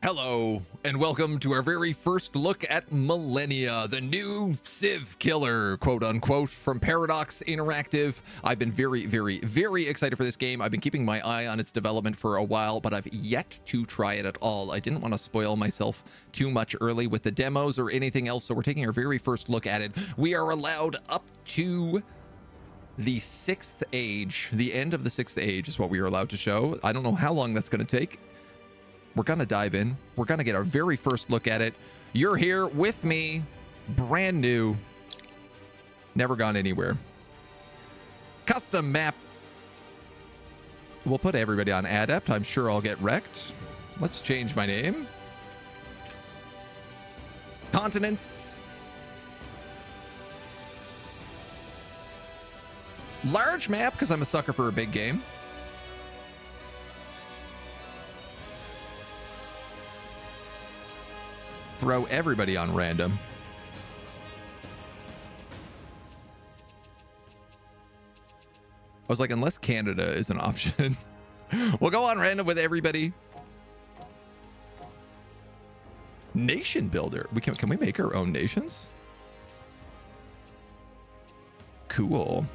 Hello, and welcome to our very first look at Millennia, the new Civ killer, quote unquote, from Paradox Interactive. I've been very excited for this game. I've been keeping my eye on its development for a while, but I've yet to try it at all. I didn't want to spoil myself too much early with the demos or anything else, so we're taking our very first look at it. We are allowed up to the 6th age. The end of the 6th age is what we are allowed to show. I don't know how long that's going to take. We're going to dive in. We're going to get our very first look at it. You're here with me, brand new, never gone anywhere. Custom map. We'll put everybody on adept. I'm sure I'll get wrecked. Let's change my name. Continents. Large map, because I'm a sucker for a big game. Throw everybody on random. I was like, unless Canada is an option. We'll go on random with everybody. Nation builder. Can we make our own nations? Cool.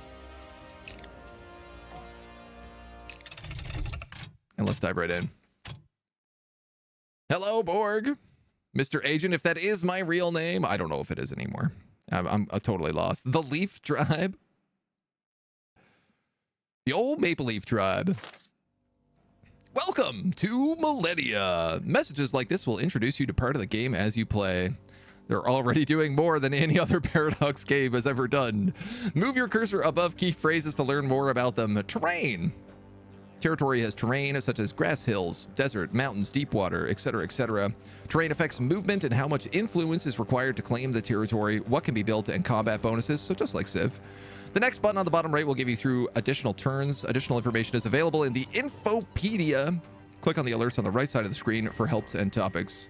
And let's dive right in. Hello, Borg. Mr. Agent, if that is my real name, I don't know if it is anymore. I'm totally lost. The Leaf Tribe. The old Maple Leaf Tribe. Welcome to Millennia. Messages like this will introduce you to part of the game as you play. They're already doing more than any other Paradox game has ever done. Move your cursor above key phrases to learn more about them. Terrain. Territory has terrain such as grass hills, desert, mountains, deep water, etc., etc. Terrain affects movement and how much influence is required to claim the territory, what can be built, and combat bonuses, so just like Civ. The next button on the bottom right will give you through additional turns. Additional information is available in the Infopedia. Click on the alerts on the right side of the screen for helps and topics.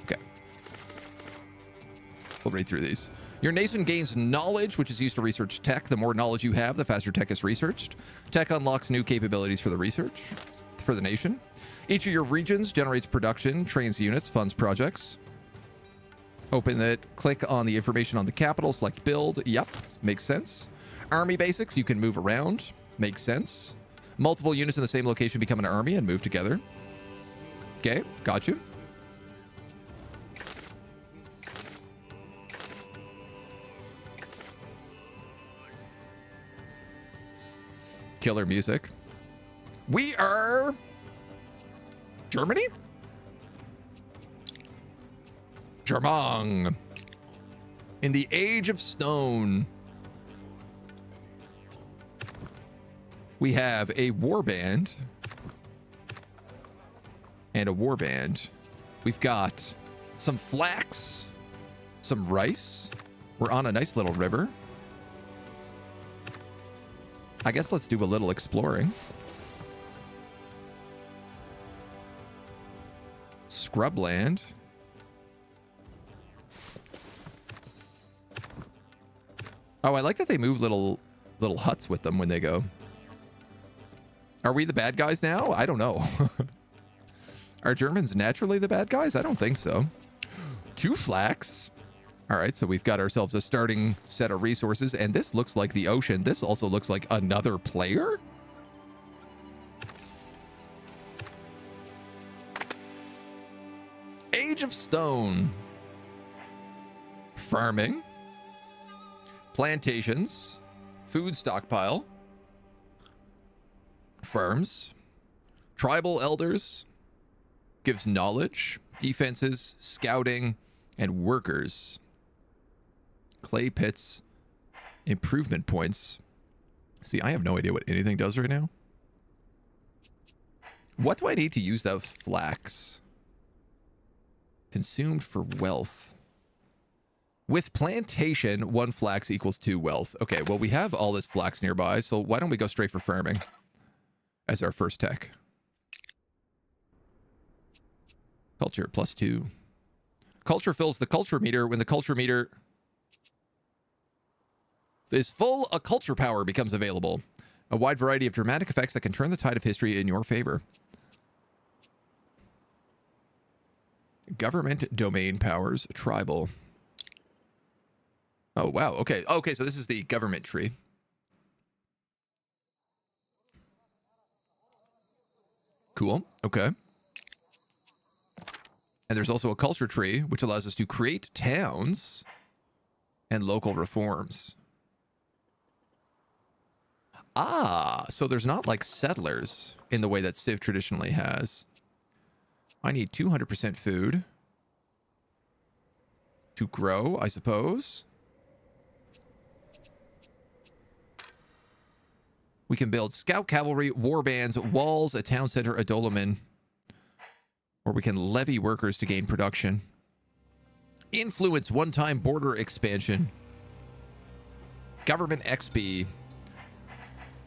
Okay. We'll read through these. Your nation gains knowledge, which is used to research tech. The more knowledge you have, the faster tech is researched. Tech unlocks new capabilities for the research, for the nation. Each of your regions generates production, trains units, funds projects. Open it, click on the information on the capital, select build. Yep, makes sense. Army basics, you can move around. Makes sense. Multiple units in the same location become an army and move together. Okay, got you. Killer music. We are Germany? Germang. In the Age of Stone. We have a warband. And a warband. We've got some flax. Some rice. We're on a nice little river. I guess let's do a little exploring. Scrubland. Oh, I like that they move little huts with them when they go. Are we the bad guys now? I don't know. Are Germans naturally the bad guys? I don't think so. 2 flax. All right, so we've got ourselves a starting set of resources, and this looks like the ocean. This also looks like another player. Age of Stone. Farming. Plantations. Food stockpile. Farms. Tribal elders. Gives knowledge, defenses, scouting, and workers. Clay pits, improvement points. See, I have no idea what anything does right now. What do I need to use those flax? Consumed for wealth. With plantation, 1 flax equals 2 wealth. Okay, well, we have all this flax nearby, so why don't we go straight for farming as our first tech? Culture, +2. Culture fills the culture meter. When the culture meter is full, a culture power becomes available. A wide variety of dramatic effects that can turn the tide of history in your favor. Government domain powers tribal. Oh, wow. Okay. Okay, so this is the government tree. Cool. Okay. And there's also a culture tree, which allows us to create towns and local reforms. Ah, so there's not like settlers in the way that Civ traditionally has. I need 200% food to grow, I suppose. We can build scout cavalry, war bands, walls, a town center, a dolmen. Or we can levy workers to gain production. Influence one-time border expansion. Government XP.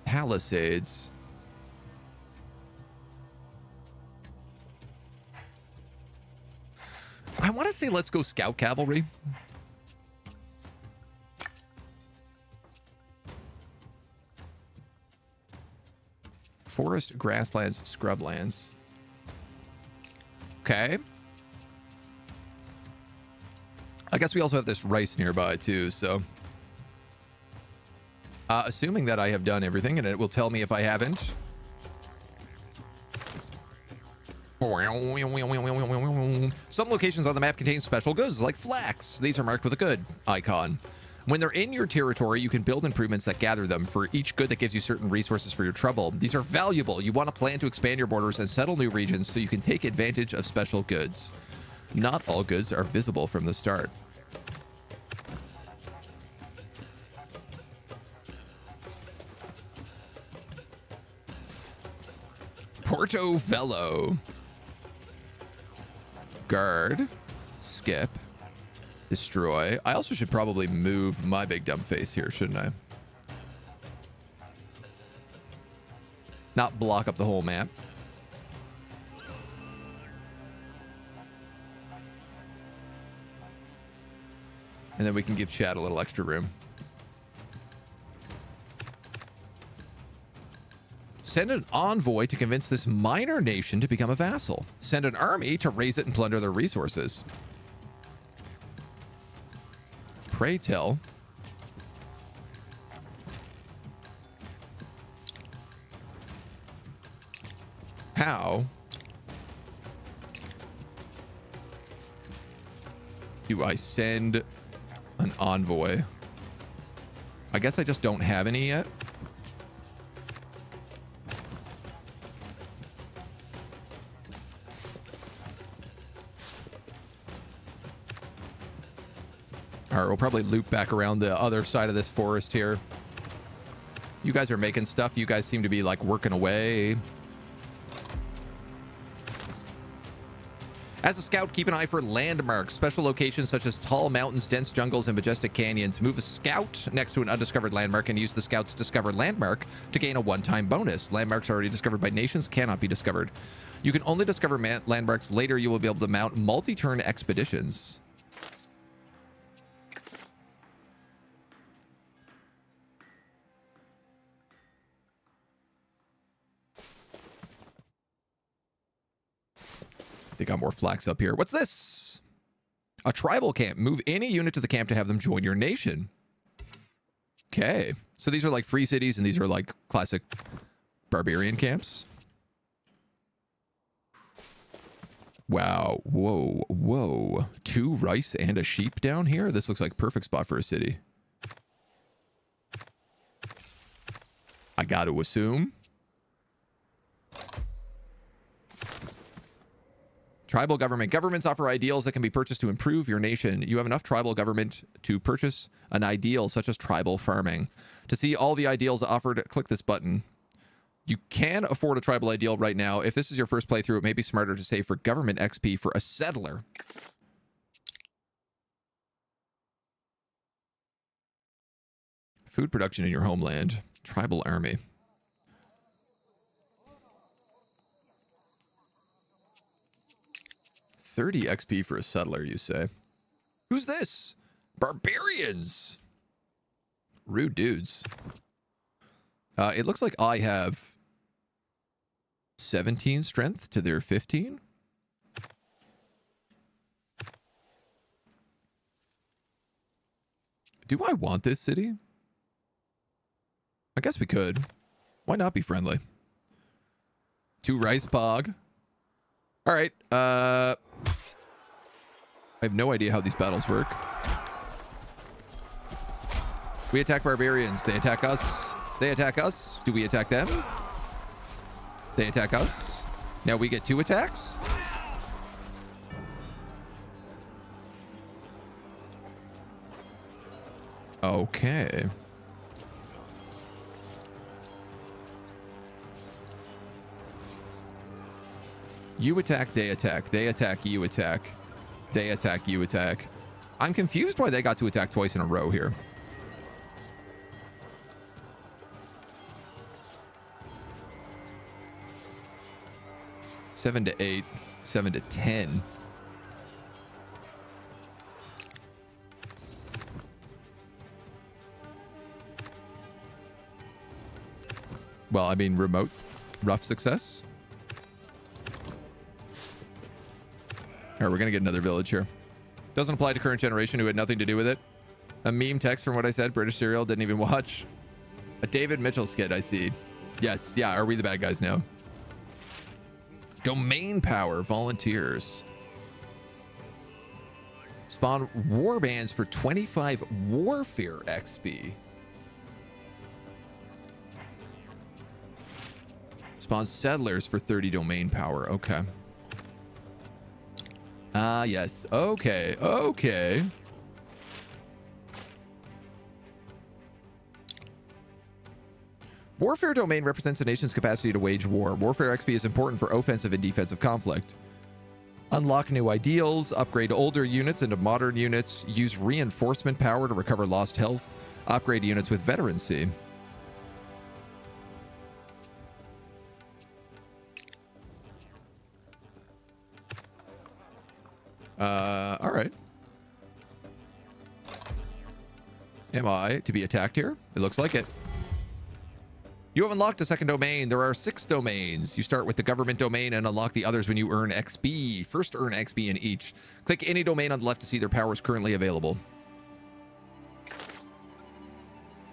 Palisades. I want to say let's go scout cavalry. Forest, grasslands, scrublands. Okay. I guess we also have this rice nearby too, so. Assuming that I have done everything, and it will tell me if I haven't. Some locations on the map contain special goods, like flax. These are marked with a good icon. When they're in your territory, you can build improvements that gather them. For each good that gives you certain resources for your trouble. These are valuable. You want to plan to expand your borders and settle new regions so you can take advantage of special goods. Not all goods are visible from the start. Portobello. Guard. Skip. Destroy. I also should probably move my big dumb face here, shouldn't I? Not block up the whole map. And then we can give chat a little extra room. Send an envoy to convince this minor nation to become a vassal. Send an army to raise it and plunder their resources. Pray tell. How do I send an envoy? I guess I just don't have any yet. All right, we'll probably loop back around the other side of this forest here. You guys are making stuff. You guys seem to be like working away. As a scout, keep an eye for landmarks. Special locations such as tall mountains, dense jungles, and majestic canyons. Move a scout next to an undiscovered landmark and use the scout's discover landmark to gain a one-time bonus. Landmarks already discovered by nations cannot be discovered. You can only discover landmarks later. You will be able to mount multi-turn expeditions. They got more flax up here. What's this? A tribal camp. Move any unit to the camp to have them join your nation. Okay. So these are like free cities and these are like classic barbarian camps. Wow. Whoa. Whoa. 2 rice and a sheep down here? This looks like perfect spot for a city. I got to assume. Tribal government. Governments offer ideals that can be purchased to improve your nation. You have enough tribal government to purchase an ideal such as tribal farming. To see all the ideals offered, click this button. You can afford a tribal ideal right now. If this is your first playthrough, it may be smarter to save for government XP for a settler. Food production in your homeland. Tribal army. $30 XP for a settler, you say? Who's this? Barbarians! Rude dudes. It looks like I have 17 strength to their 15. Do I want this city? I guess we could. Why not be friendly? 2 rice pog. All right. I have no idea how these battles work. We attack barbarians. They attack us. They attack us. Do we attack them? They attack us. Now we get 2 attacks. Okay. You attack, they attack. They attack, you attack. They attack, you attack. I'm confused why they got to attack twice in a row here. Seven to 8, 7 to 10. Well, I mean, remote, rough success. All right, we're going to get another village here. Doesn't apply to current generation who had nothing to do with it. A meme text from what I said. British serial, didn't even watch. A David Mitchell skit, I see. Yes, yeah, are we the bad guys now? Domain power, volunteers. Spawn war bands for 25 warfare XP. Spawn settlers for 30 domain power. Okay. Ah, yes. Okay. Okay. Warfare domain represents a nation's capacity to wage war. Warfare XP is important for offensive and defensive conflict. Unlock new ideals, upgrade older units into modern units, use reinforcement power to recover lost health, upgrade units with veterancy. All right. Am I to be attacked here? It looks like it. You have unlocked a second domain. There are 6 domains. You start with the government domain and unlock the others when you earn XP. First, earn XP in each. Click any domain on the left to see their powers currently available.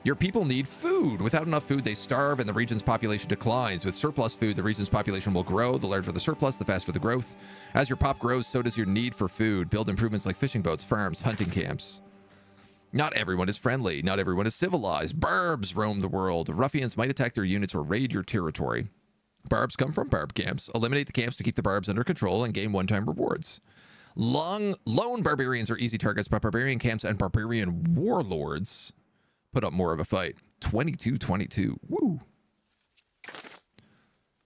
Your people need food. Without enough food, they starve and the region's population declines. With surplus food, the region's population will grow. The larger the surplus, the faster the growth. As your pop grows, so does your need for food. Build improvements like fishing boats, farms, hunting camps. Not everyone is friendly. Not everyone is civilized. Barbs roam the world. Ruffians might attack their units or raid your territory. Barbs come from barb camps. Eliminate the camps to keep the barbs under control and gain one-time rewards. Lone barbarians are easy targets, but barbarian camps and barbarian warlords put up more of a fight. 22-22. Woo.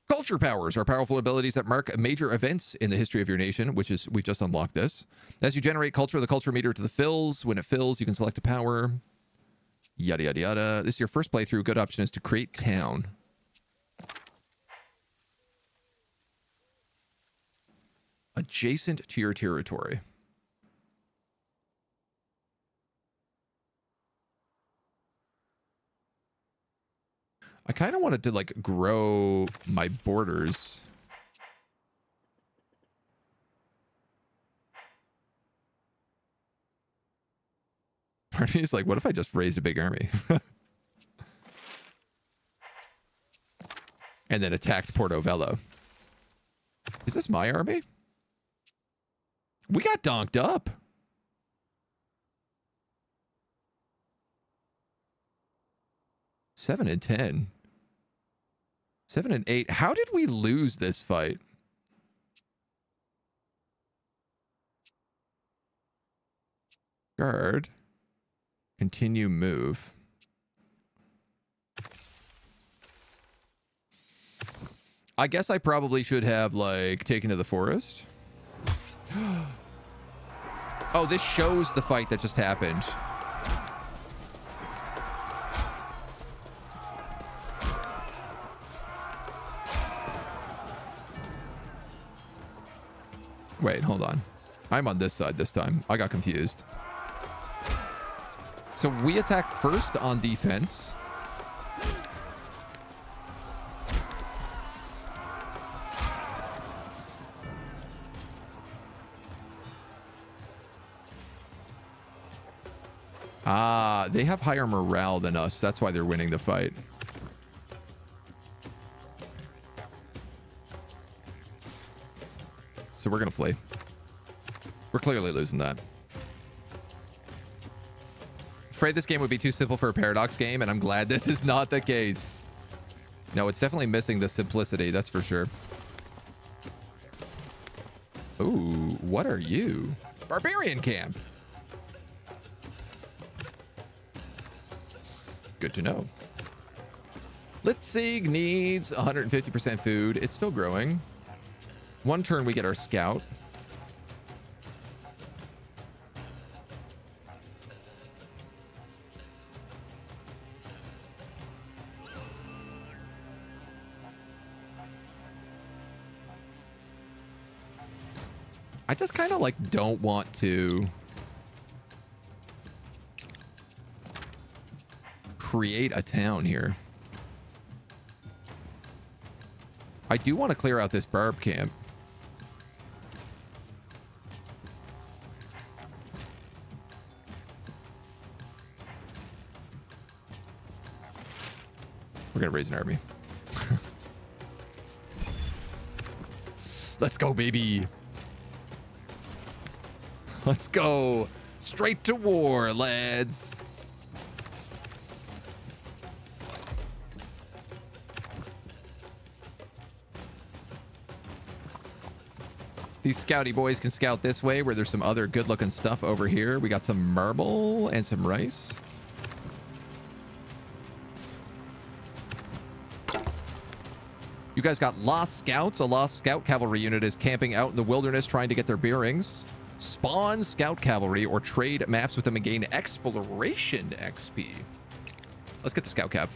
Culture powers are powerful abilities that mark major events in the history of your nation, which is, we've just unlocked this. As you generate culture, the culture meter to the fills. When it fills, you can select a power. Yada, yada, yada. This is your first playthrough. Good option is to create town. Adjacent to your territory. I kind of wanted to like grow my borders. Part of me is like, what if I just raised a big army? And then attacked Portobello. Is this my army? We got donked up. Seven and 10. 7 and 8. How did we lose this fight? Guard. Continue move. I guess I probably should have, like, taken to the forest. Oh, this shows the fight that just happened. Wait, hold on. I'm on this side this time. I got confused. So we attack first on defense. Ah, they have higher morale than us. That's why they're winning the fight. So we're going to flee. We're clearly losing that. Afraid this game would be too simple for a Paradox game, and I'm glad this is not the case. No, it's definitely missing the simplicity, that's for sure. Ooh, what are you? Barbarian camp. Good to know. Leipzig needs 150% food. It's still growing. One turn we get our scout. I just kind of like don't want to create a town here. I do want to clear out this barb camp. We're gonna raise an army. Let's go, baby. Let's go straight to war, lads. These scouty boys can scout this way where there's some other good looking stuff over here. We got some marble and some rice. You guys got lost scouts. A lost scout cavalry unit is camping out in the wilderness trying to get their bearings. Spawn scout cavalry or trade maps with them and gain exploration XP. Let's get the scout cav.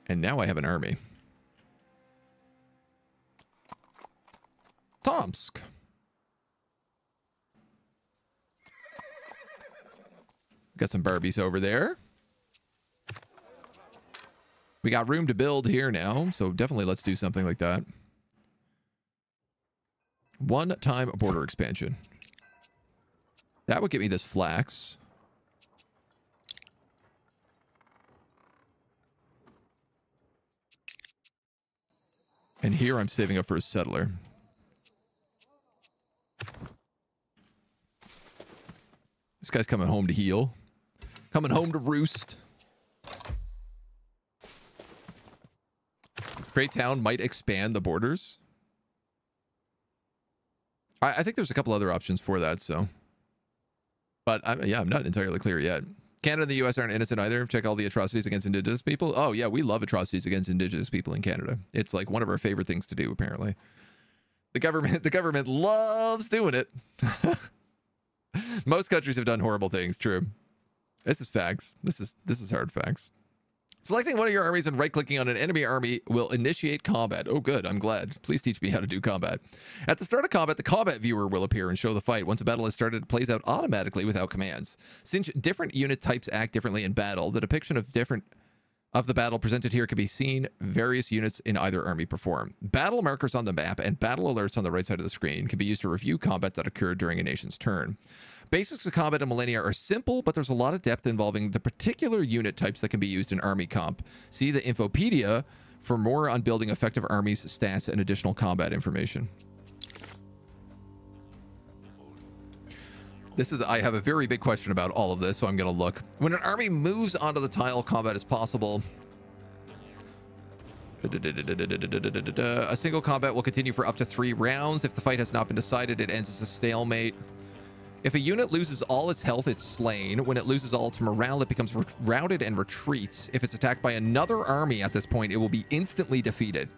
And now I have an army. Tomsk. Got some Barbies over there. We got room to build here now, so definitely let's do something like that. One-time border expansion. That would get me this flax. And here I'm saving up for a settler. This guy's coming home to heal. Coming home to roost. Great Town might expand the borders. I think there's a couple other options for that, so. But yeah, I'm not entirely clear yet. Canada and the US aren't innocent either. Check all the atrocities against Indigenous people. Oh yeah, we love atrocities against Indigenous people in Canada. It's like one of our favorite things to do, apparently. The government loves doing it. Most countries have done horrible things, true. This is facts. This is hard facts. Selecting one of your armies and right-clicking on an enemy army will initiate combat. Oh, good. I'm glad. Please teach me how to do combat. At the start of combat, the combat viewer will appear and show the fight. Once a battle has started, it plays out automatically without commands. Since different unit types act differently in battle, the depiction of the battle presented here can be seen various units in either army perform. Battle markers on the map and battle alerts on the right side of the screen can be used to review combat that occurred during a nation's turn. Basics of combat in Millennia are simple, but there's a lot of depth involving the particular unit types that can be used in army comp. See the Infopedia for more on building effective armies, stats, and additional combat information. I have a very big question about all of this, so I'm going to look. When an army moves onto the tile, combat is possible. A single combat will continue for up to 3 rounds. If the fight has not been decided, it ends as a stalemate. If a unit loses all its health, it's slain. When it loses all its morale, it becomes routed and retreats. If it's attacked by another army at this point, it will be instantly defeated.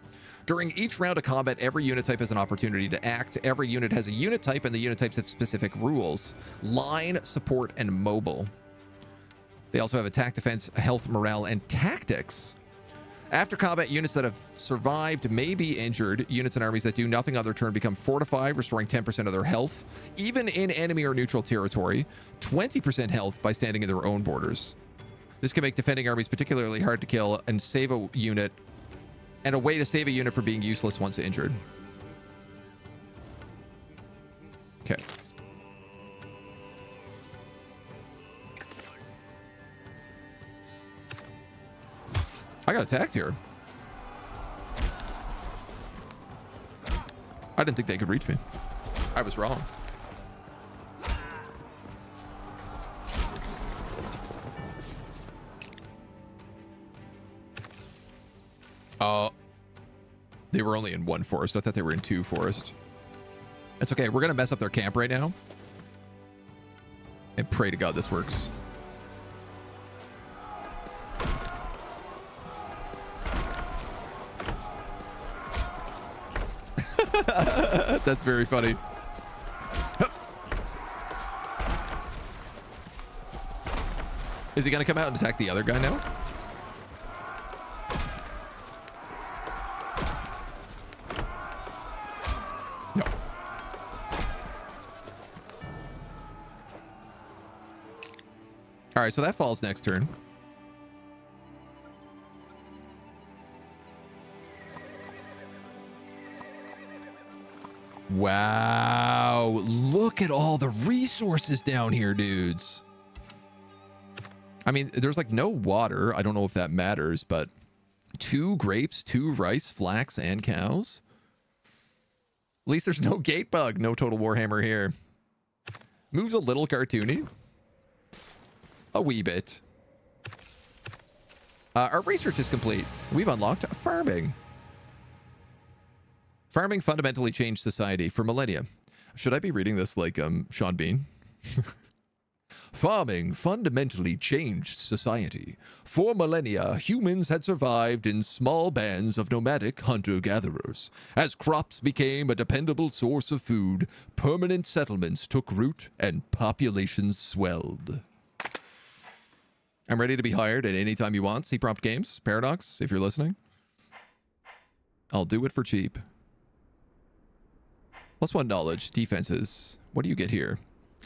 During each round of combat, every unit type has an opportunity to act. Every unit has a unit type, and the unit types have specific rules. Line, support, and mobile. They also have attack, defense, health, morale, and tactics. After combat, units that have survived may be injured. Units and armies that do nothing on their turn become fortified, restoring 10% of their health, even in enemy or neutral territory, 20% health by standing in their own borders. This can make defending armies particularly hard to kill and save a unit, and a way to save a unit from being useless once injured. Okay. I got attacked here. I didn't think they could reach me. I was wrong. They were only in one forest. I thought they were in two forests. It's okay. We're going to mess up their camp right now. And pray to God this works. That's very funny. Is he going to come out and attack the other guy now? No. All right, so that falls next turn. Wow, look at all the resources down here, dudes. I mean, there's like no water. I don't know if that matters, but 2 grapes, 2 rice, flax, and cows. At least there's no gate bug. No Total Warhammer here. Moves a little cartoony. A wee bit. Our research is complete. We've unlocked farming. Farming fundamentally changed society for millennia. Should I be reading this like Sean Bean? Farming fundamentally changed society. For millennia, humans had survived in small bands of nomadic hunter-gatherers. As crops became a dependable source of food, permanent settlements took root and populations swelled. I'm ready to be hired at any time you want. C-Prompt Games, Paradox, if you're listening. I'll do it for cheap. +1 knowledge, defenses. What do you get here?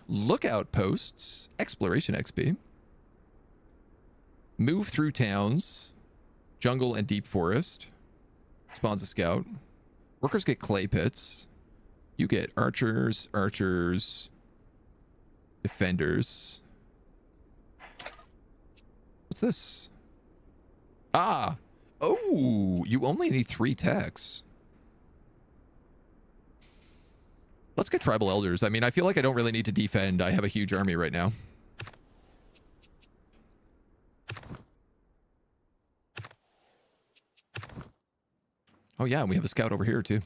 Lookout posts, exploration XP. Move through towns, jungle and deep forest. Spawns a scout. Workers get clay pits. You get archers, defenders. What's this? Ah! Oh! You only need 3 techs. Let's get tribal elders. I mean, I feel like I don't really need to defend. I have a huge army right now. Oh yeah, and we have a scout over here too.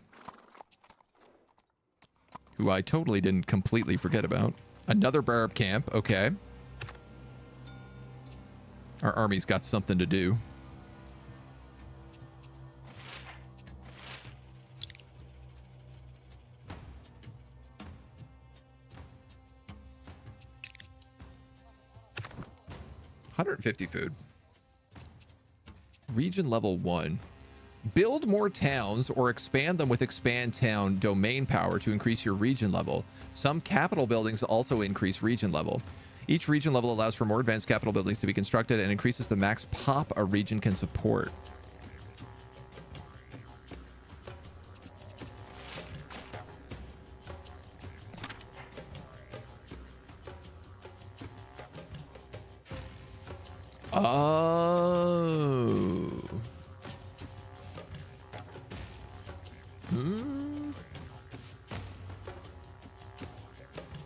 Who I totally didn't completely forget about. Another barb camp, okay. Our army's got something to do. $150 food. Region level 1. Build more towns or expand them with expand town domain power to increase your region level. Some capital buildings also increase region level. Each region level allows for more advanced capital buildings to be constructed and increases the max pop a region can support. Oh.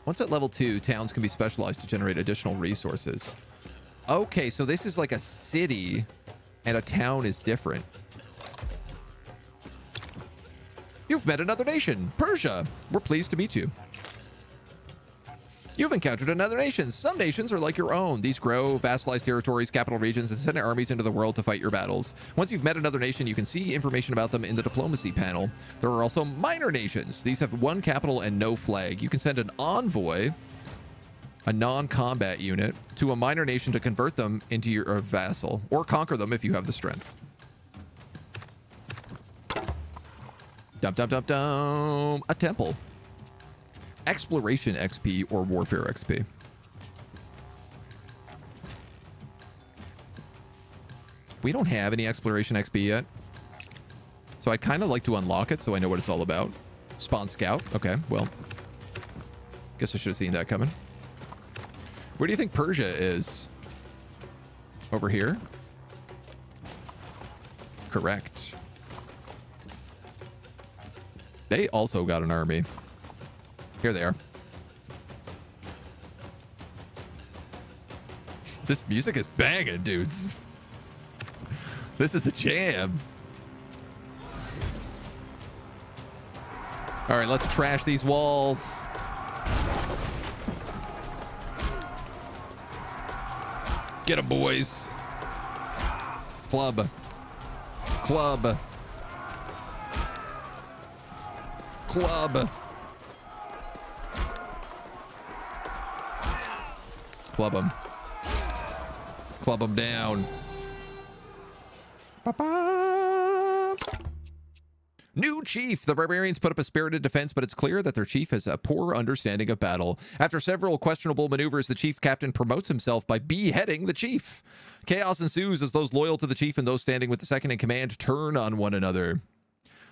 Once at level 2, towns can be specialized to generate additional resources. Okay, so this is like a city and a town is different. You've met another nation, Persia. We're pleased to meet you. You've encountered another nation. Some nations are like your own. These grow, vassalize territories, capital regions, and send armies into the world to fight your battles. Once you've met another nation, you can see information about them in the diplomacy panel. There are also minor nations. These have 1 capital and no flag. You can send an envoy, a non-combat unit, to a minor nation to convert them into your vassal, or conquer them if you have the strength. Dum dum dum dum. A temple. Exploration XP or warfare XP. We don't have any exploration XP yet. So I kind of like to unlock it so I know what it's all about. Spawn scout. Okay, well. Guess I should have seen that coming. Where do you think Persia is? Over here? Correct. They also got an army. Here they are. This music is banging, dudes. This is a jam. All right, let's trash these walls. Get them, boys. Club. Club. Club. Club them. Club them down. Ba-ba. New chief. The barbarians put up a spirited defense, but it's clear that their chief has a poor understanding of battle. After several questionable maneuvers, the chief captain promotes himself by beheading the chief. Chaos ensues as those loyal to the chief and those standing with the second in command turn on one another.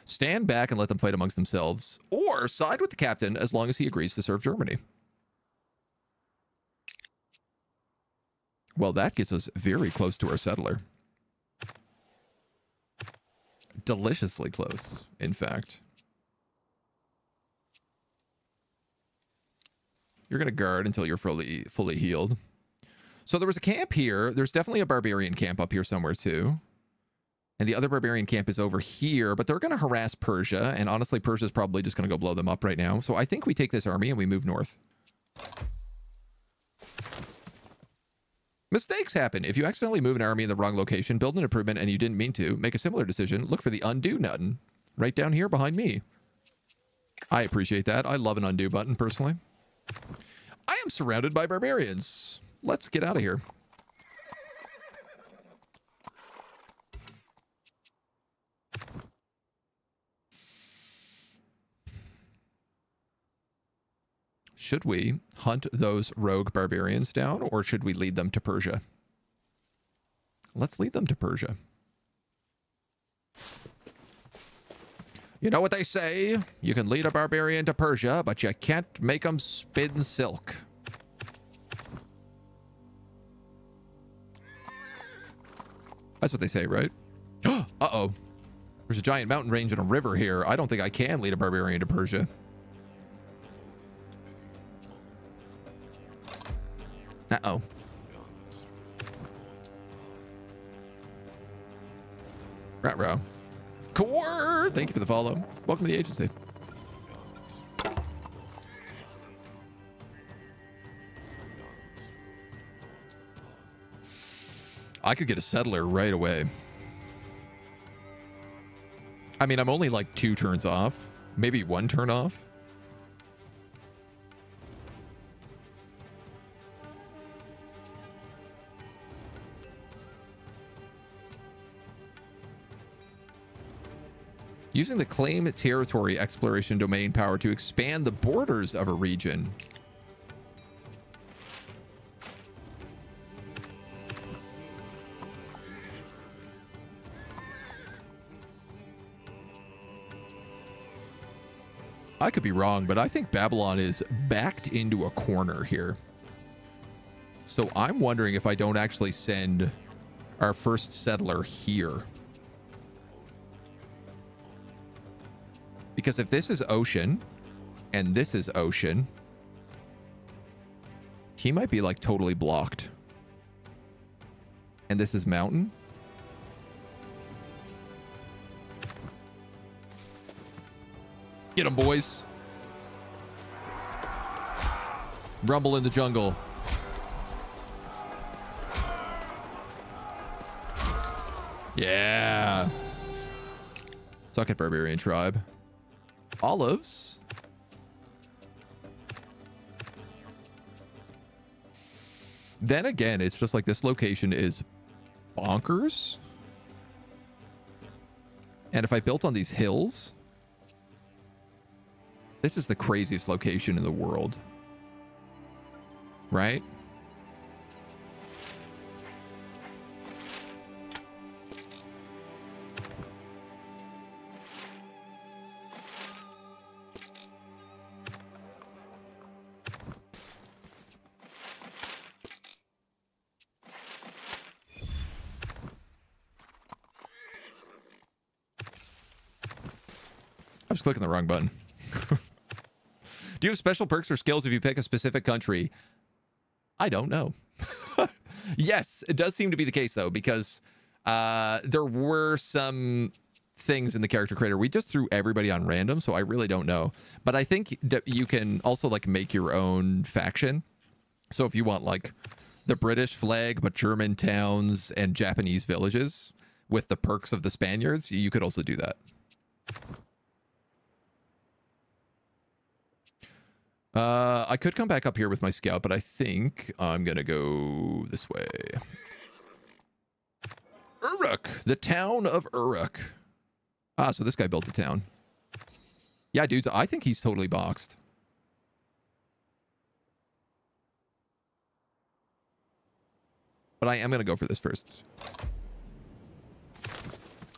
Stand back and let them fight amongst themselves, or side with the captain as long as he agrees to serve Germany. Well, that gets us very close to our settler. Deliciously close, in fact. You're going to guard until you're fully healed. So there was a camp here. There's definitely a barbarian camp up here somewhere, too. And the other barbarian camp is over here, but they're going to harass Persia. And honestly, Persia's probably just going to go blow them up right now. So I think we take this army and we move north. Mistakes happen. If you accidentally move an army in the wrong location, build an improvement, and you didn't mean to, make a similar decision, look for the undo button right down here behind me. I appreciate that. I love an undo button, personally. I am surrounded by barbarians. Let's get out of here. Should we hunt those rogue barbarians down, or should we lead them to Persia? Let's lead them to Persia. You know what they say? You can lead a barbarian to Persia, but you can't make them spin silk. That's what they say, right? Uh-oh. There's a giant mountain range and a river here. I don't think I can lead a barbarian to Persia. Uh-oh. Rat-row. Core! Thank you for the follow. Welcome to the agency. I could get a settler right away. I mean, I'm only like 2 turns off. Maybe 1 turn off. Using the claim territory exploration domain power to expand the borders of a region. I could be wrong, but I think Babylon is backed into a corner here. So I'm wondering if I don't actually send our first settler here. Because if this is ocean and this is ocean, he might be like totally blocked. And this is mountain. Get them, boys. Rumble in the jungle. Yeah. Suck it, barbarian tribe. Olives. Then again, it's just like this location is bonkers. And if I built on these hills, this is the craziest location in the world. Right? I was clicking the wrong button. Do you have special perks or skills if you pick a specific country? I don't know. Yes, it does seem to be the case, though, because there were some things in the character creator. We just threw everybody on random, so I really don't know. But I think that you can also, like, make your own faction. So if you want, like, the British flag, but German towns and Japanese villages with the perks of the Spaniards, you could also do that. I could come back up here with my scout, but I think I'm going to go this way. Uruk, the town of Uruk. Ah, so this guy built a town. Yeah, dudes, I think he's totally boxed. But I am going to go for this first.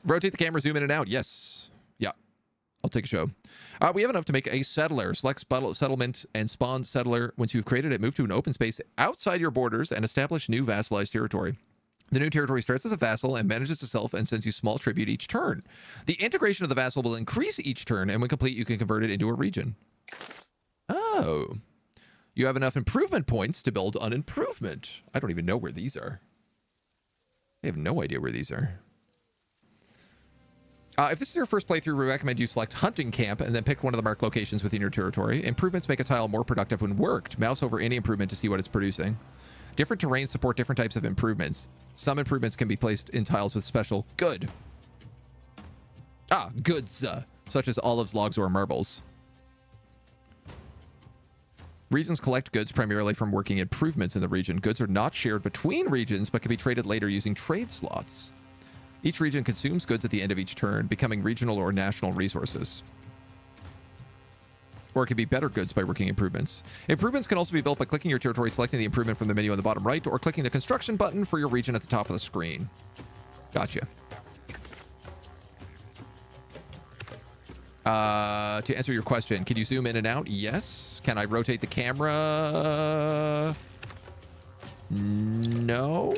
Rotate the camera, zoom in and out. Yes. Yeah. I'll take a show. We have enough to make a settler. Select settlement and spawn settler. Once you've created it, move to an open space outside your borders and establish new vassalized territory. The new territory starts as a vassal and manages itself and sends you small tribute each turn. The integration of the vassal will increase each turn, and when complete, you can convert it into a region. Oh. You have enough improvement points to build an improvement. I don't even know where these are. I have no idea where these are. If this is your first playthrough, we recommend you select Hunting Camp and then pick one of the marked locations within your territory. Improvements make a tile more productive when worked. Mouse over any improvement to see what it's producing. Different terrains support different types of improvements. Some improvements can be placed in tiles with special good. Goods, such as olives, logs, or marbles. Regions collect goods primarily from working improvements in the region. Goods are not shared between regions, but can be traded later using trade slots. Each region consumes goods at the end of each turn, becoming regional or national resources. Or it can be better goods by working improvements. Improvements can also be built by clicking your territory, selecting the improvement from the menu on the bottom right, or clicking the construction button for your region at the top of the screen. Gotcha. To answer your question, can you zoom in and out? Yes. Can I rotate the camera? No.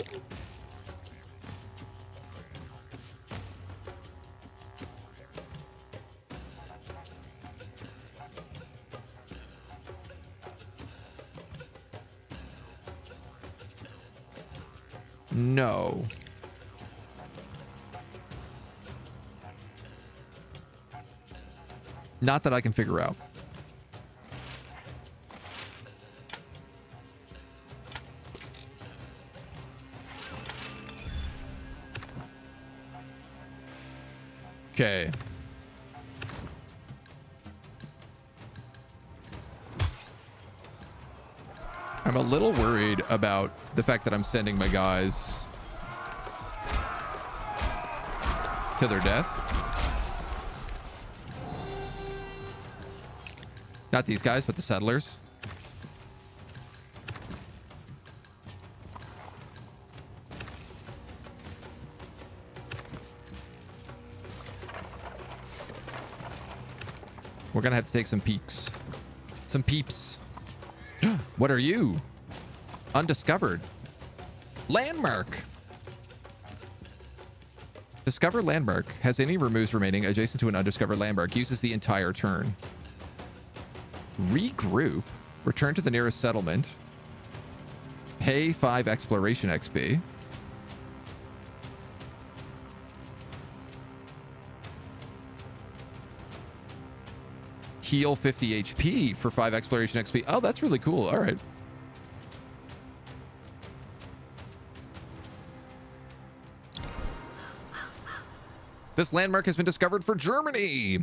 No. Not that I can figure out. Okay. I'm a little worried about the fact that I'm sending my guys to their death. Not these guys, but the settlers. We're gonna have to take some peeks. Some peeps. What are you? Undiscovered. Landmark. Discover landmark. Has any removes remaining adjacent to an undiscovered landmark. Uses the entire turn. Regroup. Return to the nearest settlement. Pay 5 exploration XP. Heal 50 HP for 5 exploration XP. Oh, that's really cool. All right. This landmark has been discovered for Germany.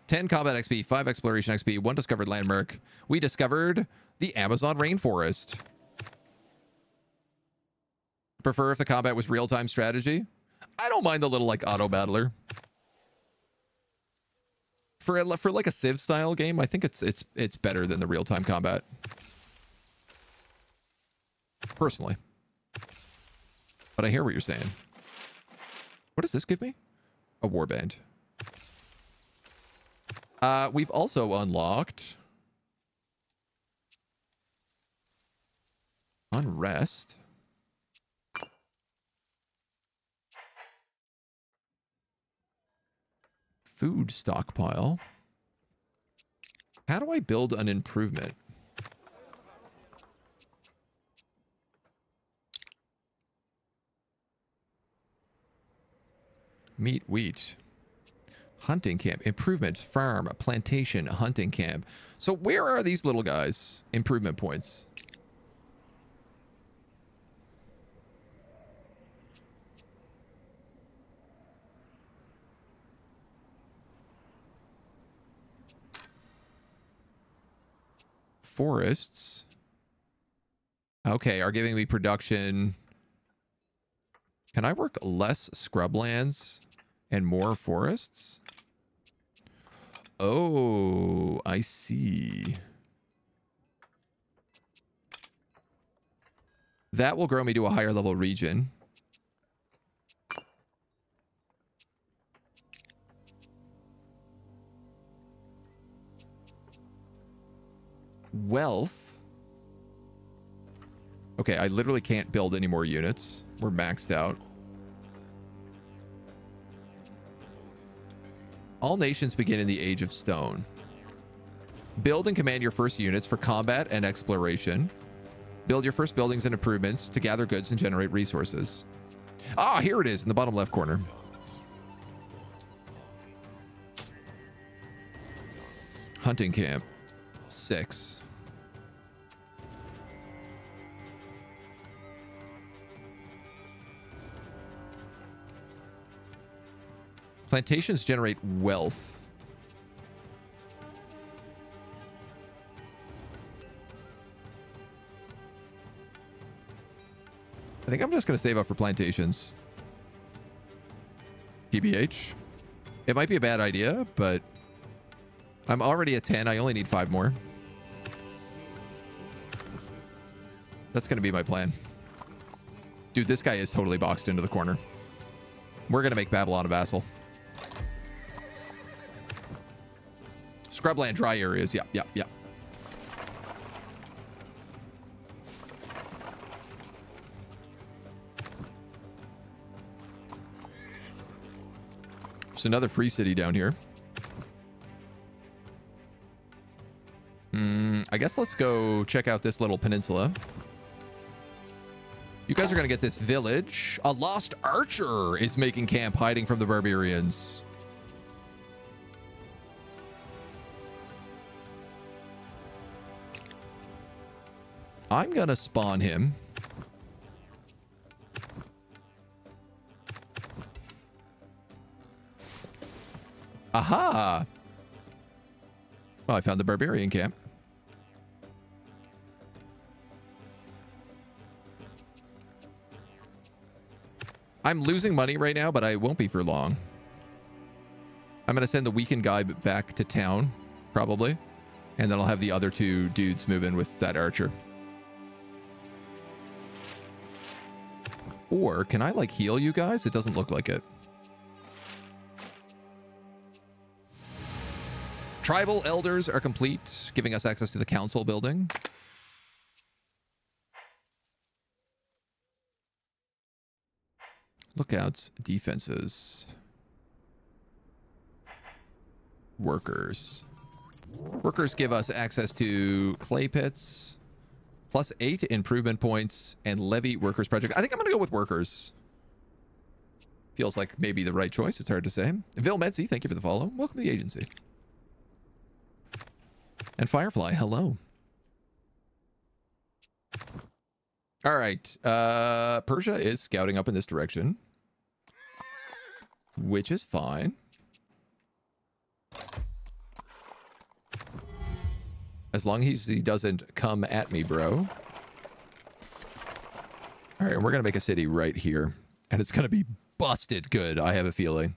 10 combat XP, 5 exploration XP, 1 discovered landmark. We discovered the Amazon rainforest. Prefer if the combat was real-time strategy? I don't mind the little, like, auto-battler. For like a Civ style game, I think it's better than the real-time combat. Personally. But I hear what you're saying. What does this give me? A warband. We've also unlocked Unrest. Food stockpile. How do I build an improvement? Meat, wheat. Hunting camp. Improvement. Farm. Plantation. Hunting camp. So where are these little guys? Improvement points. Forests. Okay, are giving me production. Can I work less scrublands and more forests? Oh, I see. That will grow me to a higher level region. Wealth. Okay, I literally can't build any more units. We're maxed out. All nations begin in the Age of Stone. Build and command your first units for combat and exploration. Build your first buildings and improvements to gather goods and generate resources. Ah, here it is in the bottom left corner. Hunting camp. 6. Plantations generate wealth. I think I'm just going to save up for plantations. TBH. It might be a bad idea, but I'm already at 10. I only need 5 more. That's going to be my plan. Dude, this guy is totally boxed into the corner. We're going to make Babylon a vassal. Scrubland dry areas. Yep, yep, yep. There's another free city down here. I guess let's go check out this little peninsula. You guys are going to get this village. A lost archer is making camp hiding from the barbarians. I'm going to spawn him. Aha! Oh, I found the barbarian camp. I'm losing money right now, but I won't be for long. I'm going to send the weakened guy back to town, probably. And then I'll have the other 2 dudes move in with that archer. Or can I, like, heal you guys? It doesn't look like it. Tribal elders are complete, giving us access to the council building. Lookouts, defenses. Workers. Workers give us access to clay pits. +8 improvement points and levy workers project. I think I'm going to go with workers. Feels like maybe the right choice. It's hard to say. Vil Metzi, thank you for the follow. Welcome to the agency. And Firefly, hello. All right. Persia is scouting up in this direction, which is fine. As long as he doesn't come at me, bro. All right, and we're going to make a city right here. And it's going to be busted good, I have a feeling.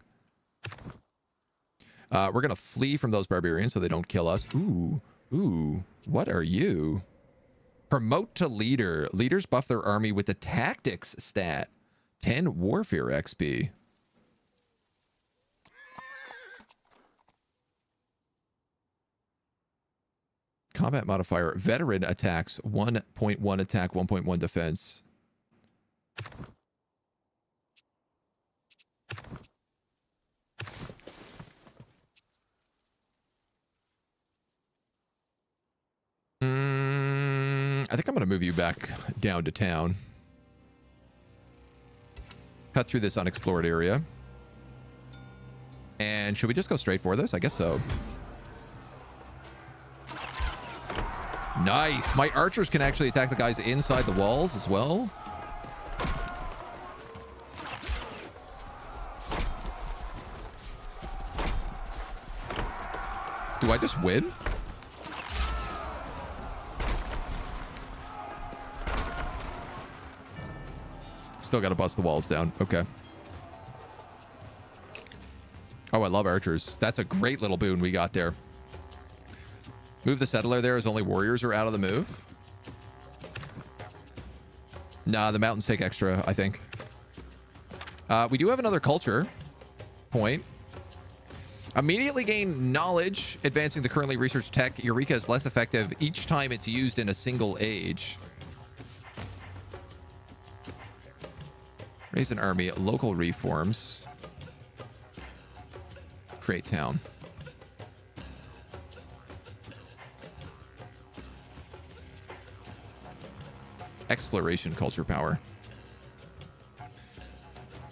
We're going to flee from those barbarians so they don't kill us. Ooh, ooh, what are you? Promote to leader. Leaders buff their army with the tactics stat. 10 warfare XP. Combat modifier. Veteran attacks. 1.1 attack, 1.1 defense. I think I'm going to move you back down to town. Cut through this unexplored area. And should we just go straight for this? I guess so. Nice. My archers can actually attack the guys inside the walls as well. Do I just win? Still got to bust the walls down. Okay. Oh, I love archers. That's a great little boon we got there. Move the settler there as only warriors are out of the move. Nah, the mountains take extra, I think. We do have another culture point. Immediately gain knowledge, advancing the currently researched tech. Eureka is less effective each time it's used in a single age. Raise an army, local reforms. Create town. Exploration culture power.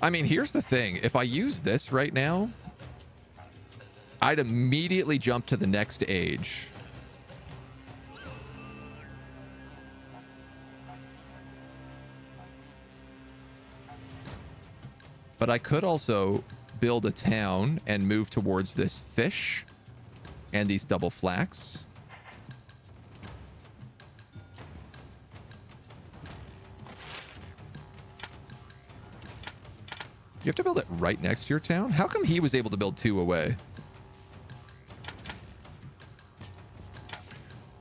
I mean, here's the thing. If I use this right now, I'd immediately jump to the next age. But I could also build a town and move towards this fish and these double flax. You have to build it right next to your town? How come he was able to build 2 away?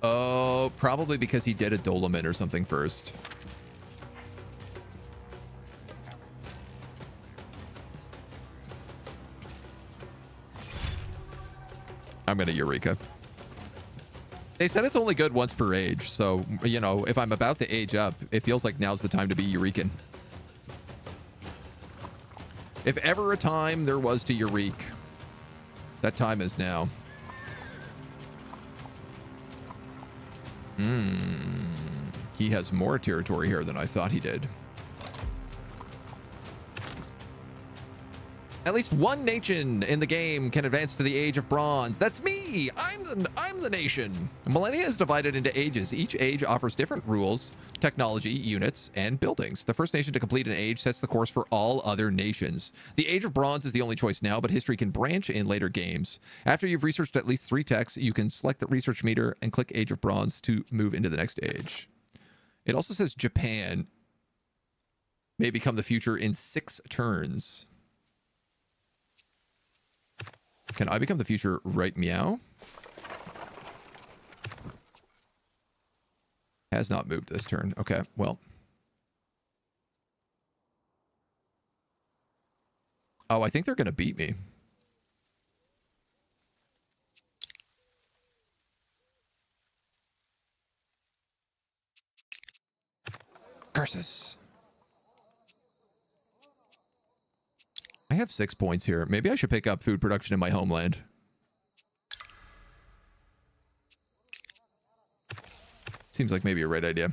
Oh, probably because he did a dolomite or something first. I'm gonna Eureka. They said it's only good once per age, so, you know, if I'm about to age up, it feels like now's the time to be Eurekan. If ever a time there was to Eureka, that time is now. He has more territory here than I thought he did. At least one nation in the game can advance to the Age of Bronze. That's me! I'm the nation! Millennia is divided into ages. Each age offers different rules, technology, units, and buildings. The first nation to complete an age sets the course for all other nations. The Age of Bronze is the only choice now, but history can branch in later games. After you've researched at least 3 techs, you can select the research meter and click Age of Bronze to move into the next age. It also says Japan may become the future in 6 turns. Can I become the future right meow? Has not moved this turn. Okay, well. Oh, I think they're going to beat me. Curses. I have 6 points here. Maybe I should pick up food production in my homeland. Seems like maybe a right idea.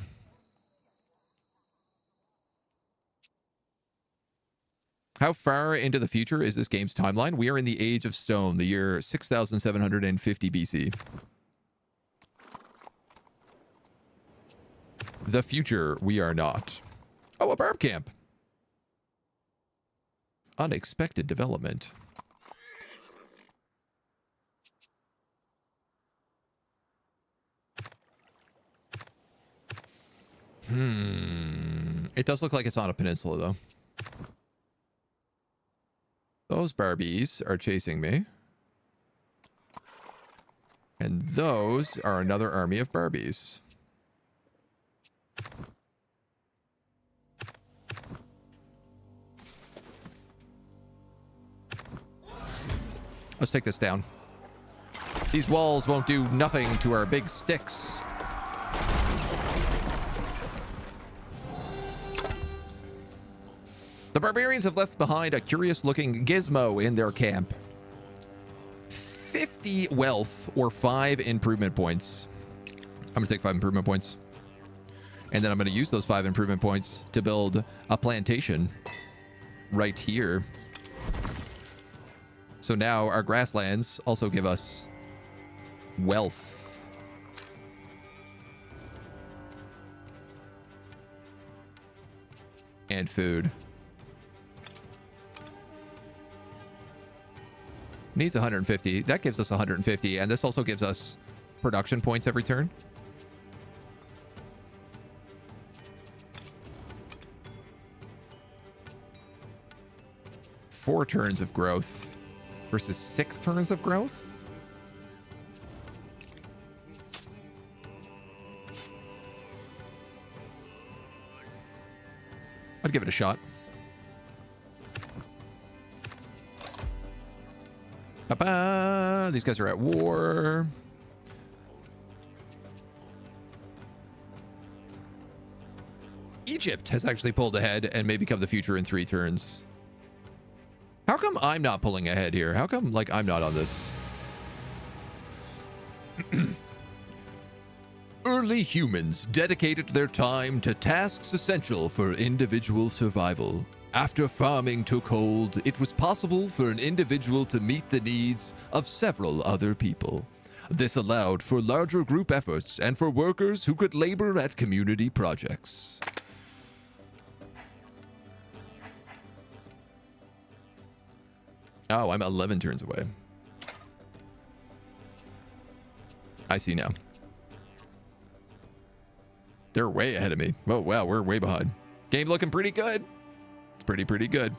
How far into the future is this game's timeline? We are in the Age of Stone, the year 6750 BC. The future, we are not. Oh, a barb camp. Unexpected development. It does look like it's on a peninsula, though. Those Barbies are chasing me. And those are another army of Barbies. Let's take this down. These walls won't do nothing to our big sticks. The barbarians have left behind a curious-looking gizmo in their camp. 50 wealth or 5 improvement points. I'm gonna take 5 improvement points. And then I'm going to use those 5 improvement points to build a plantation right here. So now our grasslands also give us wealth. And food. Needs 150. That gives us 150. And this also gives us production points every turn. Four turns of growth versus 6 turns of growth. I'd give it a shot. Ba-ba! These guys are at war. Egypt has actually pulled ahead and may become the future in 3 turns. How come I'm not pulling ahead here? How come, like, I'm not on this? Early humans dedicated their time to tasks essential for individual survival. After farming took hold, it was possible for an individual to meet the needs of several other people. This allowed for larger group efforts and for workers who could labor at community projects. Oh, I'm 11 turns away. I see now. They're way ahead of me. Oh, wow, we're way behind. Game looking pretty good. It's pretty good.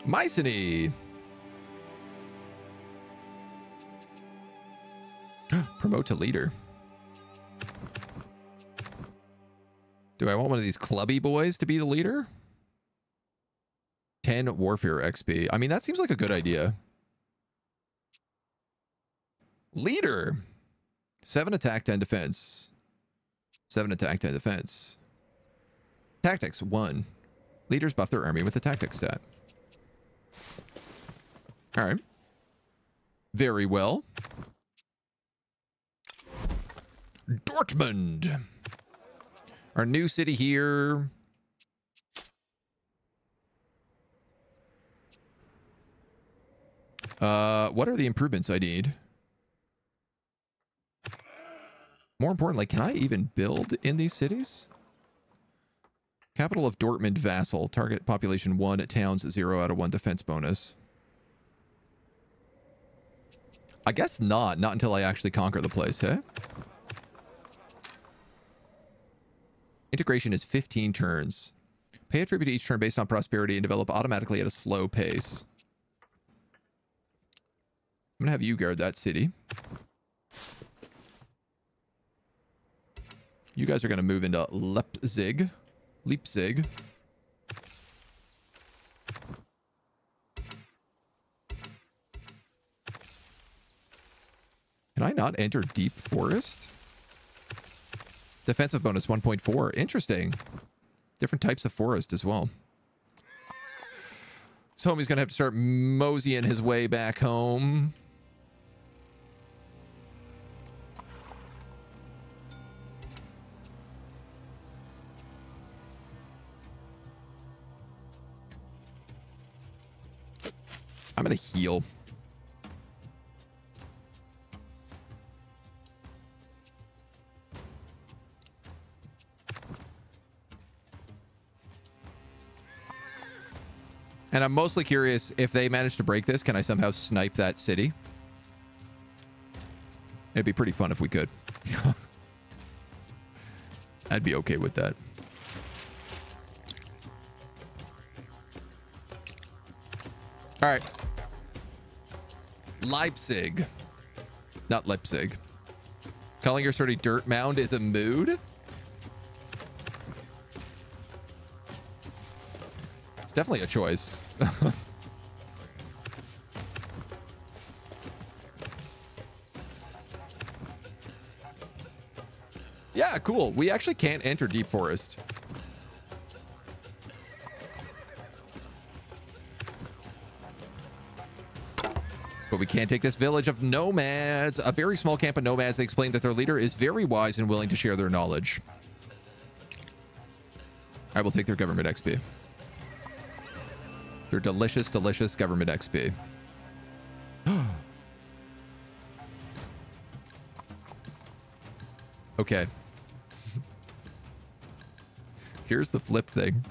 Mycenae. Promote to leader. Do I want one of these clubby boys to be the leader? 10 warfare XP. I mean, that seems like a good idea. Leader. 7 attack, 10 defense. 7 attack, 10 defense. Tactics, 1. Leaders buff their army with the tactics stat. All right. Very well. Dortmund. Our new city here. What are the improvements I need? More importantly, can I even build in these cities? Capital of Dortmund vassal. Target population 1 at towns 0 out of 1 defense bonus. I guess not. Not until I actually conquer the place, eh? Integration is 15 turns. Pay a tribute to each turn based on prosperity and develop automatically at a slow pace. I'm going to have you guard that city. You guys are going to move into Leipzig. Leipzig. Can I not enter deep forest? Defensive bonus 1.4. Interesting. Different types of forest as well. So homie's going to have to start moseying his way back home. I'm going to heal. And I'm mostly curious, if they manage to break this, can I somehow snipe that city? It'd be pretty fun if we could. I'd be okay with that. All right. Leipzig. Not Leipzig. Calling your sturdy dirt mound is a mood? It's definitely a choice. Yeah, cool. We actually can't enter deep forest. But we can't take this village of nomads. A very small camp of nomads. They explain that their leader is very wise and willing to share their knowledge. I will take their government XP. Their delicious, delicious government XP. Okay. Here's the flip thing.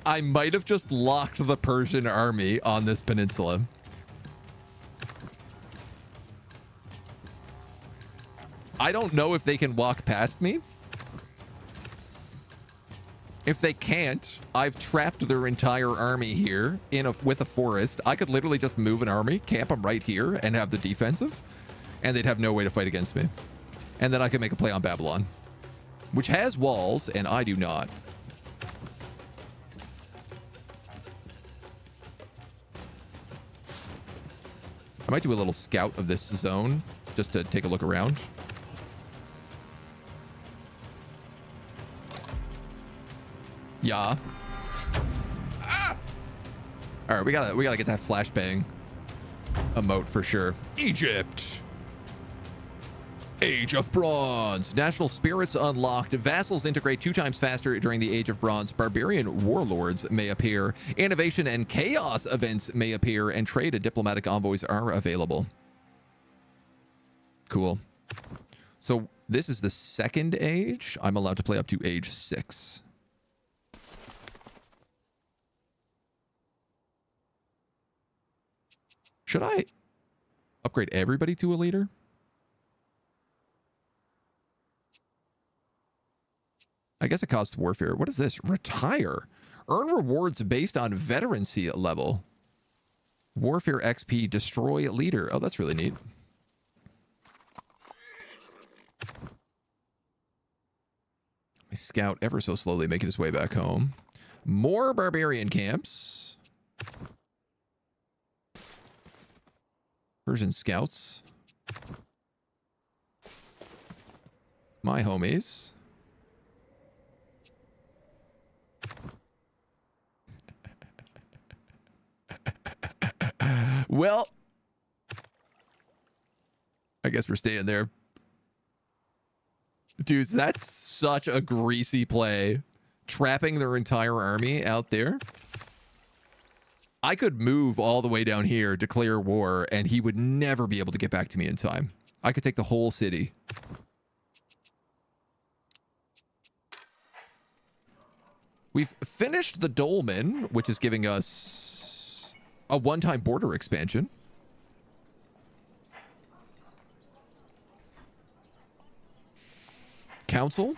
I might have just locked the Persian army on this peninsula. I don't know if they can walk past me. If they can't, I've trapped their entire army here with a forest. I could literally just move an army, camp them right here, and have the defensive, and they'd have no way to fight against me. And then I could make a play on Babylon, which has walls, and I do not. I might do a little scout of this zone just to take a look around. Yeah. Ah! All right, we gotta get that flashbang emote for sure. Egypt. Age of Bronze. National spirits unlocked. Vassals integrate 2 times faster during the Age of Bronze. Barbarian warlords may appear. Innovation and chaos events may appear, and trade and diplomatic envoys are available. Cool. So this is the 2nd age. I'm allowed to play up to age 6. Should I upgrade everybody to a leader? I guess it costs warfare. What is this? Retire. Earn rewards based on veterancy level. Warfare XP. Destroy leader. Oh, that's really neat. My scout ever so slowly making his way back home. More barbarian camps. Persian scouts. My homies. Well, I guess we're staying there. Dudes, that's such a greasy play. Trapping their entire army out there. I could move all the way down here, declare war, and he would never be able to get back to me in time. I could take the whole city. We've finished the dolmen, which is giving us a one-time border expansion. Council.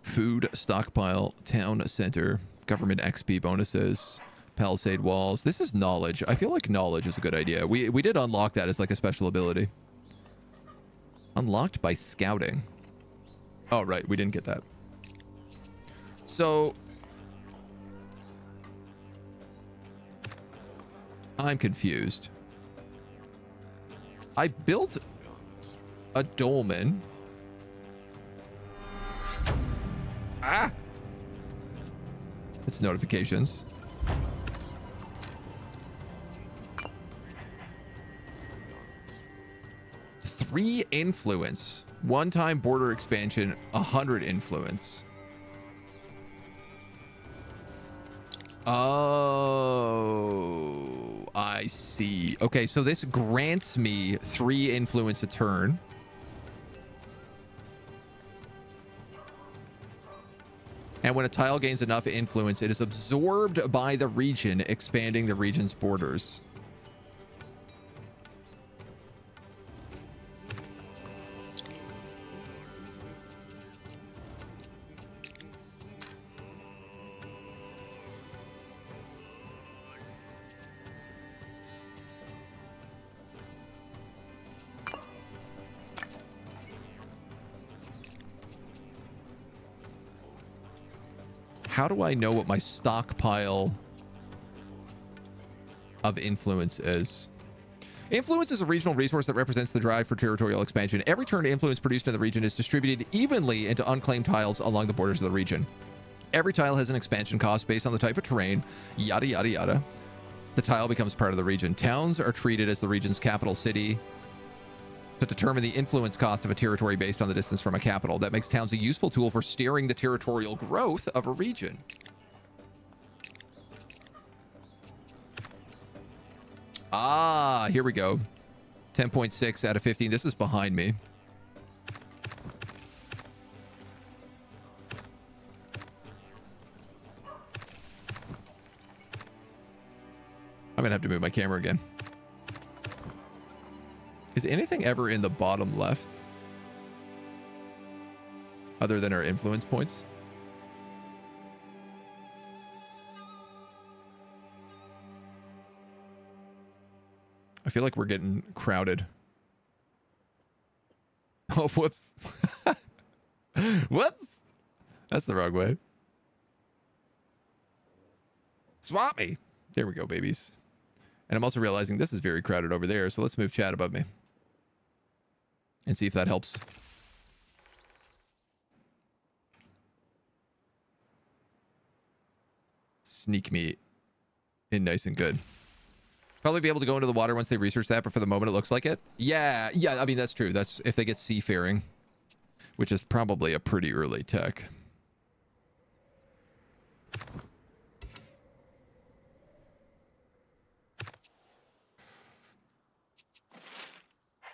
Food stockpile, town center, government XP bonuses, palisade walls. This is knowledge. I feel like knowledge is a good idea. We did unlock that as like a special ability. Unlocked by scouting. Oh, right. We didn't get that. So I'm confused. I built a dolmen. Ah! It's notifications. Three influence. One-time border expansion, 100 influence. Oh, I see. Okay, so this grants me 3 influence a turn. And when a tile gains enough influence, it is absorbed by the region, expanding the region's borders. How do I know what my stockpile of influence is? Influence is a regional resource that represents the drive for territorial expansion. Every turn influence produced in the region is distributed evenly into unclaimed tiles along the borders of the region. Every tile has an expansion cost based on the type of terrain, yada, yada, yada. the tile becomes part of the region. Towns are treated as the region's capital city to determine the influence cost of a territory based on the distance from a capital. That makes towns a useful tool for steering the territorial growth of a region. Ah, here we go. 10.6 out of 15. This is behind me. I'm gonna have to move my camera again. Is anything ever in the bottom left other than our influence points? I feel like we're getting crowded. Oh, whoops. Whoops. That's the wrong way. Swap me. There we go, babies. And I'm also realizing this is very crowded over there, so let's move chat above me and see if that helps. Sneak me in nice and good. Probably be able to go into the water once they research that, but for the moment it looks like it. Yeah, I mean, that's true. That's if they get seafaring, which is probably a pretty early tech.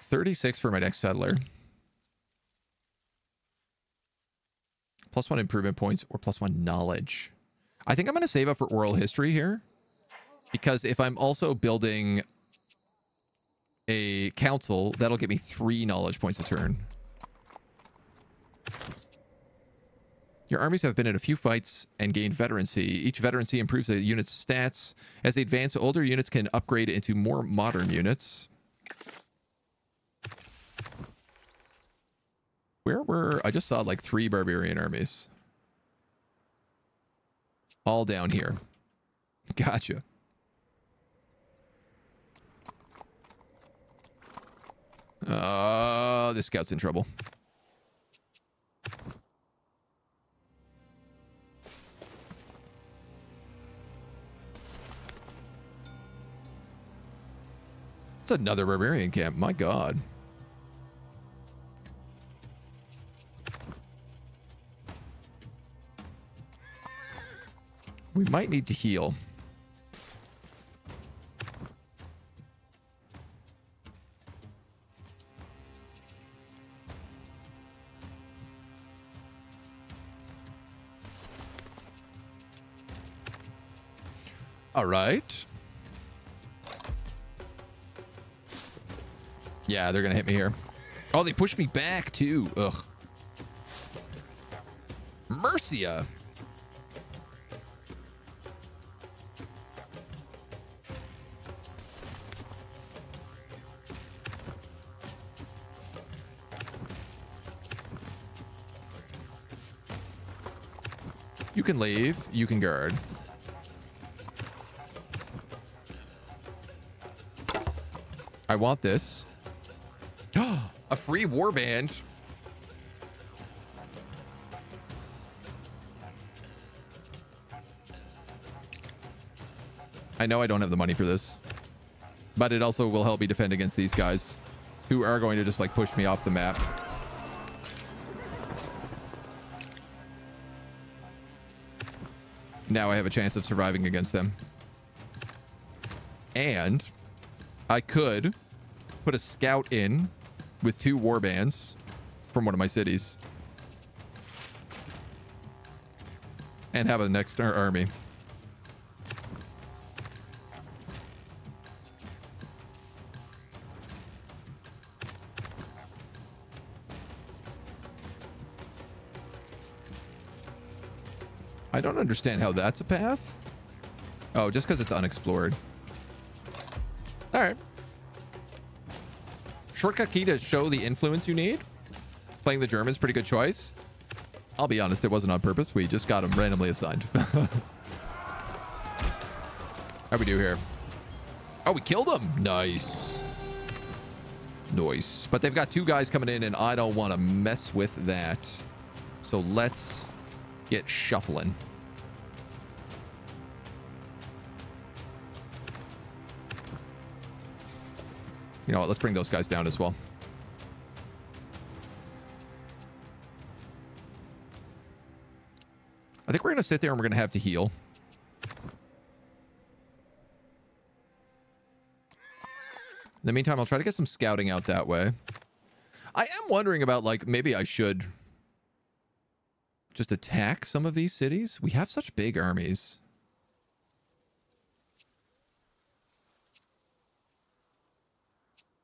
$36 for my next settler. +1 improvement points or +1 knowledge. I think I'm going to save up for oral history here. Because if I'm also building a council, that'll get me 3 knowledge points a turn. Your armies have been in a few fights and gained veterancy. Each veterancy improves a unit's stats. As they advance, older units can upgrade into more modern units. Where were... I just saw like 3 barbarian armies. All down here. Gotcha. This scout's in trouble. It's another barbarian camp. My God. We might need to heal. All right. Yeah, they're gonna hit me here. Oh, they pushed me back too. Ugh. Mercia. You can leave. You can guard. I want this. A free warband. I know I don't have the money for this, but it also will help me defend against these guys who are going to just like push me off the map. Now I have a chance of surviving against them. And I could put a scout in with 2 warbands from one of my cities and have a next army. I don't understand how that's a path. Oh, just because it's unexplored. All right. Shortcut key to show the influence you need. Playing the German's pretty good choice. I'll be honest, it wasn't on purpose. We just got them randomly assigned. How'd we do here? Oh, we killed them. Nice. Nice. But they've got 2 guys coming in, and I don't want to mess with that. So let's get shuffling. You know what? Let's bring those guys down as well. I think we're going to sit there and we're going to have to heal. In the meantime, I'll try to get some scouting out that way. I am wondering about, like, maybe I should just attack some of these cities. We have such big armies.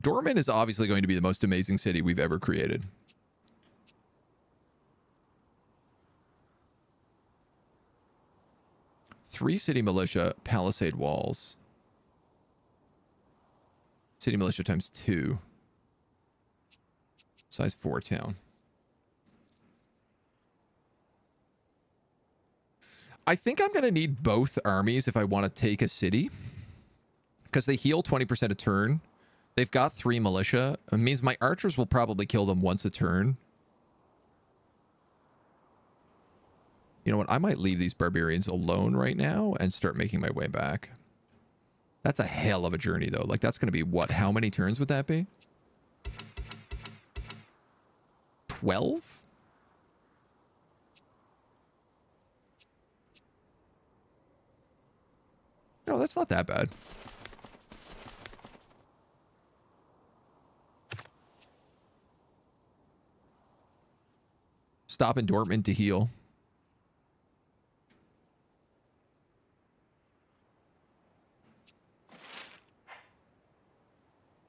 Dortmund is obviously going to be the most amazing city we've ever created. Three city militia, palisade walls. City militia times 2. Size 4 town. I think I'm going to need both armies if I want to take a city. Because they heal 20% a turn. They've got 3 militia. It means my archers will probably kill them once a turn. You know what? I might leave these barbarians alone right now and start making my way back. That's a hell of a journey, though. Like, that's going to be, what? How many turns would that be? 12? No, that's not that bad. Stop in Dortmund to heal.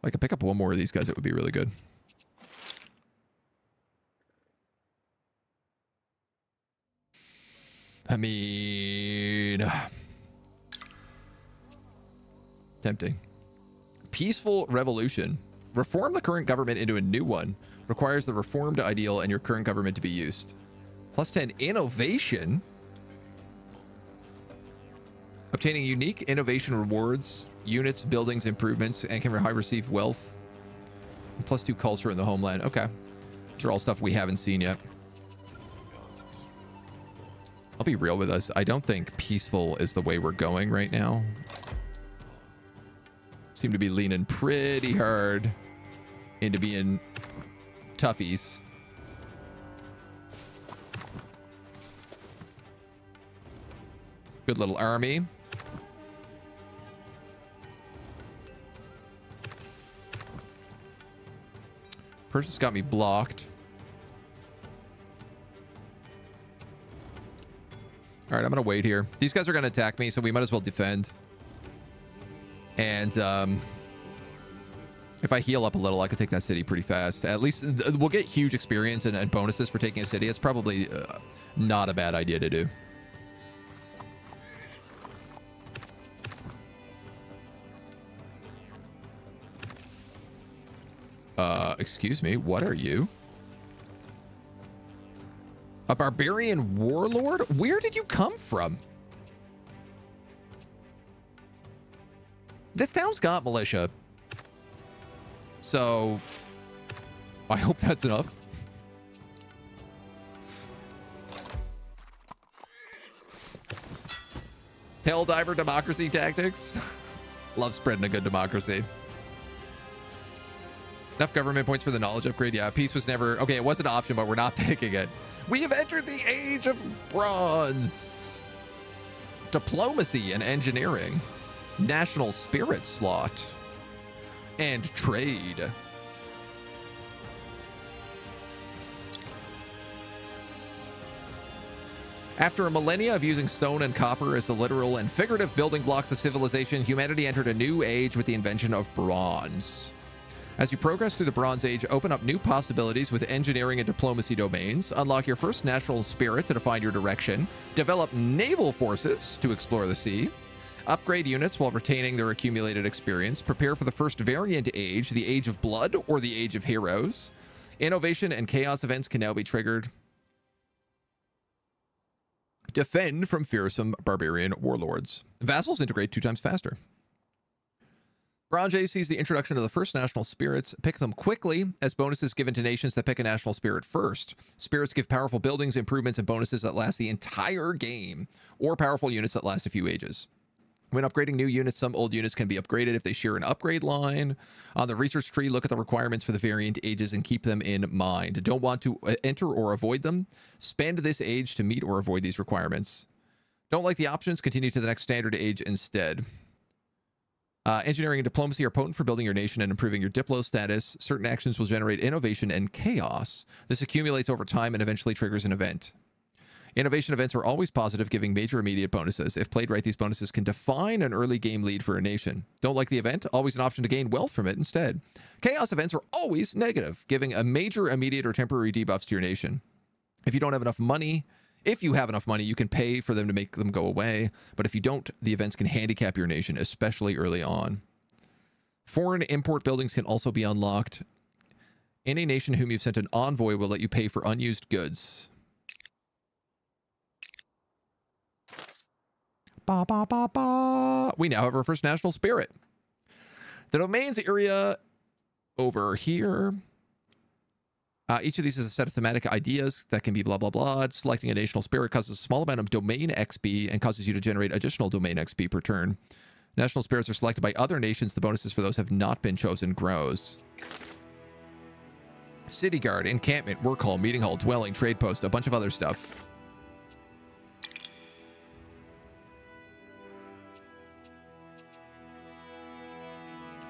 If I could pick up one more of these guys, it would be really good. I mean... tempting. Peaceful revolution. Reform the current government into a new one. Requires the reformed ideal and your current government to be used. Plus 10 innovation. Obtaining unique innovation rewards, units, buildings, improvements, and can receive wealth. And plus 2 culture in the homeland. Okay. These are all stuff we haven't seen yet. I'll be real with us. I don't think peaceful is the way we're going right now. Seem to be leaning pretty hard into being toughies. Good little army. Persia's got me blocked. All right, I'm going to wait here. These guys are going to attack me, so we might as well defend. And if I heal up a little, I could take that city pretty fast. At least we'll get huge experience and bonuses for taking a city. It's probably not a bad idea to do. Excuse me, what are you? A barbarian warlord? Where did you come from? This town's got militia. So, I hope that's enough. Helldiver democracy tactics. Love spreading a good democracy. Enough government points for the knowledge upgrade. Yeah, peace was never... Okay, it was an option, but we're not picking it. We have entered the age of bronze. Diplomacy and engineering. National spirit slot. And trade. After a millennia of using stone and copper as the literal and figurative building blocks of civilization, humanity entered a new age with the invention of bronze. As you progress through the Bronze Age, open up new possibilities with engineering and diplomacy domains, unlock your first national spirit to define your direction, develop naval forces to explore the sea, upgrade units while retaining their accumulated experience, prepare for the first variant age, the Age of Blood or the Age of Heroes. Innovation and chaos events can now be triggered. Defend from fearsome barbarian warlords. Vassals integrate 2 times faster. Bronze Age sees the introduction of the first national spirits. Pick them quickly, as bonuses given to nations that pick a national spirit first. Spirits give powerful buildings, improvements, and bonuses that last the entire game, or powerful units that last a few ages. When upgrading new units, some old units can be upgraded if they share an upgrade line. On the research tree, look at the requirements for the variant ages and keep them in mind. Don't want to enter or avoid them. Spend this age to meet or avoid these requirements. Don't like the options? Continue to the next standard age instead. Engineering and diplomacy are potent for building your nation and improving your diplo status. Certain actions will generate innovation and chaos. This accumulates over time and eventually triggers an event. Innovation events are always positive, giving major immediate bonuses. If played right, these bonuses can define an early game lead for a nation. Don't like the event? Always an option to gain wealth from it instead. Chaos events are always negative, giving a major immediate or temporary debuffs to your nation. If you don't have enough money, you can pay for them to make them go away. But if you don't, the events can handicap your nation, especially early on. Foreign import buildings can also be unlocked. Any nation whom you've sent an envoy will let you pay for unused goods. Ba, ba, ba, ba. We now have our first national spirit. The domains area over here. Each of these is a set of thematic ideas that can be blah, blah, blah. Selecting a national spirit causes a small amount of domain XP and causes you to generate additional domain XP per turn. National spirits are selected by other nations. The bonuses for those have not been chosen grows. City guard, encampment, work hall, meeting hall, dwelling, trade post, a bunch of other stuff.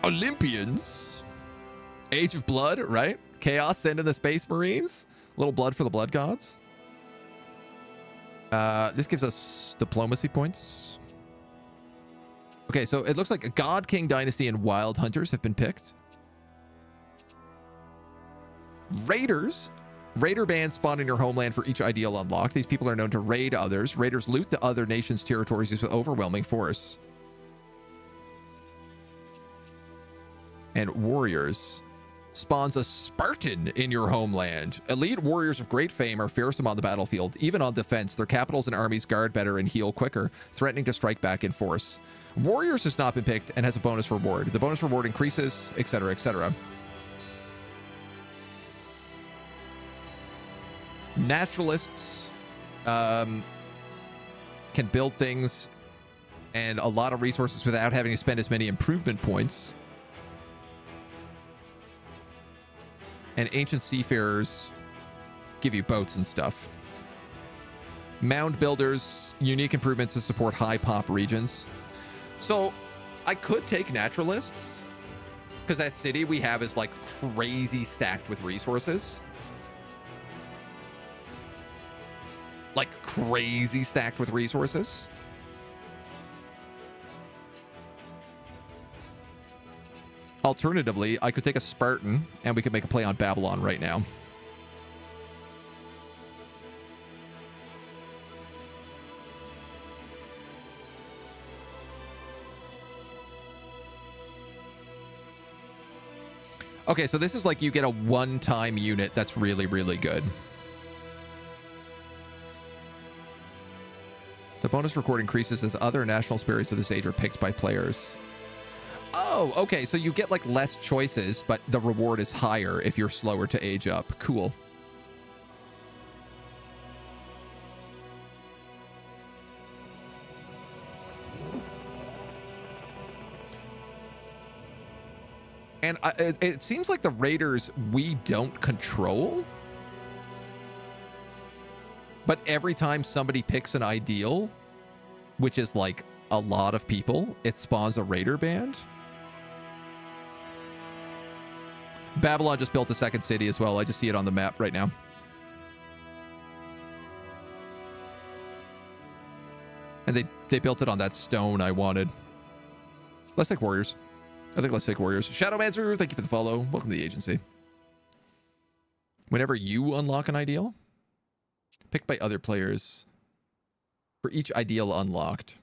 Olympians. Age of Blood, right? Chaos, send in the Space Marines. A little blood for the blood gods. This gives us diplomacy points. Okay, so it looks like a God King Dynasty and Wild Hunters have been picked. Raiders. Raider bands spawn in your homeland for each ideal unlocked. These people are known to raid others. Raiders loot the other nation's territories with overwhelming force. And warriors. Spawns a Spartan in your homeland. Elite warriors of great fame are fearsome on the battlefield. Even on defense, their capitals and armies guard better and heal quicker, threatening to strike back in force. Warriors has not been picked and has a bonus reward. The bonus reward increases, etc., etc. Naturalists can build things and a lot of resources without having to spend as many improvement points. And ancient seafarers give you boats and stuff. Mound builders, unique improvements to support high pop regions. So I could take naturalists because that city we have is like crazy stacked with resources. Like crazy stacked with resources. Alternatively, I could take a Spartan and we could make a play on Babylon right now. Okay, so this is like you get a one-time unit that's really, really good. The bonus record increases as other national spirits of this age are picked by players. Oh, okay, so you get like less choices, but the reward is higher if you're slower to age up. Cool. And it seems like the raiders we don't control. But every time somebody picks an ideal, which is like a lot of people, it spawns a raider band. Babylon just built a second city as well. I just see it on the map right now. And they built it on that stone I wanted. Let's take warriors. I think let's take warriors. Shadowmancer, thank you for the follow. Welcome to the agency. Whenever you unlock an ideal, picked by other players for each ideal unlocked.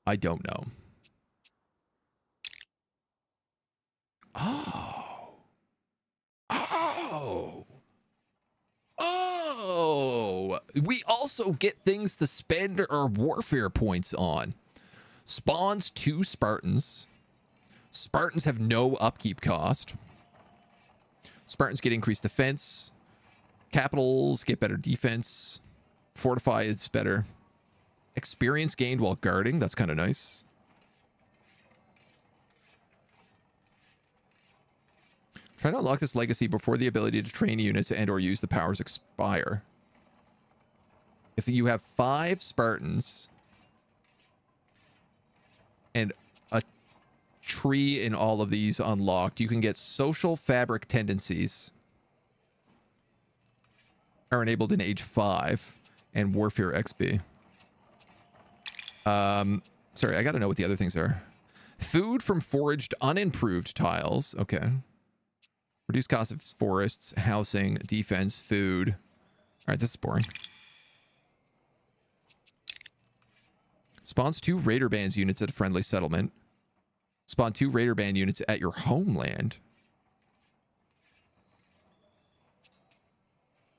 I don't know. Oh. Oh. Oh. We also get things to spend our warfare points on. Spawns 2 Spartans. Spartans have no upkeep cost. Spartans get increased defense. Capitals get better defense. Fortify is better. Experience gained while guarding. That's kind of nice. Try to unlock this legacy before the ability to train units and or use the powers expire. If you have 5 Spartans and a tree in all of these unlocked, you can get social fabric tendencies are enabled in age 5 and warfare XP. Sorry, I gotta know what the other things are. Food from foraged unimproved tiles. Okay. Reduce cost of forests, housing, defense, food. All right, this is boring. Spawns 2 Raider Bands units at a friendly settlement. Spawn 2 Raider Band units at your homeland.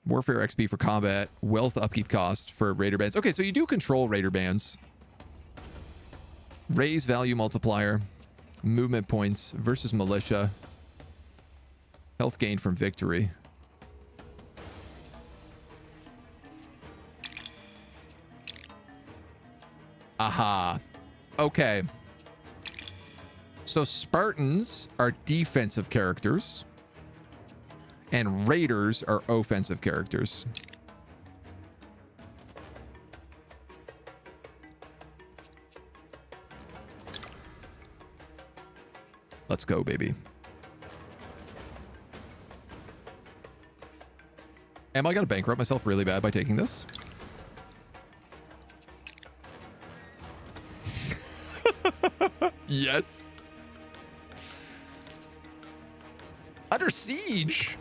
Warfare XP for combat. Wealth upkeep cost for Raider Bands. Okay, so you do control Raider Bands. Raise value multiplier. Movement points versus militia. Health gained from victory. Aha. Okay. So Spartans are defensive characters. And Raiders are offensive characters. Let's go, baby. Am I going to bankrupt myself really bad by taking this? Yes. Under siege.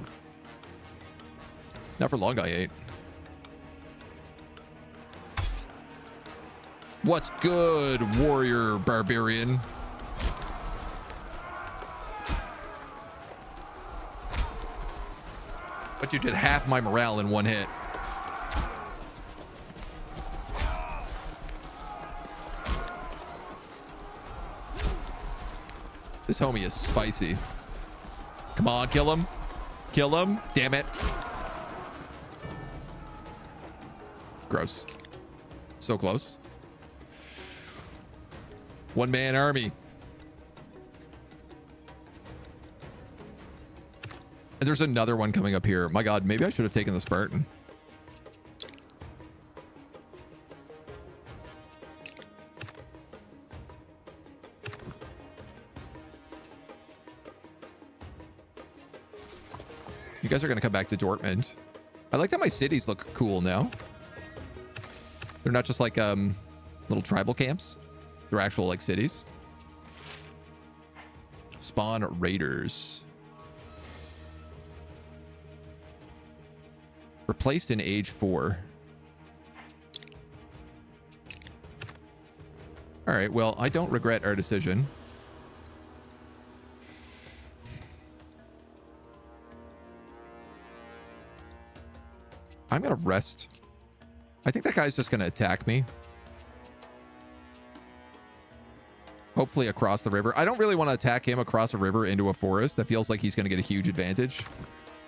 Not for long, I ate. What's good, warrior barbarian? But you did half my morale in one hit. This homie is spicy. Come on, kill him. Kill him. Damn it. Gross. So close. One-man army. And there's another one coming up here. My God, maybe I should have taken the Spartan. You guys are going to come back to Dortmund. I like that my cities look cool now. They're not just like little tribal camps. They're actual like cities. Spawn raiders. Replaced in age 4. All right, well, I don't regret our decision. I'm gonna rest. I think that guy's just gonna attack me. Hopefully across the river. I don't really want to attack him across a river into a forest. That feels like he's gonna get a huge advantage.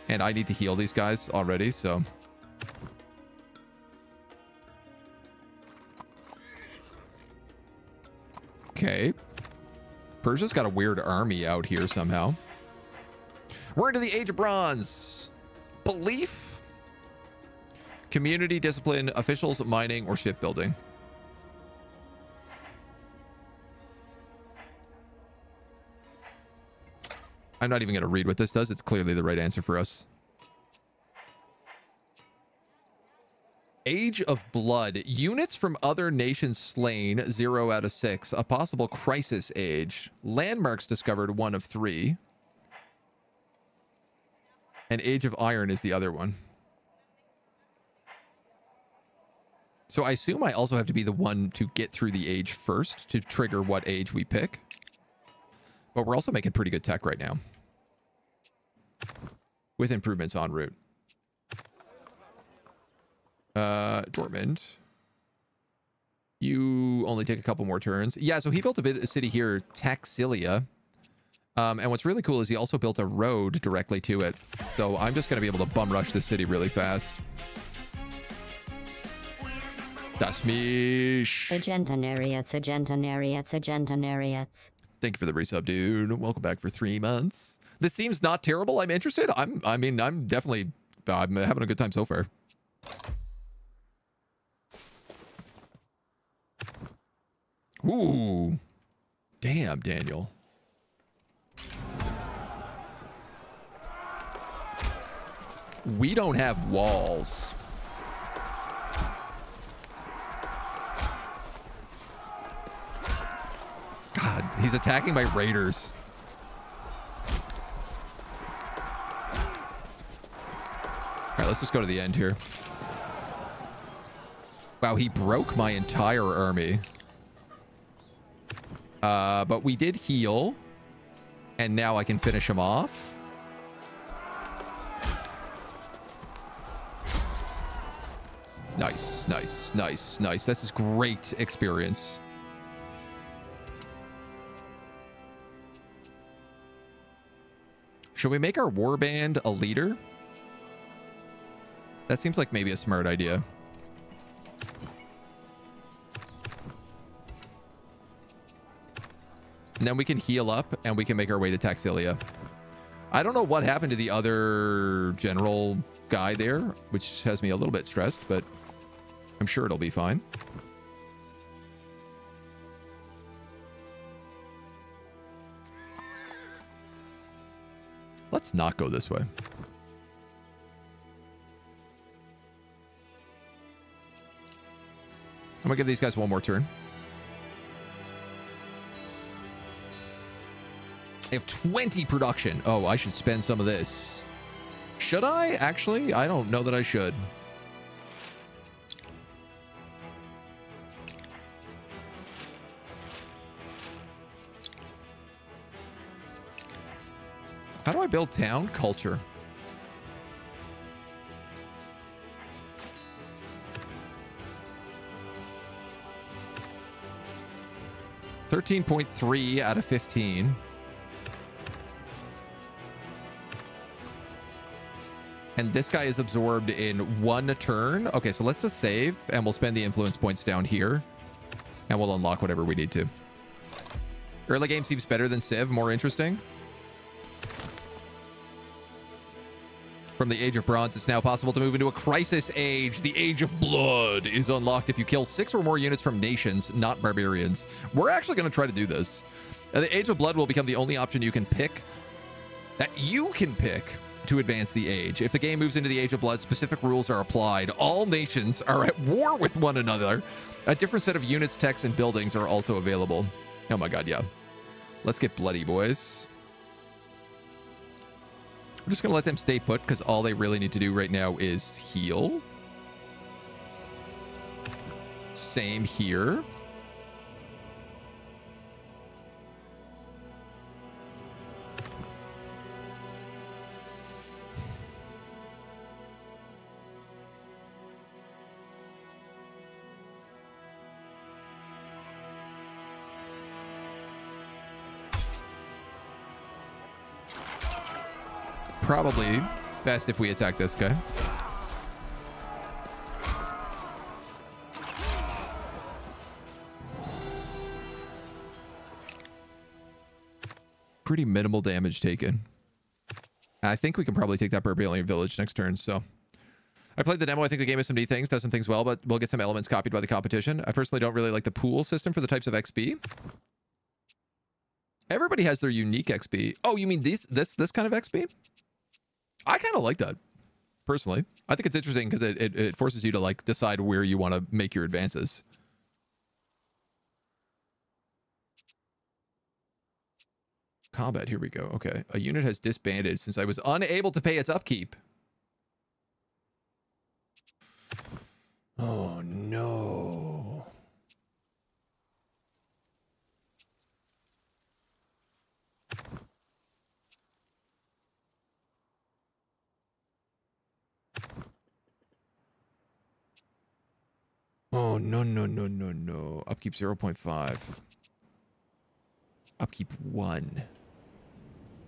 And I need to heal these guys already, so... Okay. Persia's got a weird army out here somehow. We're into the Age of Bronze. Belief. Community, discipline, officials, mining, or shipbuilding. I'm not even going to read what this does. It's clearly the right answer for us. Age of Blood. Units from other nations slain, 0 out of 6. A possible crisis age. Landmarks discovered, 1 of 3. And Age of Iron is the other one. So I assume I also have to be the one to get through the age first to trigger what age we pick. But we're also making pretty good tech right now. With improvements en route. Dortmund. You only take a couple more turns. Yeah, so he built a city here, Taxilia. And what's really cool is he also built a road directly to it. So I'm just going to be able to bum rush this city really fast. Das mich. AgentNumberOne. Thank you for the resub, dude. Welcome back for 3 months. This seems not terrible. I'm interested. I'm having a good time so far. Ooh. Damn, Daniel. We don't have walls. God, he's attacking my raiders. All right, let's just go to the end here. Wow, he broke my entire army. But we did heal. And now I can finish him off. Nice, nice, nice, nice. This is great experience. Should we make our warband a leader? That seems like maybe a smart idea. And then we can heal up and we can make our way to Taxilia. I don't know what happened to the other general guy there, which has me a little bit stressed, but I'm sure it'll be fine. Let's not go this way. I'm gonna give these guys one more turn. They have 20 production. Oh, I should spend some of this. Should I? Actually, I don't know that I should. How do I build town? Culture. $13.3 out of 15. And this guy is absorbed in 1 turn. Okay, so let's just save and we'll spend the influence points down here. And we'll unlock whatever we need to. Early game seems better than Civ, more interesting. From the Age of Bronze, it's now possible to move into a crisis age. The Age of Blood is unlocked if you kill 6 or more units from nations, not barbarians. We're actually going to try to do this. The Age of Blood will become the only option you can pick, to advance the age. If the game moves into the Age of Blood, specific rules are applied. All nations are at war with one another. A different set of units, techs, and buildings are also available. Oh my god, yeah. Let's get bloody, boys. I'm just going to let them stay put because all they really need to do right now is heal. Same here. Probably best if we attack this guy. Pretty minimal damage taken. I think we can probably take that Barbarian village next turn, so. I played the demo. I think the game has some neat things, does some things well, but we'll get some elements copied by the competition. I personally don't really like the pool system for the types of XP. Everybody has their unique XP. Oh, you mean this kind of XP? I kind of like that, personally. I think it's interesting because it forces you to like decide where you want to make your advances. Combat, here we go. Okay, a unit has disbanded since I was unable to pay its upkeep. Oh no. Oh, no, no, no, no, no. Upkeep 0.5. Upkeep 1.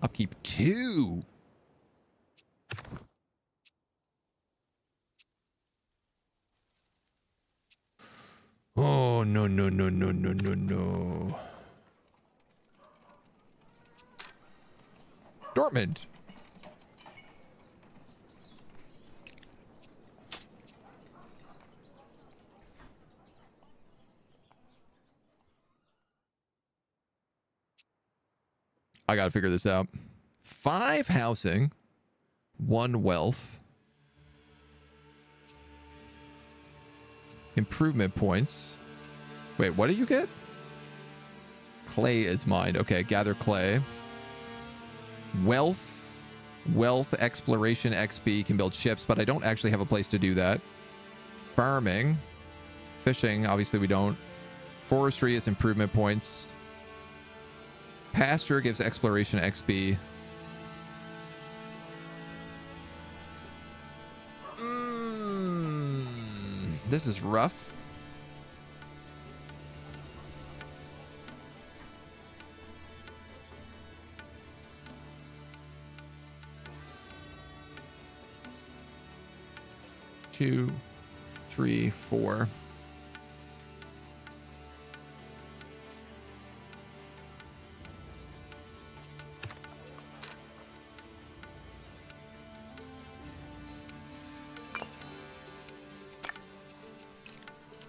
Upkeep 2. no, no, no, no, no, no, no. Dortmund. I gotta figure this out. 5 housing, 1 wealth, improvement points. Wait, what do you get? Clay is mine. Okay, gather clay. Wealth, exploration, XP, can build ships, but I don't actually have a place to do that. Farming, fishing, obviously we don't. Forestry is improvement points. Pasture gives exploration XP. This is rough. Two, 3, 4.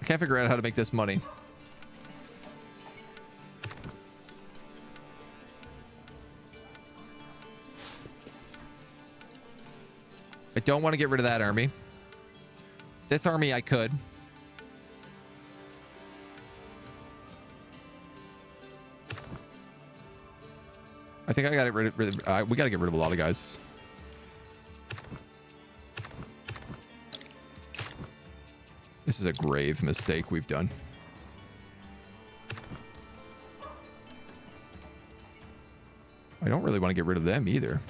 I can't figure out how to make this money. I don't want to get rid of that army. This army I could. I think I got to get rid of we got to get rid of a lot of guys. This is a grave mistake we've done. I don't really want to get rid of them either.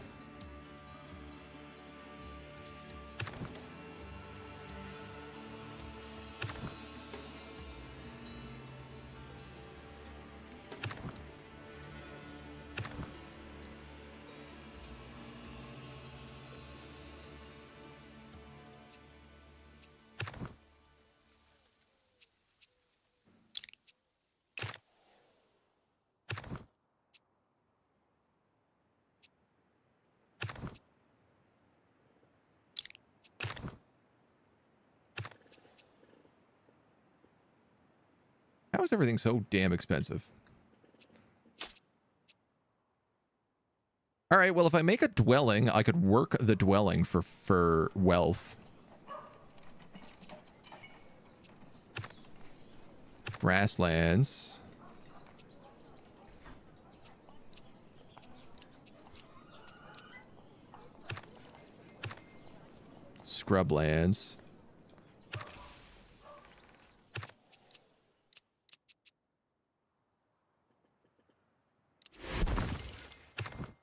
How is everything so damn expensive? All right, well, if I make a dwelling, I could work the dwelling for wealth. Grasslands. Scrublands.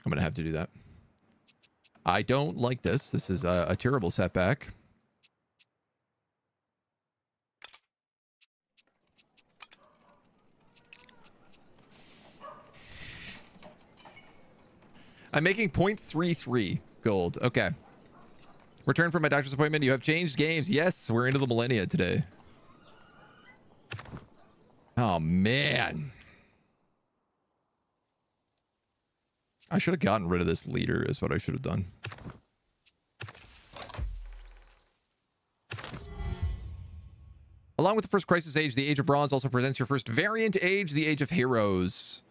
I'm going to have to do that. I don't like this. This is a terrible setback. I'm making 0.33 gold. Okay. Return from my doctor's appointment. You have changed games. Yes, we're into the Millennia today. Oh, man. I should have gotten rid of this leader is what I should have done. Along with the first Crisis Age, the Age of Bronze also presents your first variant age, the Age of Heroes.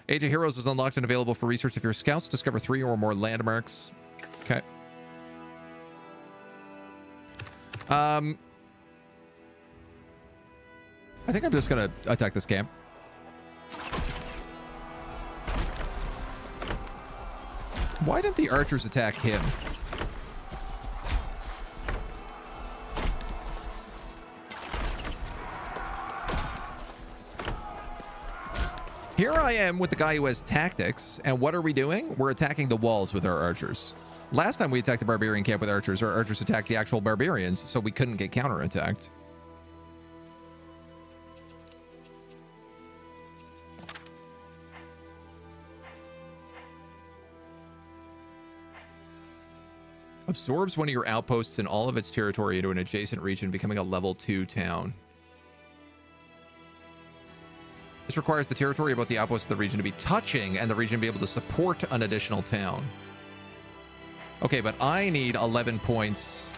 Age of Heroes is unlocked and available for research if your scouts discover 3 or more landmarks. Okay. I think I'm just going to attack this camp. Why didn't the archers attack him? Here I am with the guy who has tactics, and what are we doing? We're attacking the walls with our archers. Last time we attacked the barbarian camp with archers, our archers attacked the actual barbarians, so we couldn't get counterattacked. Absorbs one of your outposts and all of its territory into an adjacent region, becoming a level 2 town. This requires the territory about the outpost of the region to be touching and the region be able to support an additional town. Okay, but I need 11 points.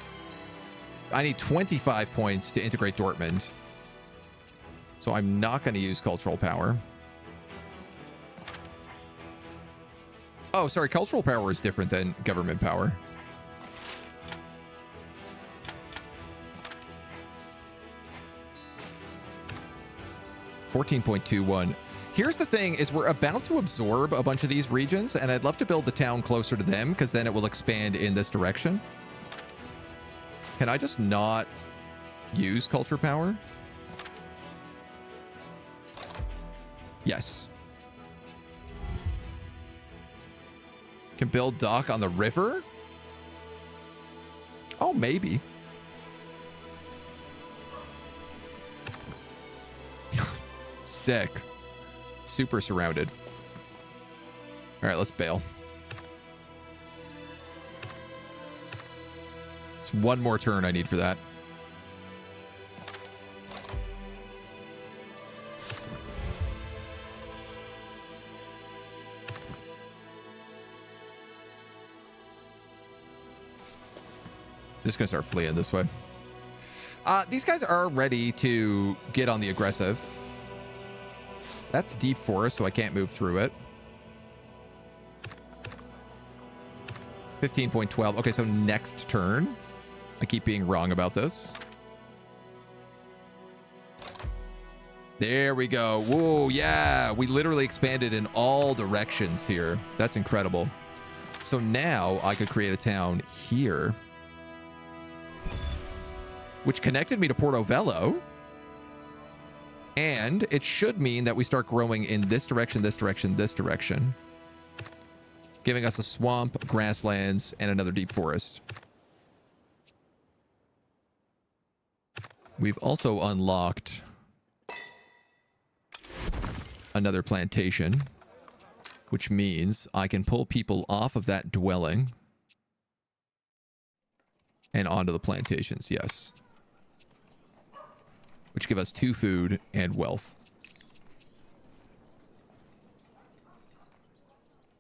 I need 25 points to integrate Dortmund. So I'm not going to use cultural power. Oh, sorry. Cultural power is different than government power. $14.21. Here's the thing is we're about to absorb a bunch of these regions, and I'd love to build the town closer to them because then it will expand in this direction. Can I just not use culture power? Yes. Can build dock on the river? Oh, maybe. Sick. Super surrounded. All right, let's bail. It's one more turn I need for that. Just gonna start fleeing this way. These guys are ready to get on the aggressive. That's deep forest, so I can't move through it. 15.12. Okay, so next turn. I keep being wrong about this. There we go. Whoa, yeah. We literally expanded in all directions here. That's incredible. So now I could create a town here, which connected me to Portobello. And it should mean that we start growing in this direction, this direction, this direction, giving us a swamp, grasslands, and another deep forest. We've also unlocked another plantation, which means I can pull people off of that dwelling and onto the plantations. Yes. Which give us 2 food and wealth.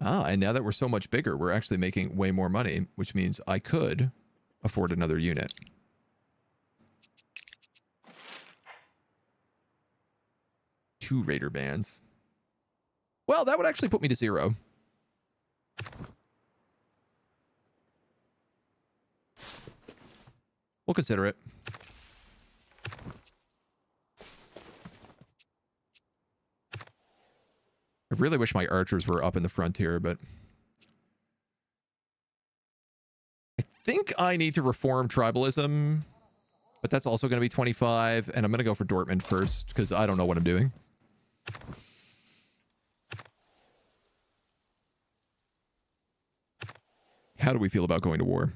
And now that we're so much bigger, we're actually making way more money, which means I could afford another unit. Two raider bands. Well, that would actually put me to 0. We'll consider it. I really wish my archers were up in the frontier, but I think I need to reform tribalism, but that's also going to be 25, and I'm going to go for Dortmund first because I don't know what I'm doing. How do we feel about going to war?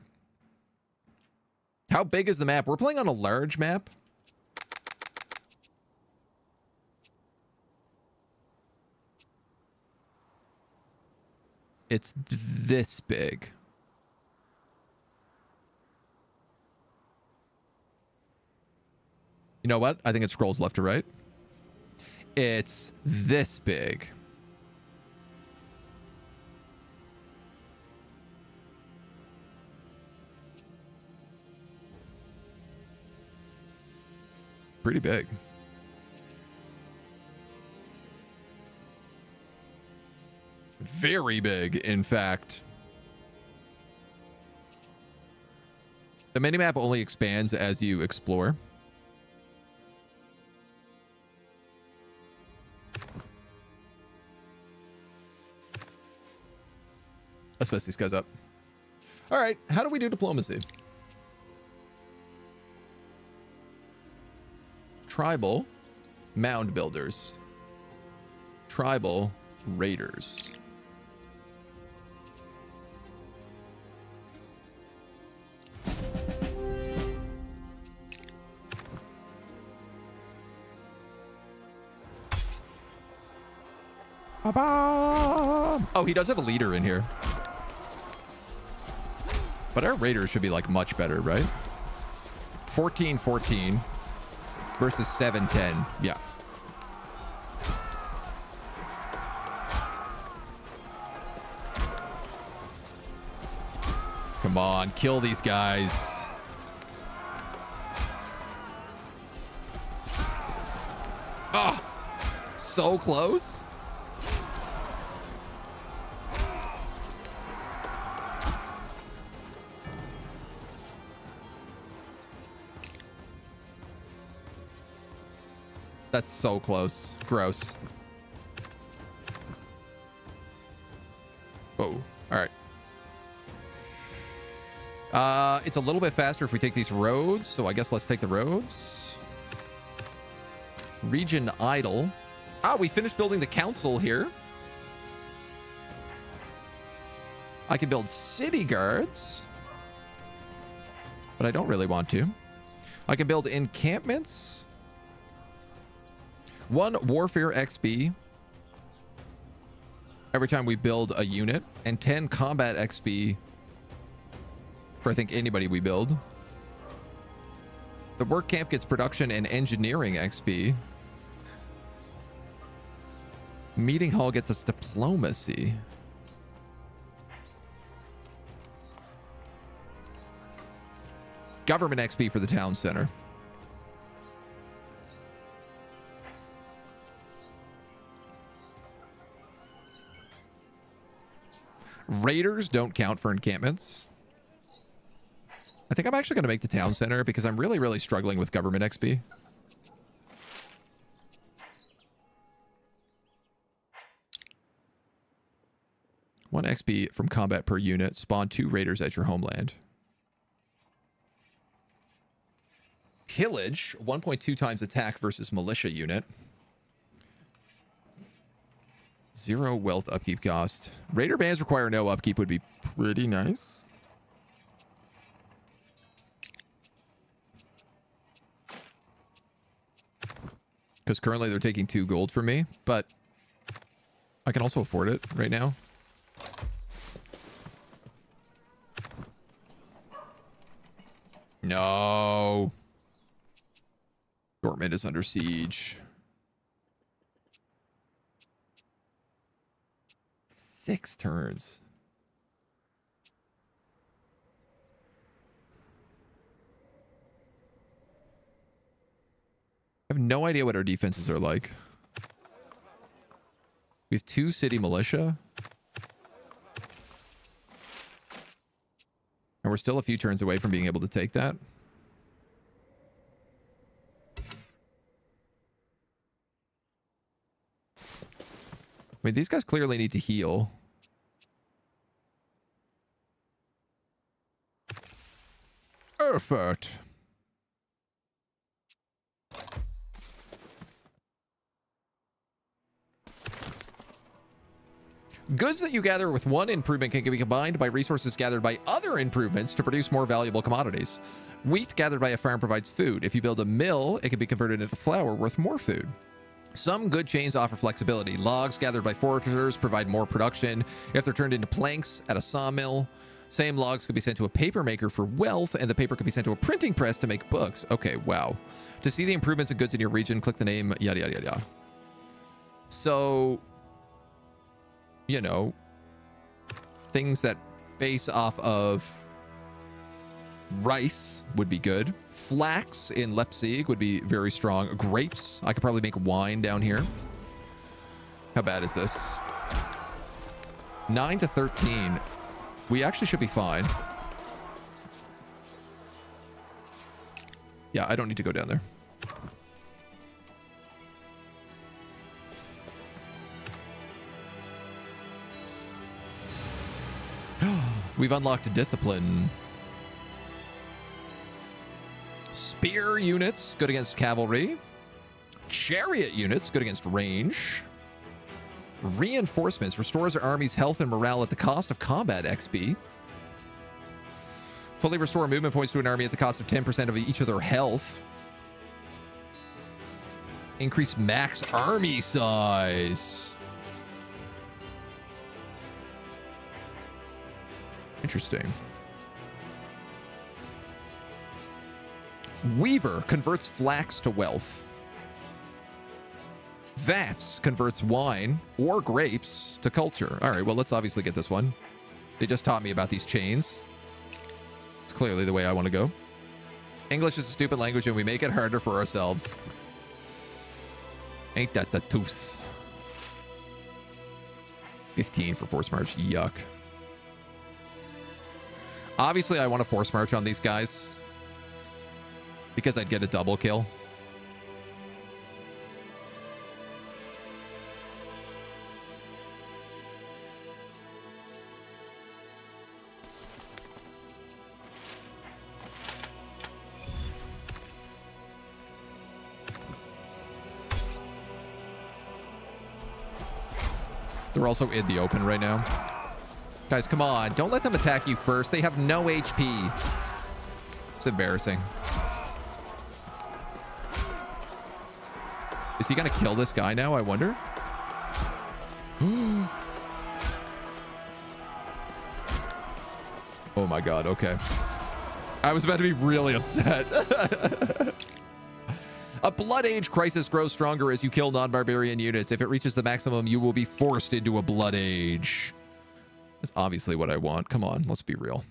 How big is the map? We're playing on a large map. It's this big. You know what? I think it scrolls left to right. It's this big. Pretty big. Very big, in fact. The minimap only expands as you explore. Let's mess these guys up. All right, how do we do diplomacy? Tribal mound builders. Tribal raiders. Oh, he does have a leader in here. But our raiders should be like much better, right? 14-14 versus 7-10. Yeah. Come on, kill these guys. Oh, so close. That's so close. Gross. Oh, all right. It's a little bit faster if we take these roads, so I guess let's take the roads. Region idle. Ah, we finished building the council here. I can build city guards, but I don't really want to. I can build encampments. 1 warfare XP every time we build a unit, and 10 combat XP for I think anybody we build. The work camp gets production and engineering XP. Meeting hall gets us diplomacy. Government XP for the town center. Raiders don't count for encampments. I think I'm actually going to make the town center because I'm really, really struggling with government XP. One XP from combat per unit. Spawn 2 raiders at your homeland. Pillage. 1.2 times attack versus militia unit. 0 wealth upkeep cost. Raider bands require no upkeep would be pretty nice. Because currently they're taking 2 gold from me, but I can also afford it right now. No. Dortmund is under siege. 6 turns. I have no idea what our defenses are like. We have 2 city militia. And we're still a few turns away from being able to take that. I mean, these guys clearly need to heal. Effort. Goods that you gather with 1 improvement can be combined by resources gathered by other improvements to produce more valuable commodities. Wheat gathered by a farm provides food. If you build a mill, it can be converted into flour worth more food. Some good chains offer flexibility. Logs gathered by foresters provide more production if they're turned into planks at a sawmill. Same logs could be sent to a paper maker for wealth, and the paper could be sent to a printing press to make books. Okay, wow. To see the improvements in goods in your region, click the name, yada, yada, yada, yada. So, you know, things that base off of rice would be good. Flax in Leipzig would be very strong. Grapes, I could probably make wine down here. How bad is this? 9 to 13. We actually should be fine. Yeah, I don't need to go down there. We've unlocked discipline. Spear units, good against cavalry. Chariot units, good against range. Reinforcements, restores our army's health and morale at the cost of combat XP. Fully restore movement points to an army at the cost of 10% of each of their health. Increase max army size. Interesting. Weaver converts flax to wealth. Vats converts wine or grapes to culture. All right, well, let's obviously get this one. They just taught me about these chains. It's clearly the way I want to go. English is a stupid language and we make it harder for ourselves. Ain't that the truth? 15 for force march. Yuck. Obviously, I want to force march on these guys because I'd get a double kill. They're also in the open right now. Guys, come on. Don't let them attack you first. They have no HP. It's embarrassing. Is he going to kill this guy now, I wonder? Oh my god, okay. I was about to be really upset. A Blood Age crisis grows stronger as you kill non-barbarian units. If it reaches the maximum, you will be forced into a Blood Age. That's obviously what I want. Come on, let's be real.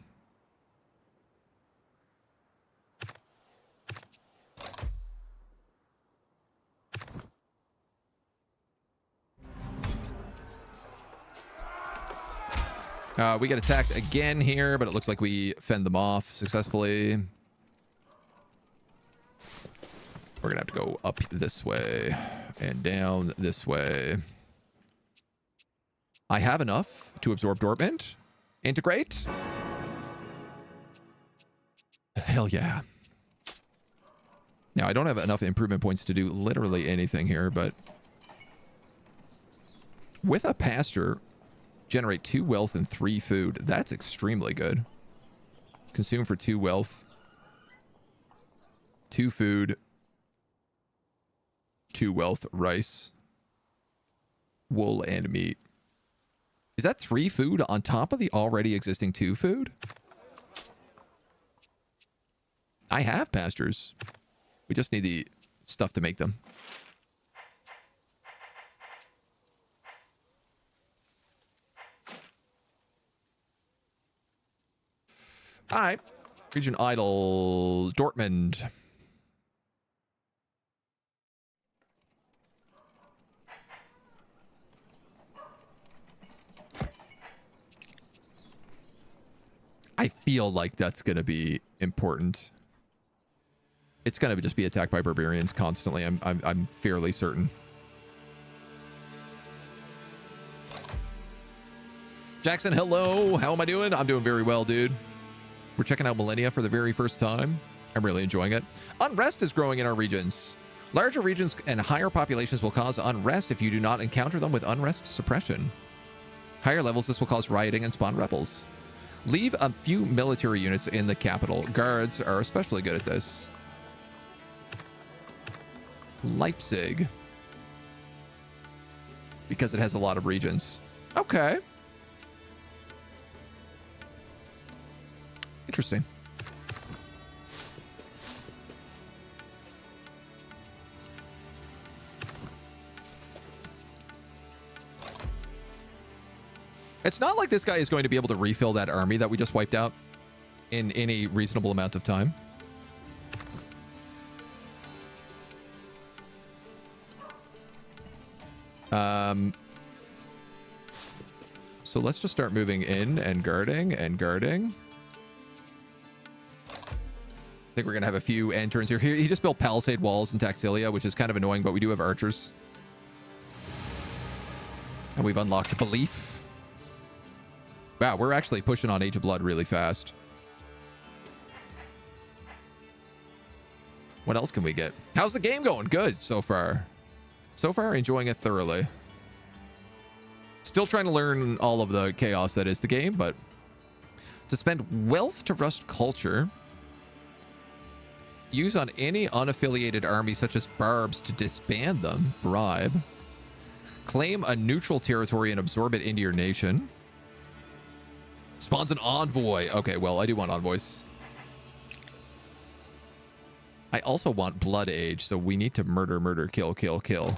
We get attacked again here, but it looks like we fend them off successfully. We're gonna have to go up this way and down this way. I have enough to absorb Dortmund. Integrate. Hell yeah. Now, I don't have enough improvement points to do literally anything here, but with a pasture, generate 2 wealth and 3 food. That's extremely good. Consume for 2 wealth, 2 food, 2 wealth, rice, wool, and meat. Is that 3 food on top of the already existing 2 food? I have pastures. We just need the stuff to make them. All right. Region idle. Dortmund. I feel like that's going to be important. It's going to just be attacked by barbarians constantly. I'm fairly certain. Jackson, hello. How am I doing? I'm doing very well, dude. We're checking out Millennia for the very first time. I'm really enjoying it. Unrest is growing in our regions. Larger regions and higher populations will cause unrest if you do not encounter them with unrest suppression. Higher levels, this will cause rioting and spawn rebels. Leave a few military units in the capital. Guards are especially good at this. Leipzig. Because it has a lot of regions. Okay. Interesting. It's not like this guy is going to be able to refill that army that we just wiped out in any reasonable amount of time. So let's just start moving in and guarding and guarding. I think we're going to have a few end turns here. He just built palisade walls in Taxilia, which is kind of annoying, but we do have archers. And we've unlocked Belief. Wow, we're actually pushing on Age of Blood really fast. What else can we get? How's the game going? Good so far. So far, enjoying it thoroughly. Still trying to learn all of the chaos that is the game, but to spend wealth to rust culture. Use on any unaffiliated army such as Barbs to disband them. Bribe. Claim a neutral territory and absorb it into your nation. Spawns an envoy. Okay, well, I do want envoys. I also want Blood Age, so we need to murder, murder, kill, kill, kill.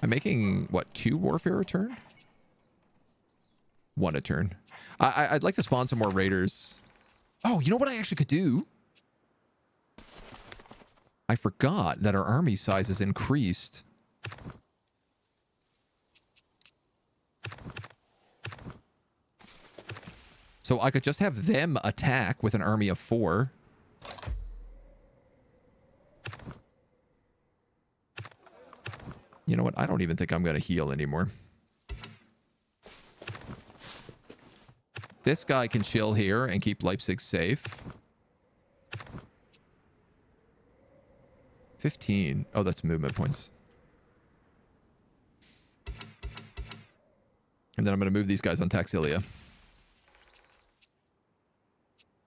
I'm making, what, 2 warfare a turn? 1 a turn. I'd like to spawn some more raiders. Oh, you know what I actually could do? I forgot that our army size is increased. So I could just have them attack with an army of 4. You know what? I don't even think I'm going to heal anymore. This guy can chill here and keep Leipzig safe. 15. Oh, that's movement points. And then I'm going to move these guys on Taxilia.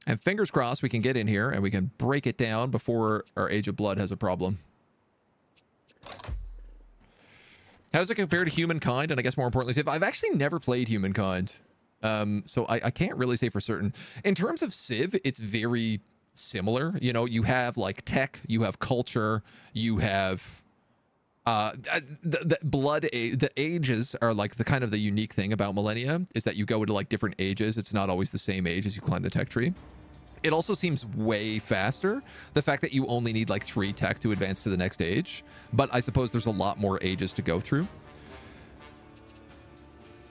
And fingers crossed we can get in here and we can break it down before our Age of Blood has a problem. How does it compare to Humankind? And I guess more importantly, Civ, I've actually never played Humankind. So I can't really say for certain. In terms of Civ, it's very similar. You know, you have like tech, you have culture, you have the blood age. The ages are like the kind of the unique thing about Millennia is that you go into like different ages. It's not always the same age as you climb the tech tree. It also seems way faster. The fact that you only need like 3 tech to advance to the next age. But I suppose there's a lot more ages to go through.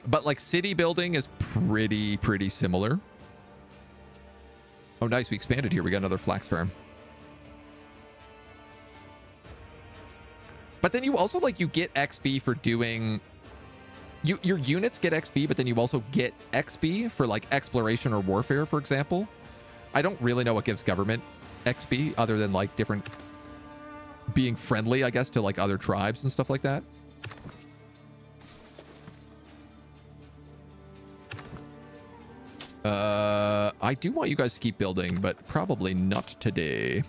But like city building is pretty similar. Oh, nice. We expanded here. We got another flax farm. But then you also like you get XP for doing... Your units get XP, but then you also get XP for like exploration or warfare, for example. I don't really know what gives government XP other than like different being friendly, I guess, to like other tribes and stuff like that. I do want you guys to keep building, but probably not today.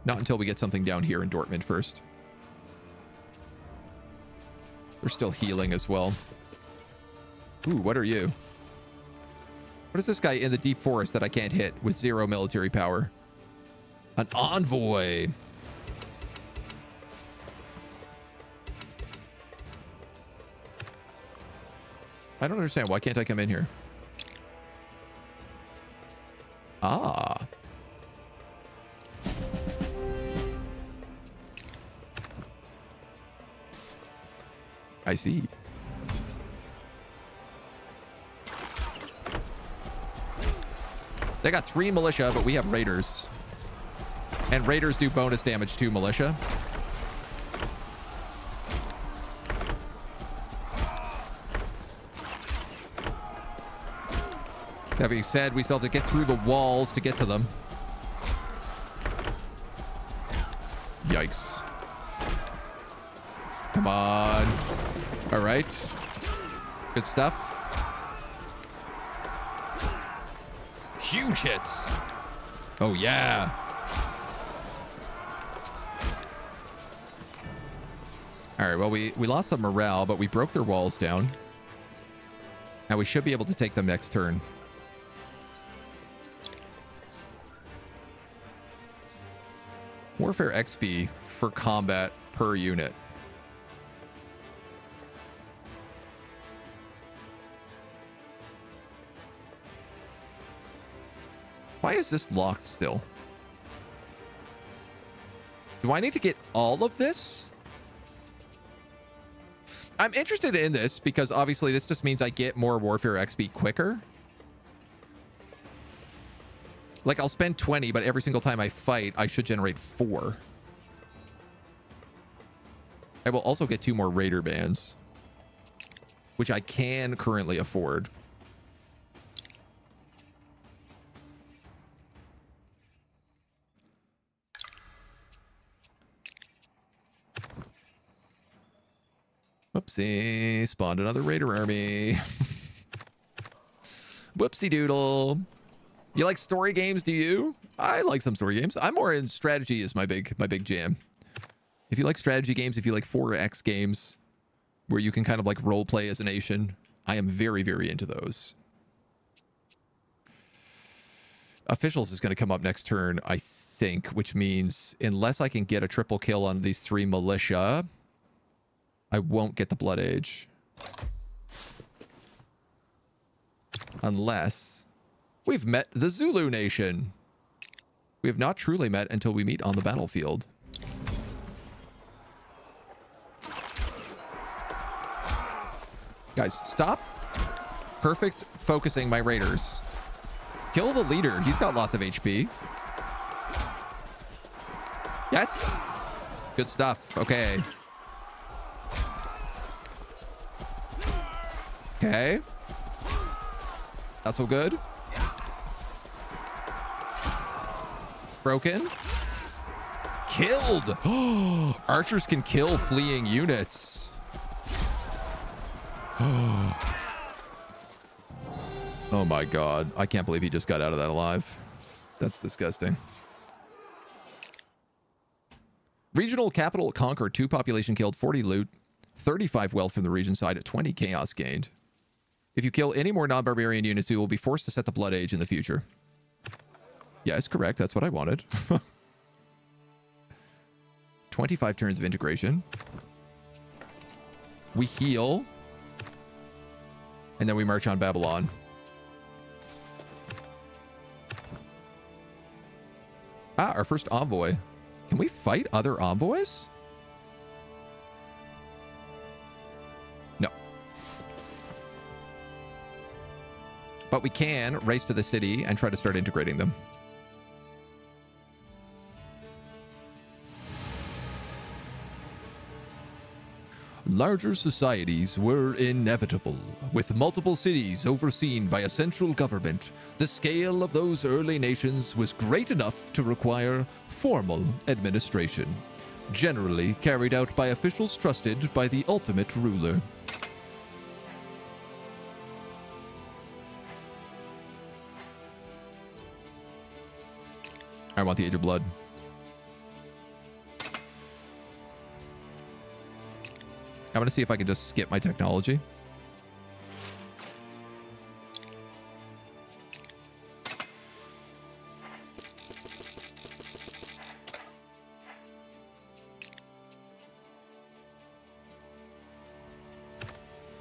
Not until we get something down here in Dortmund first. We're still healing as well. Ooh, what are you? What is this guy in the deep forest that I can't hit with 0 military power? An envoy. I don't understand. Why can't I come in here? Ah. I see. They got 3 militia, but we have raiders. And raiders do bonus damage to militia. That being said, we still have to get through the walls to get to them. Yikes. Come on. All right. Good stuff. Huge hits. Oh, yeah. All right, well, we lost some morale, but we broke their walls down. Now we should be able to take them next turn. Warfare XP for combat per unit. Why is this locked still? Do I need to get all of this? I'm interested in this because obviously this just means I get more Warfare XP quicker. Like I'll spend 20, but every single time I fight, I should generate 4. I will also get 2 more Raider bands, which I can currently afford. Whoopsie, spawned another Raider army. Whoopsie doodle. You like story games, do you? I like some story games. I'm more in strategy is my big jam. If you like strategy games, if you like 4X games where you can kind of like role play as a nation, I am very into those. Officials is going to come up next turn, I think, which means unless I can get a triple kill on these 3 militia, I won't get the Blood Age. Unless we've met the Zulu Nation. We have not truly met until we meet on the battlefield. Guys, stop perfect focusing my raiders. Kill the leader. He's got lots of HP. Yes. Good stuff. Okay. Okay. Not so good. Broken. Killed. Archers can kill fleeing units. Oh my god. I can't believe he just got out of that alive. That's disgusting. Regional capital conquered. 2 population killed. 40 loot. 35 wealth from the region side at 20 chaos gained. If you kill any more non-barbarian units, you will be forced to set the Blood Age in the future. Yes, correct. That's what I wanted. 25 turns of integration. We heal. And then we march on Babylon. Ah, our first envoy. Can we fight other envoys? No. But we can race to the city and try to start integrating them. Larger societies were inevitable. With multiple cities overseen by a central government, the scale of those early nations was great enough to require formal administration, generally carried out by officials trusted by the ultimate ruler. I want the Age of Blood. I'm going to see if I can just skip my technology.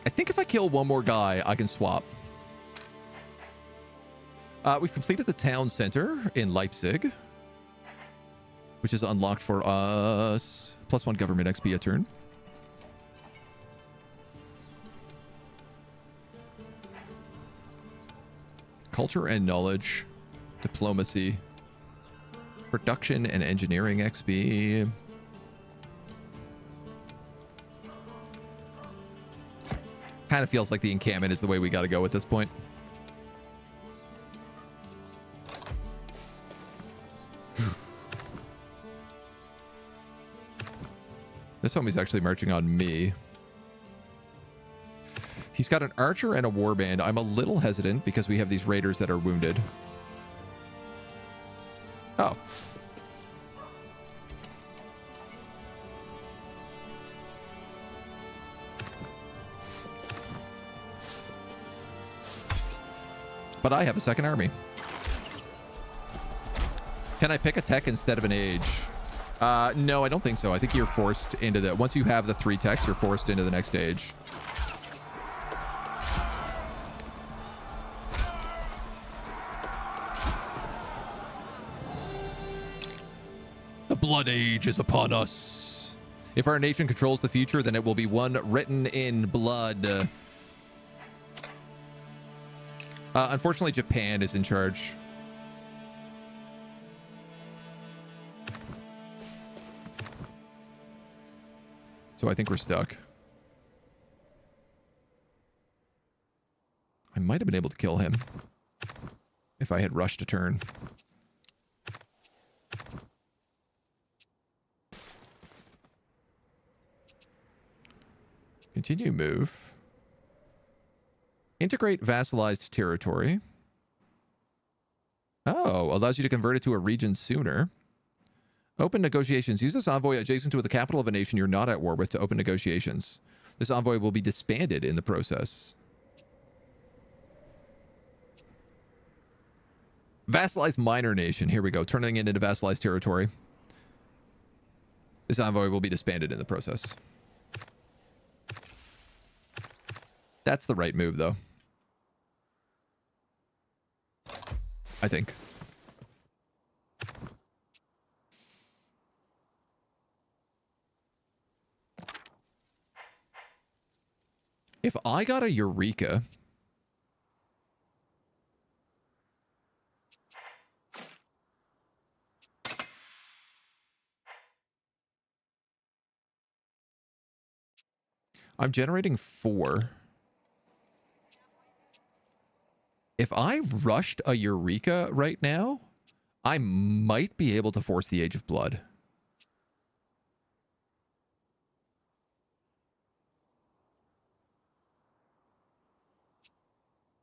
I think if I kill one more guy, I can swap. We've completed the town center in Leipzig, which is unlocked for us. +1 government XP a turn. Culture and knowledge, diplomacy, production and engineering XP. Kind of feels like the encampment is the way we got to go at this point. This homie's actually marching on me. He's got an archer and a warband. I'm a little hesitant because we have these raiders that are wounded. Oh. But I have a second army. Can I pick a tech instead of an age? No, I don't think so. I think you're forced into the... Once you have the 3 techs, you're forced into the next age. Blood Age is upon us. If our nation controls the future, then it will be one written in blood. Unfortunately, Japan is in charge. So I think we're stuck. I might have been able to kill him if I had rushed a turn. Continue move. Integrate vassalized territory. Oh, allows you to convert it to a region sooner. Open negotiations. Use this envoy adjacent to the capital of a nation you're not at war with to open negotiations. This envoy will be disbanded in the process. Vassalized minor nation. Here we go. Turning it into vassalized territory. This envoy will be disbanded in the process. That's the right move, though. I think. If I got a Eureka... I'm generating 4. If I rushed a Eureka right now, I might be able to force the Age of Blood.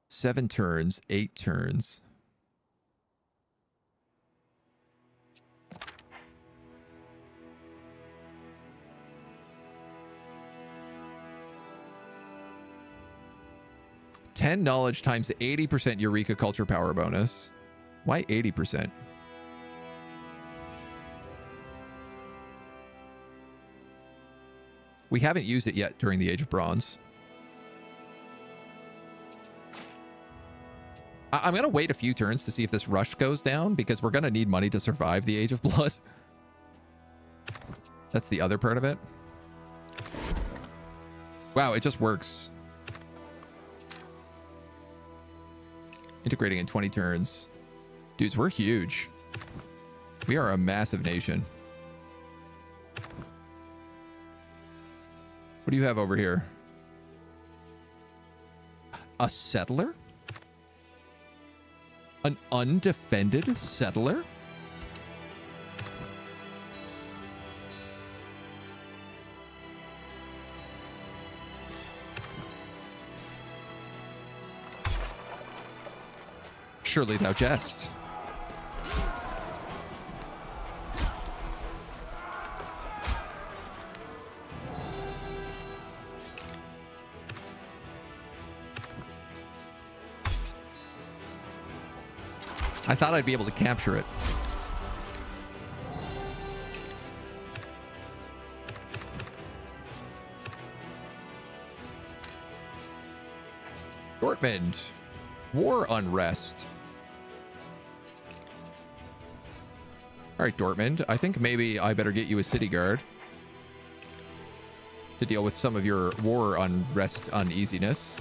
Seven turns, 8 turns. $10 knowledge times 80% Eureka culture power bonus. Why 80%? We haven't used it yet during the Age of Bronze. I'm going to wait a few turns to see if this rush goes down, because we're going to need money to survive the Age of Blood. That's the other part of it. Wow, it just works. Integrating in 20 turns. Dudes, we're huge. We are a massive nation. What do you have over here? A settler? An undefended settler? Surely thou jest. I thought I'd be able to capture it. Dortmund. War unrest. All right, Dortmund. I think maybe I better get you a city guard to deal with some of your war unrest uneasiness.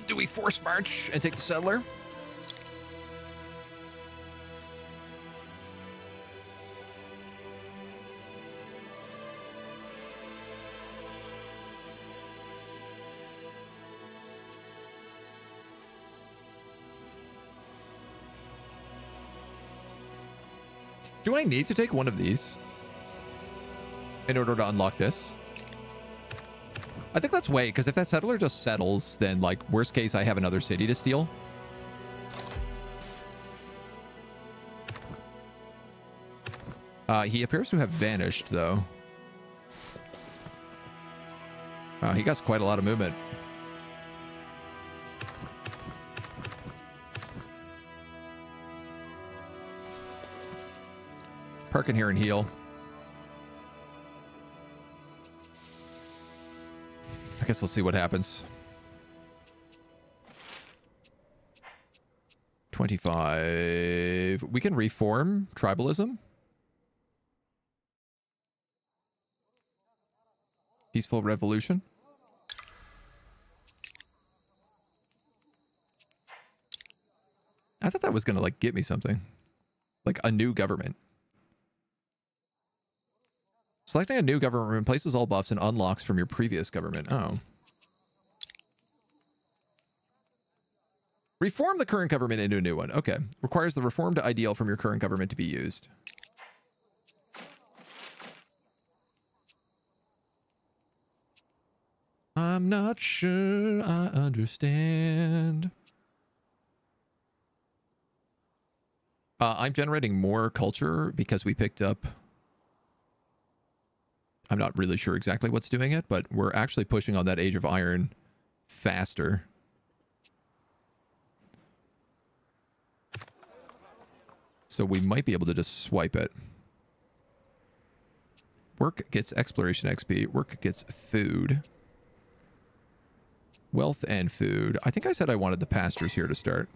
Do we force march and take the settler? Do I need to take one of these in order to unlock this? I think let's wait, because if that settler just settles, then, like, worst case, I have another city to steal. He appears to have vanished, though. He got quite a lot of movement. Park in here and heal. I guess let's see what happens. 25. We can reform tribalism. Peaceful revolution. I thought that was going to, like, get me something. Like a new government. Selecting a new government replaces all buffs and unlocks from your previous government. Oh. Reform the current government into a new one. Okay. Requires the reformed ideal from your current government to be used. I'm not sure I understand. I'm generating more culture because we picked up... I'm not really sure exactly what's doing it, but we're actually pushing on that Age of Iron faster. So we might be able to just swipe it. Work gets exploration XP. Work gets food. Wealth and food. I think I said I wanted the pastures here to start.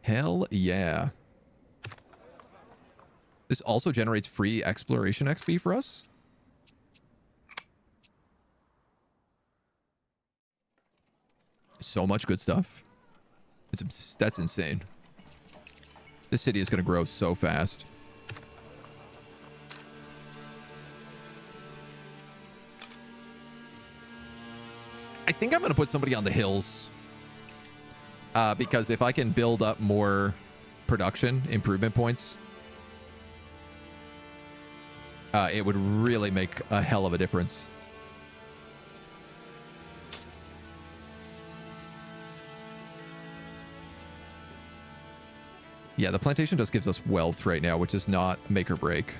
Hell yeah. This also generates free exploration XP for us. So much good stuff. That's insane. This city is going to grow so fast. I think I'm going to put somebody on the hills. Because if I can build up more production improvement points, it would really make a hell of a difference. Yeah, the plantation just gives us wealth right now, which is not make or break.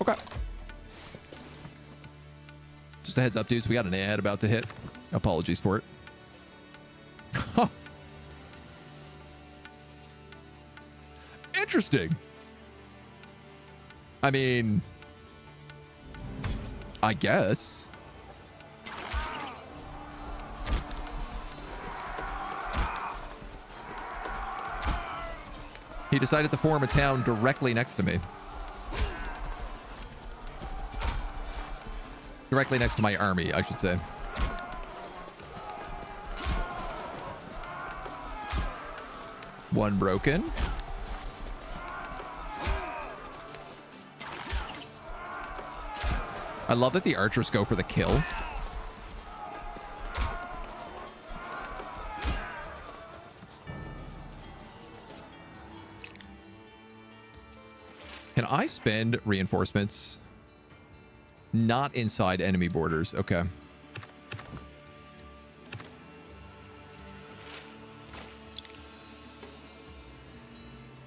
Okay. Just a heads up, dudes. We got an ad about to hit. Apologies for it. Interesting. I mean, I guess. He decided to form a town directly next to me. Directly next to my army, I should say. One broken. I love that the archers go for the kill. Can I spend reinforcements? Not inside enemy borders. Okay.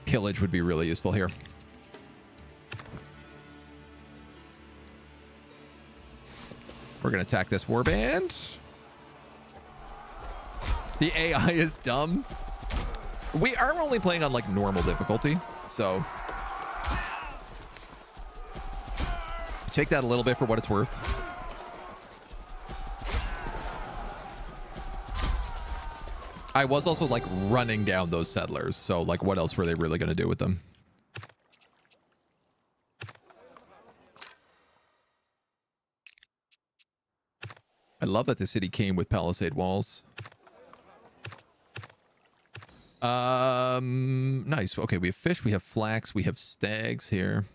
Pillage would be really useful here. We're going to attack this warband. The AI is dumb. We are only playing on like normal difficulty, so take that a little bit for what it's worth. I was also like running down those settlers, so like what else were they really going to do with them? I love that the city came with palisade walls. Nice. Okay, we have fish, we have flax, we have stags here.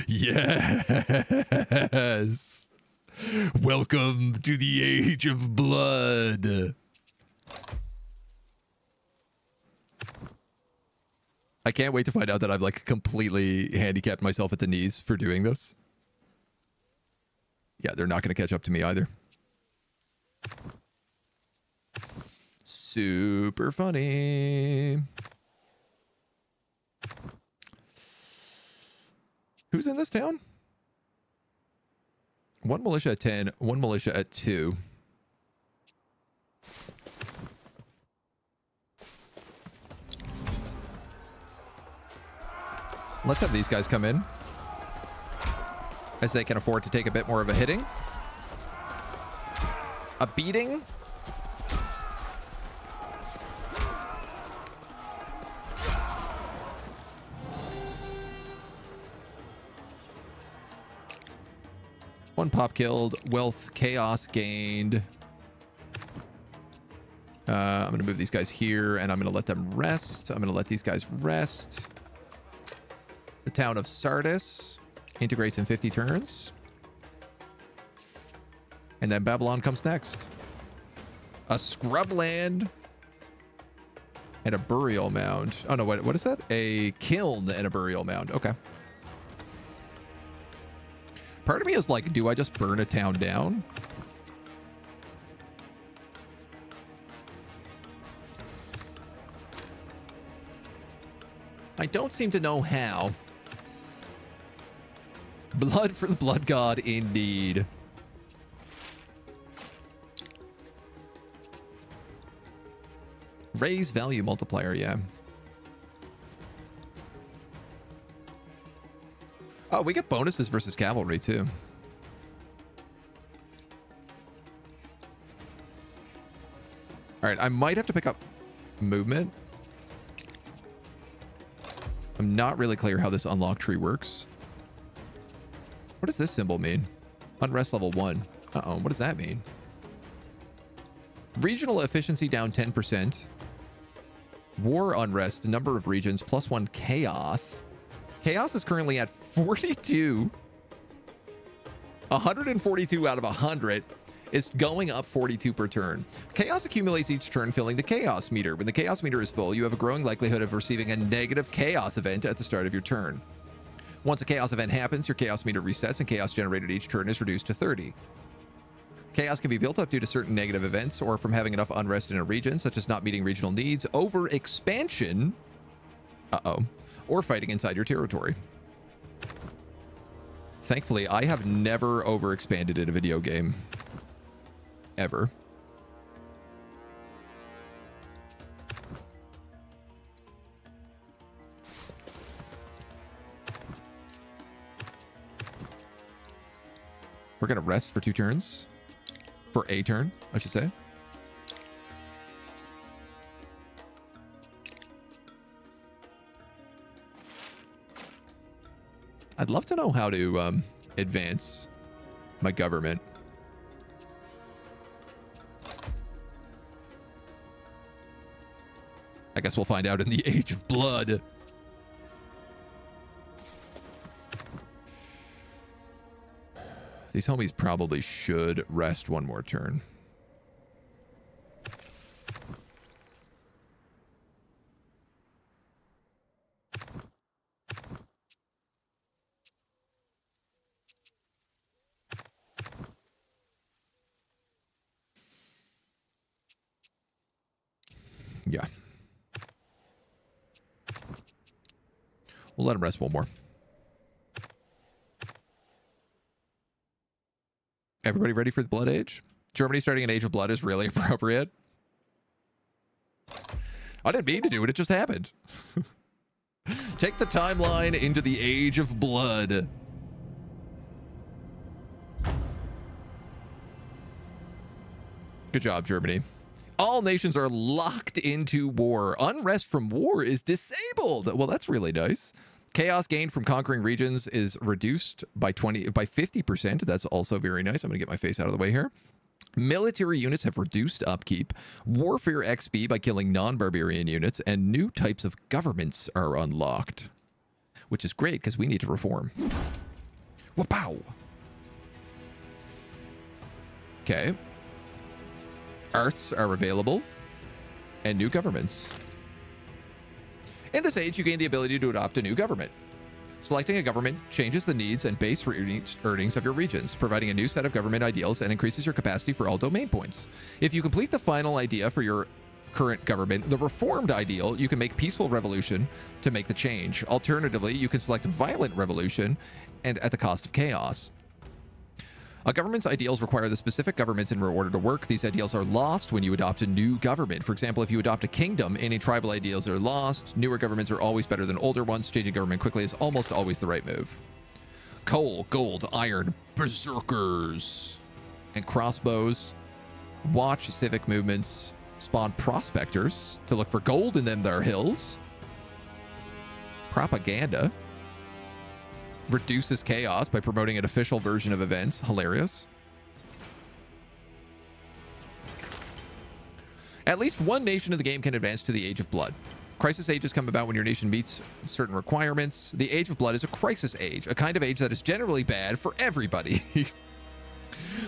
Yes. Welcome to the age of blood. I can't wait to find out that I've like completely handicapped myself at the knees for doing this. Yeah, they're not going to catch up to me either. Super funny. Who's in this town? One militia at 10, one militia at 2. Let's have these guys come in, as they can afford to take a bit more of a hitting. A beating. One pop killed, wealth, chaos gained. I'm going to move these guys here, and I'm going to let them rest. I'm going to let these guys rest. The town of Sardis integrates in 50 turns. And then Babylon comes next. A scrubland and a burial mound. Oh, no, what is that? A kiln and a burial mound. Okay. Part of me is like, do I just burn a town down? I don't seem to know how. Blood for the blood god, indeed. Raise value multiplier, yeah. Oh, we get bonuses versus cavalry, too. All right, I might have to pick up movement. I'm not really clear how this unlock tree works. What does this symbol mean? Unrest level 1. Uh-oh, what does that mean? Regional efficiency down 10%. War unrest, number of regions, +1 chaos. Chaos is currently at 42. 142 out of 100. It's going up 42 per turn. Chaos accumulates each turn, filling the chaos meter. When the chaos meter is full, you have a growing likelihood of receiving a negative chaos event at the start of your turn. Once a chaos event happens, your chaos meter resets and chaos generated each turn is reduced to 30. Chaos can be built up due to certain negative events or from having enough unrest in a region, such as not meeting regional needs, over expansion, or fighting inside your territory. Thankfully, I have never overexpanded in a video game. Ever. We're going to rest for 2 turns. For a turn, I should say. I'd love to know how to advance my government. I guess we'll find out in the Age of Blood. These homies probably should rest 1 more turn. Yeah. We'll let him rest 1 more. Everybody ready for the Blood Age? Germany starting an Age of Blood is really appropriate. I didn't mean to do it, it just happened. Take the timeline into the Age of Blood. Good job, Germany. All nations are locked into war. Unrest from war is disabled. Well, that's really nice. Chaos gained from conquering regions is reduced by 50%. That's also very nice. I'm going to get my face out of the way here. Military units have reduced upkeep. Warfare XP by killing non-barbarian units. And new types of governments are unlocked. Which is great because we need to reform. Wapow! Okay. Arts are available. And new governments. In this age, you gain the ability to adopt a new government. Selecting a government changes the needs and base earnings of your regions, providing a new set of government ideals and increases your capacity for all domain points. If you complete the final idea for your current government, the reformed ideal, you can make peaceful revolution to make the change. Alternatively, you can select violent revolution and at the cost of chaos. A government's ideals require the specific governments in order to work. These ideals are lost when you adopt a new government. For example, if you adopt a kingdom, any tribal ideals are lost. Newer governments are always better than older ones. Changing government quickly is almost always the right move. Coal, gold, iron, berserkers, and crossbows. Watch civic movements spawn prospectors to look for gold in them there hills. Propaganda. Reduces chaos by promoting an official version of events. Hilarious. At least 1 nation of the game can advance to the Age of Blood. Crisis ages come about when your nation meets certain requirements. The Age of Blood is a crisis age, a kind of age that is generally bad for everybody.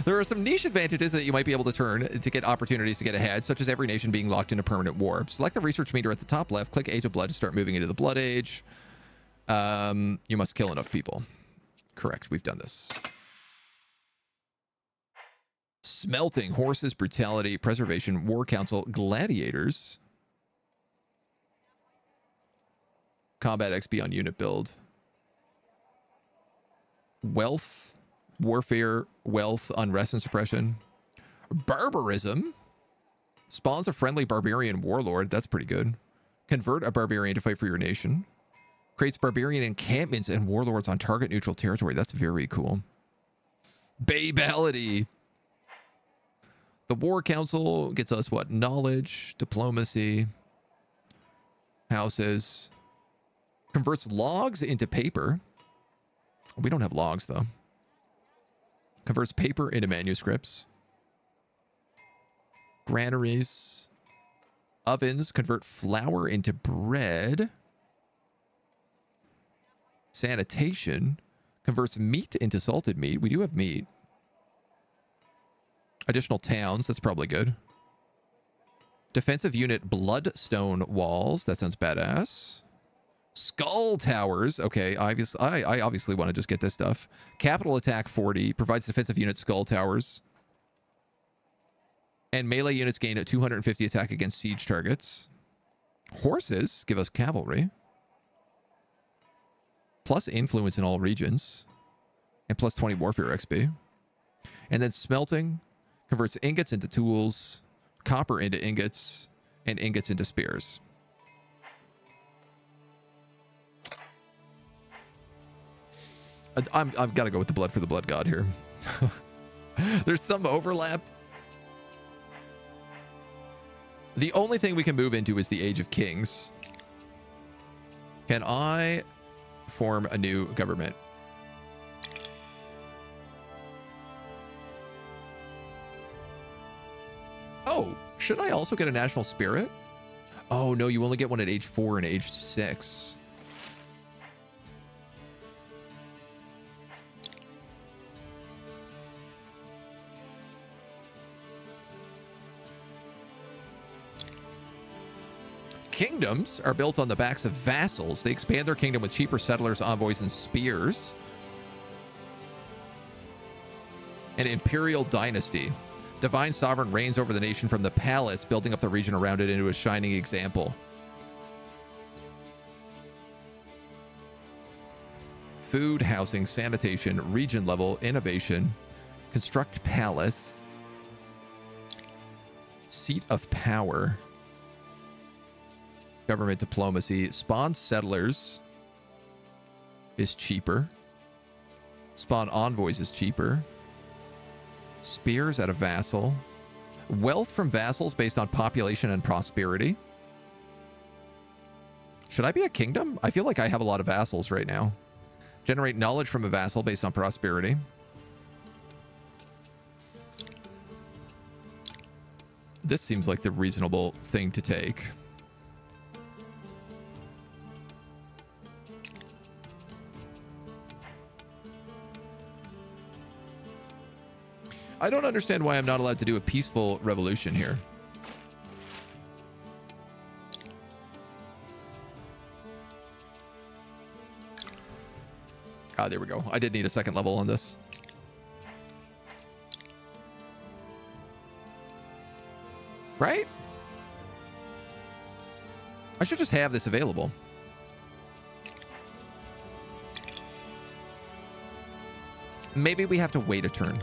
There are some niche advantages that you might be able to turn to get opportunities to get ahead, such as every nation being locked into permanent war. Select the research meter at the top left, click Age of Blood to start moving into the Blood Age. You must kill enough people. Correct. We've done this. Smelting, horses, brutality, preservation, war council, gladiators. Combat XP on unit build. Wealth, warfare, wealth, unrest and suppression. Barbarism. Spawns a friendly barbarian warlord. That's pretty good. Convert a barbarian to fight for your nation. Creates barbarian encampments and warlords on target neutral territory. That's very cool. Babality. The war council gets us what? Knowledge, diplomacy, houses. Converts logs into paper. We don't have logs though. Converts paper into manuscripts. Granaries. Ovens convert flour into bread. Sanitation converts meat into salted meat. We do have meat. Additional towns. That's probably good. Defensive unit bloodstone walls. That sounds badass. Skull towers. Okay, I obviously want to just get this stuff. Capital attack 40. Provides defensive unit skull towers. And melee units gain a 250 attack against siege targets. Horses give us cavalry. Plus influence in all regions. And plus 20 warfare XP. And then smelting converts ingots into tools, copper into ingots, and ingots into spears. I've got to go with the blood for the blood god here. There's some overlap. The only thing we can move into is the Age of Kings. Can I form a new government? Oh, should I also get a national spirit? Oh, no, you only get one at age 4 and age 6. Kingdoms are built on the backs of vassals. They expand their kingdom with cheaper settlers, envoys, and spears. An imperial dynasty. Divine sovereign reigns over the nation from the palace, building up the region around it into a shining example. Food, housing, sanitation, region level, innovation. Construct palace. Seat of power. Government diplomacy. Spawn settlers is cheaper. Spawn envoys is cheaper. Spears at a vassal. Wealth from vassals based on population and prosperity. Should I be a kingdom? I feel like I have a lot of vassals right now. Generate knowledge from a vassal based on prosperity. This seems like the reasonable thing to take. I don't understand why I'm not allowed to do a peaceful revolution here. Ah, there we go. I did need a second level on this. Right? I should just have this available. Maybe we have to wait a turn.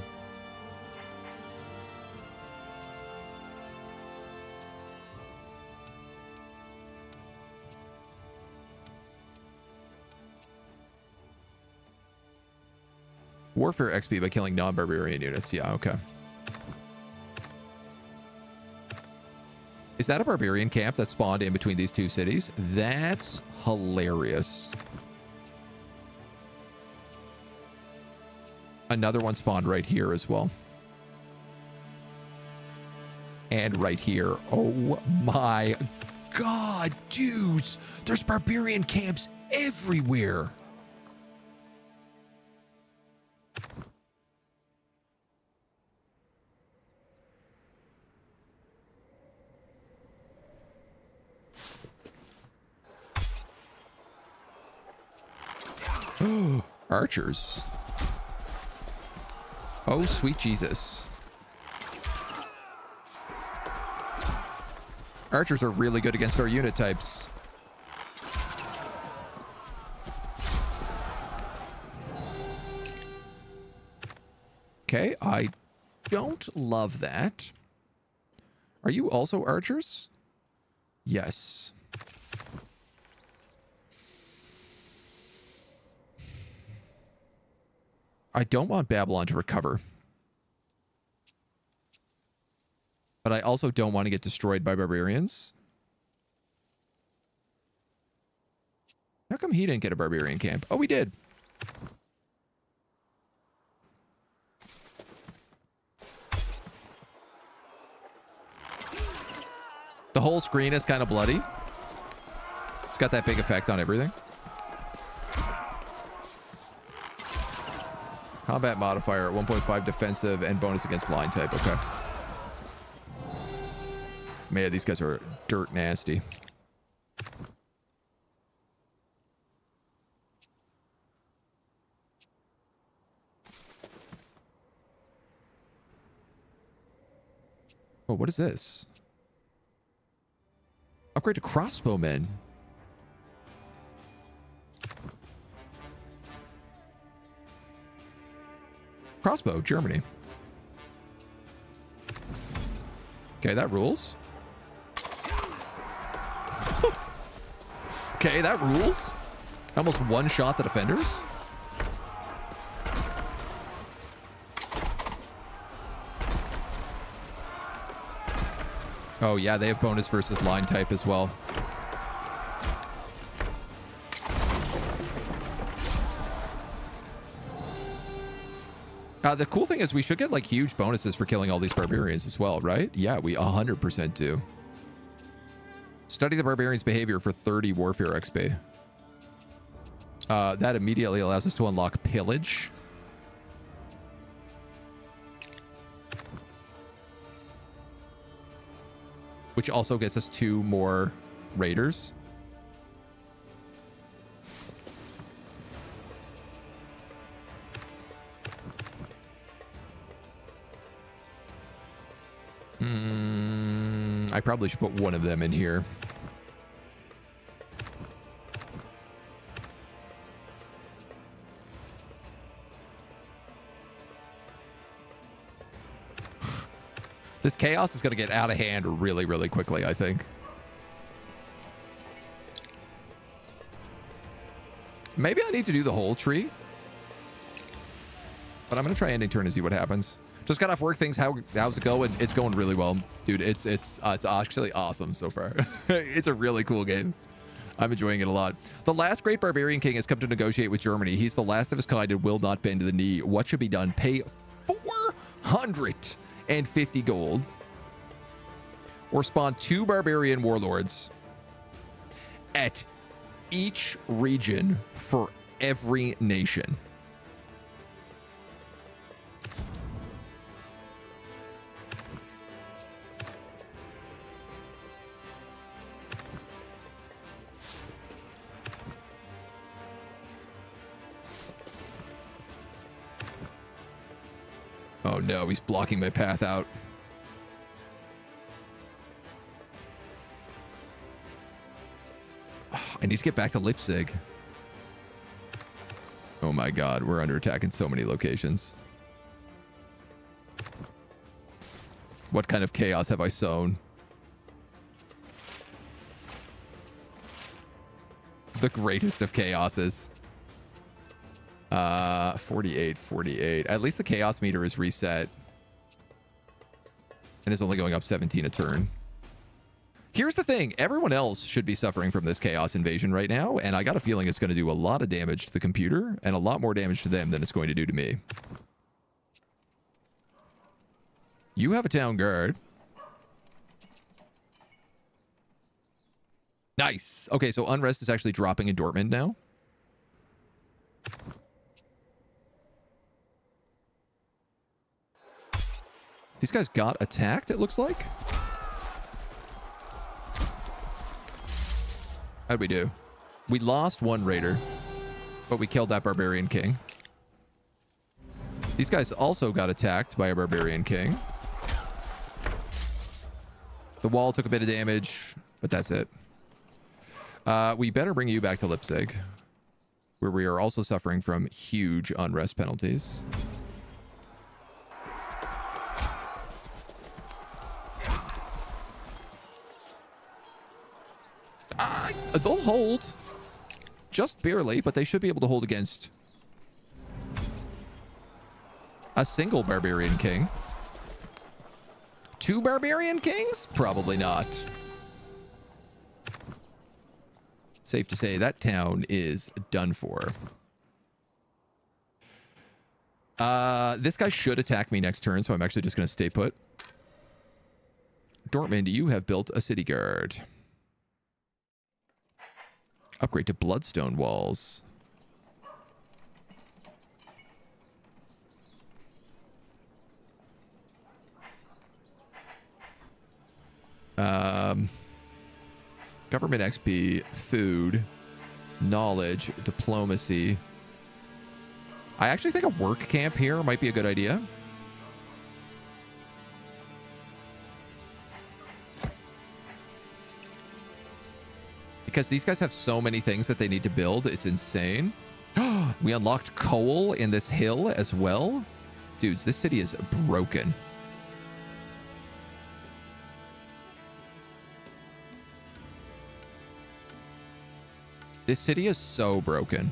Warfare XP by killing non-barbarian units. Yeah, okay. Is that a barbarian camp that spawned in between these two cities? That's hilarious. Another one spawned right here as well. And right here. Oh my god, dudes! There's barbarian camps everywhere! Archers. Oh, sweet Jesus. Archers are really good against our unit types. Okay, I don't love that. Are you also archers? Yes. I don't want Babylon to recover. But I also don't want to get destroyed by barbarians. How come he didn't get a barbarian camp? Oh, we did. The whole screen is kind of bloody. It's got that big effect on everything. Combat modifier at 1.5 defensive and bonus against line type. Okay. Man, these guys are dirt nasty. Oh, what is this? Upgrade to crossbowmen. Crossbow, Germany. Okay, that rules. Okay, that rules. Almost one-shot the defenders. Oh, yeah, they have bonus versus line type as well. The cool thing is we should get, like, huge bonuses for killing all these barbarians as well, right? Yeah, we 100% do. Study the barbarian's behavior for 30 warfare XP. That immediately allows us to unlock pillage. Which also gets us 2 more raiders. I probably should put one of them in here. This chaos is going to get out of hand really, really quickly, I think. Maybe I need to do the whole tree. But I'm going to try ending turn and see what happens. Just got off work things. How's it going? It's going really well, dude. It's actually awesome so far. It's a really cool game. I'm enjoying it a lot. The last great barbarian king has come to negotiate with Germany. He's the last of his kind and will not bend to the knee. What should be done? Pay 450 gold, or spawn 2 barbarian warlords at each region for every nation. Oh no, he's blocking my path out. I need to get back to Leipzig. Oh my god, we're under attack in so many locations. What kind of chaos have I sown? The greatest of chaoses. 48. At least the chaos meter is reset. And is only going up 17 a turn. Here's the thing. Everyone else should be suffering from this chaos invasion right now. And I got a feeling it's going to do a lot of damage to the computer. And a lot more damage to them than it's going to do to me. You have a town guard. Nice. Okay, so unrest is actually dropping in Dortmund now. These guys got attacked, it looks like. How'd we do? We lost 1 raider, but we killed that barbarian king. These guys also got attacked by a barbarian king. The wall took a bit of damage, but that's it. We better bring you back to Leipzig, where we are also suffering from huge unrest penalties. They'll hold. Just barely, but they should be able to hold against a single barbarian king. 2 barbarian kings? Probably not. Safe to say that town is done for. This guy should attack me next turn, so I'm actually just going to stay put. Dortmund, you have built a city guard. Upgrade to bloodstone walls. Government XP, food, knowledge, diplomacy. I actually think a work camp here might be a good idea. Because these guys have so many things that they need to build. It's insane. We unlocked coal in this hill as well. Dudes, this city is broken. This city is so broken.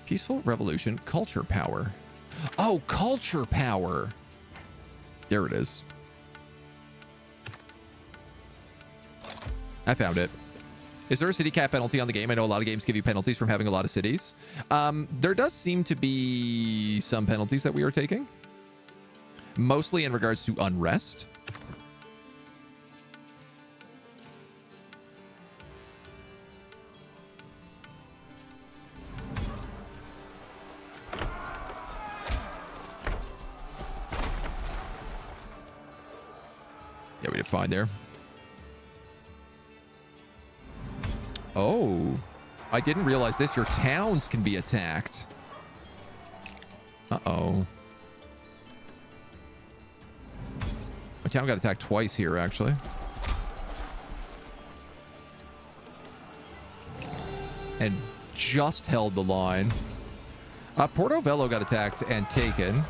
Peaceful revolution, culture power. Oh, culture power. There it is. I found it. Is there a city cap penalty on the game? I know a lot of games give you penalties from having a lot of cities. There does seem to be some penalties that we are taking. Mostly in regards to unrest. Yeah, we did fine there. Oh, I didn't realize this. Your towns can be attacked. Uh-oh. My town got attacked twice here, actually. And just held the line. Porto Vello got attacked and taken.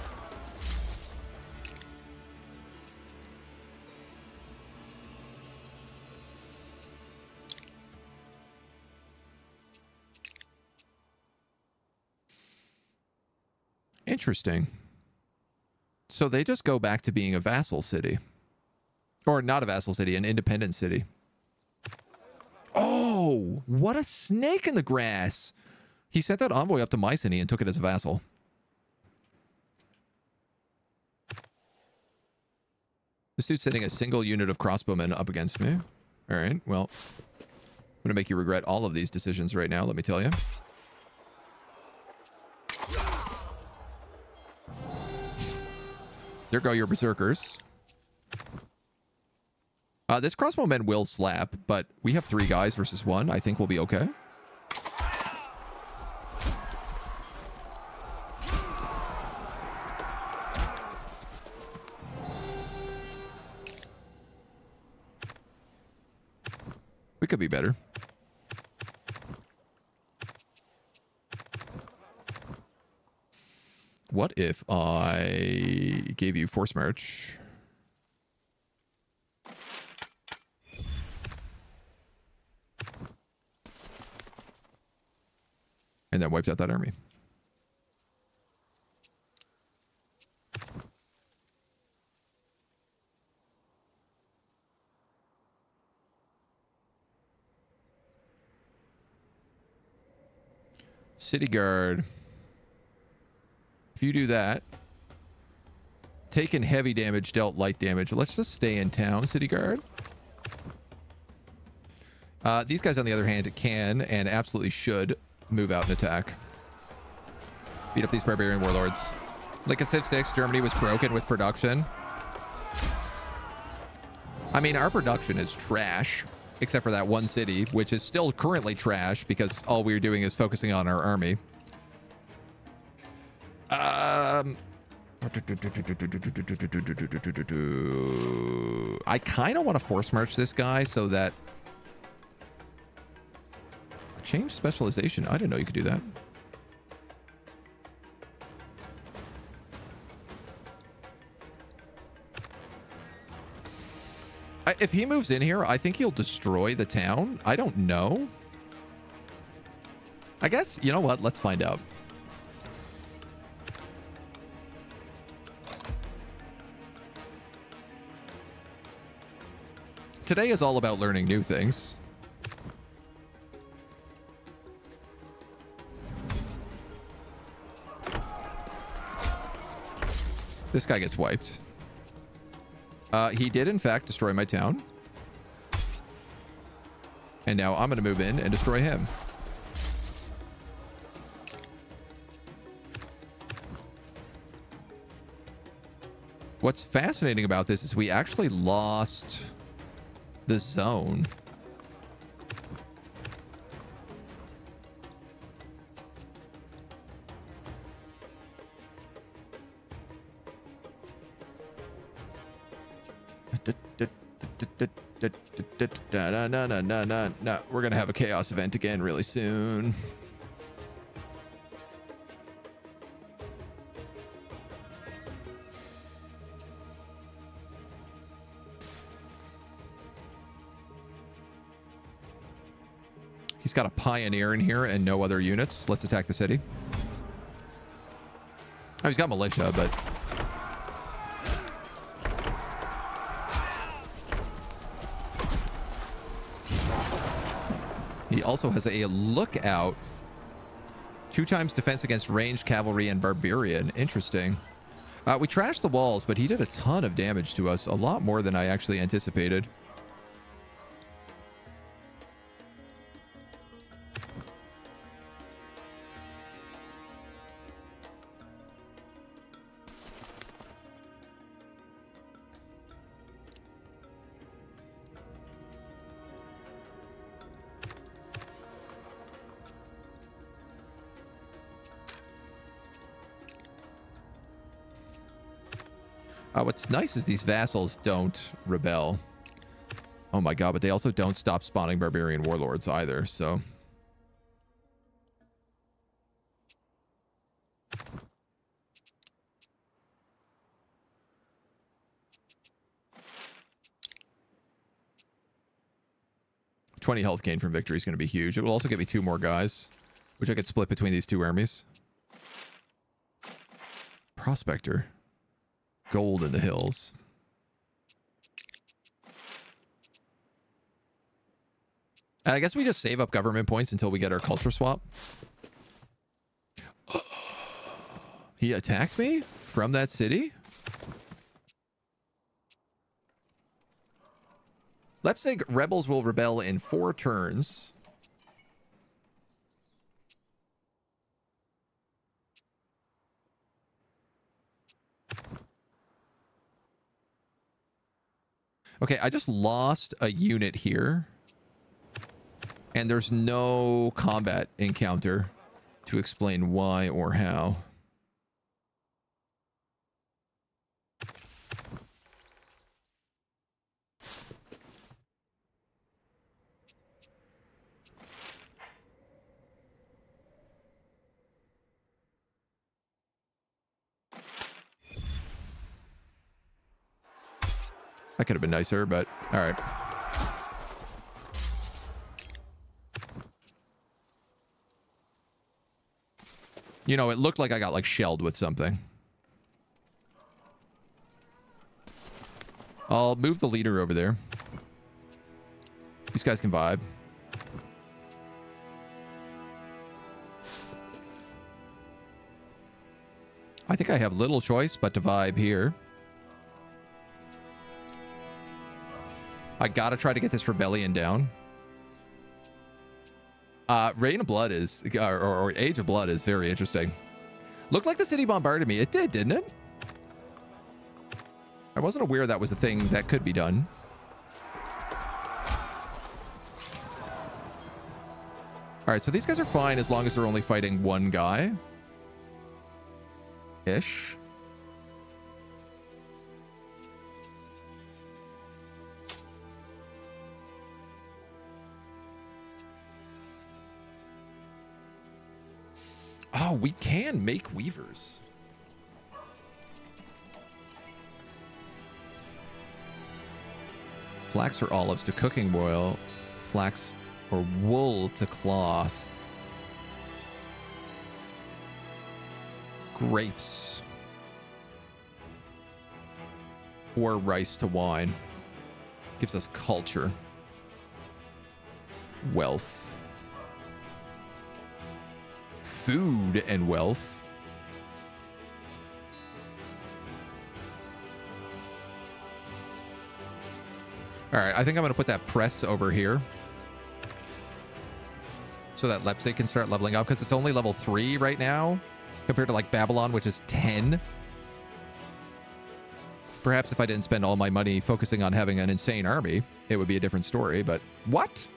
Interesting. So they just go back to being a vassal city. Or not a vassal city, an independent city. Oh, what a snake in the grass. He sent that envoy up to Mycenae and took it as a vassal. This dude's sending a single unit of crossbowmen up against me. All right, well, I'm going to make you regret all of these decisions right now, let me tell you. There go your berserkers. This crossbowman will slap, but we have 3 guys versus 1. I think we'll be okay. We could be better. What if I gave you force march? And then wiped out that army. City guard. If you do that, taken heavy damage, dealt light damage. Let's just stay in town, city guard. These guys, on the other hand, can and absolutely should move out and attack. Beat up these barbarian warlords. Like a Civ 6, Germany was broken with production. I mean, our production is trash. except for that one city, which is still currently trash because all we're doing is focusing on our army. I kind of want to force march this guy so that... Change specialization. I didn't know you could do that. If he moves in here, I think he'll destroy the town. I don't know. I guess, you know what? Let's find out. Today is all about learning new things. This guy gets wiped. He did, in fact, destroy my town. And now I'm going to move in and destroy him. What's fascinating about this is we actually lost the zone. No, we're gonna have a chaos event again really soon. He's got a pioneer in here and no other units. Let's attack the city. Oh, he's got militia, but... He also has a lookout. 2 times defense against ranged cavalry and barbarian. Interesting. We trashed the walls, but he did a ton of damage to us. A lot more than I actually anticipated. What's nice is these vassals don't rebel. Oh my god, but they also don't stop spawning barbarian warlords either, so... $20 health gain from victory is going to be huge. It will also give me 2 more guys, which I could split between these 2 armies. Prospector. Gold in the hills. I guess we just save up government points until we get our culture swap. He attacked me from that city? Leipzig rebels will rebel in 4 turns. Okay, I just lost a unit here. And there's no combat encounter to explain why or how. That could have been nicer, but all right. You know, it looked like I got like shelled with something. I'll move the leader over there. These guys can vibe. I think I have little choice but to vibe here. I gotta try to get this rebellion down. Reign of Blood is, or Age of Blood is very interesting. Looked like the city bombarded me. It did, didn't it? I wasn't aware that was a thing that could be done. All right, so these guys are fine as long as they're only fighting one guy. Ish. Oh, we can make weavers. Flax or olives to cooking oil. Flax or wool to cloth. Grapes. Or rice to wine. Gives us culture. Wealth. Food and wealth. All right, I think I'm going to put that press over here so that Leipzig can start leveling up, because it's only level 3 right now compared to like Babylon, which is 10. Perhaps if I didn't spend all my money focusing on having an insane army, it would be a different story, but what?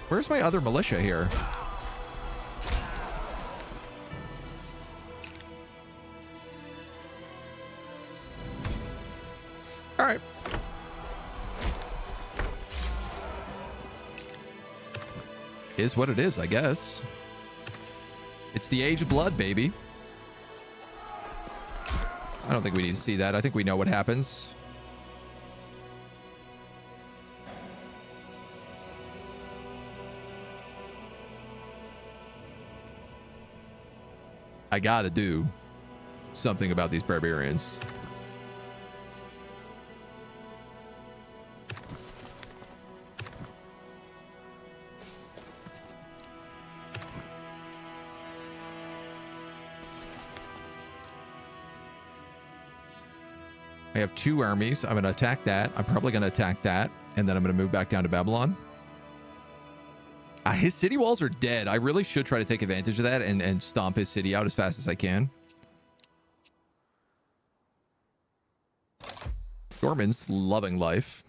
Where's my other militia here? All right. Is what it is, I guess. It's the age of blood, baby. I don't think we need to see that. I think we know what happens. I gotta do something about these barbarians. I have 2 armies. I'm going to attack that. I'm probably going to attack that. And then I'm going to move back down to Babylon. His city walls are dead. I really should try to take advantage of that and stomp his city out as fast as I can. Gorman's loving life.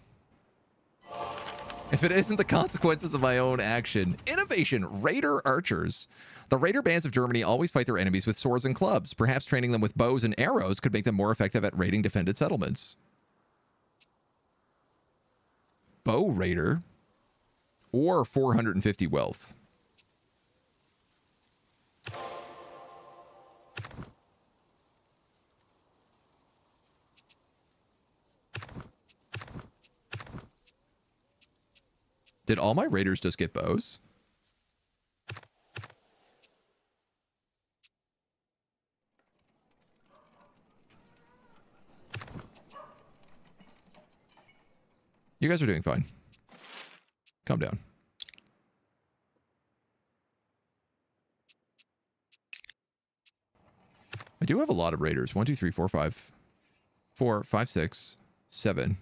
If it isn't the consequences of my own action. Innovation. Raider archers. The raider bands of Germany always fight their enemies with swords and clubs. Perhaps training them with bows and arrows could make them more effective at raiding defended settlements. Bow raider. Or 450 wealth. Did all my raiders just get bows? You guys are doing fine. Calm down. I do have a lot of raiders. 1, 2, 3, 4, 5. 4, 5, 6, 7.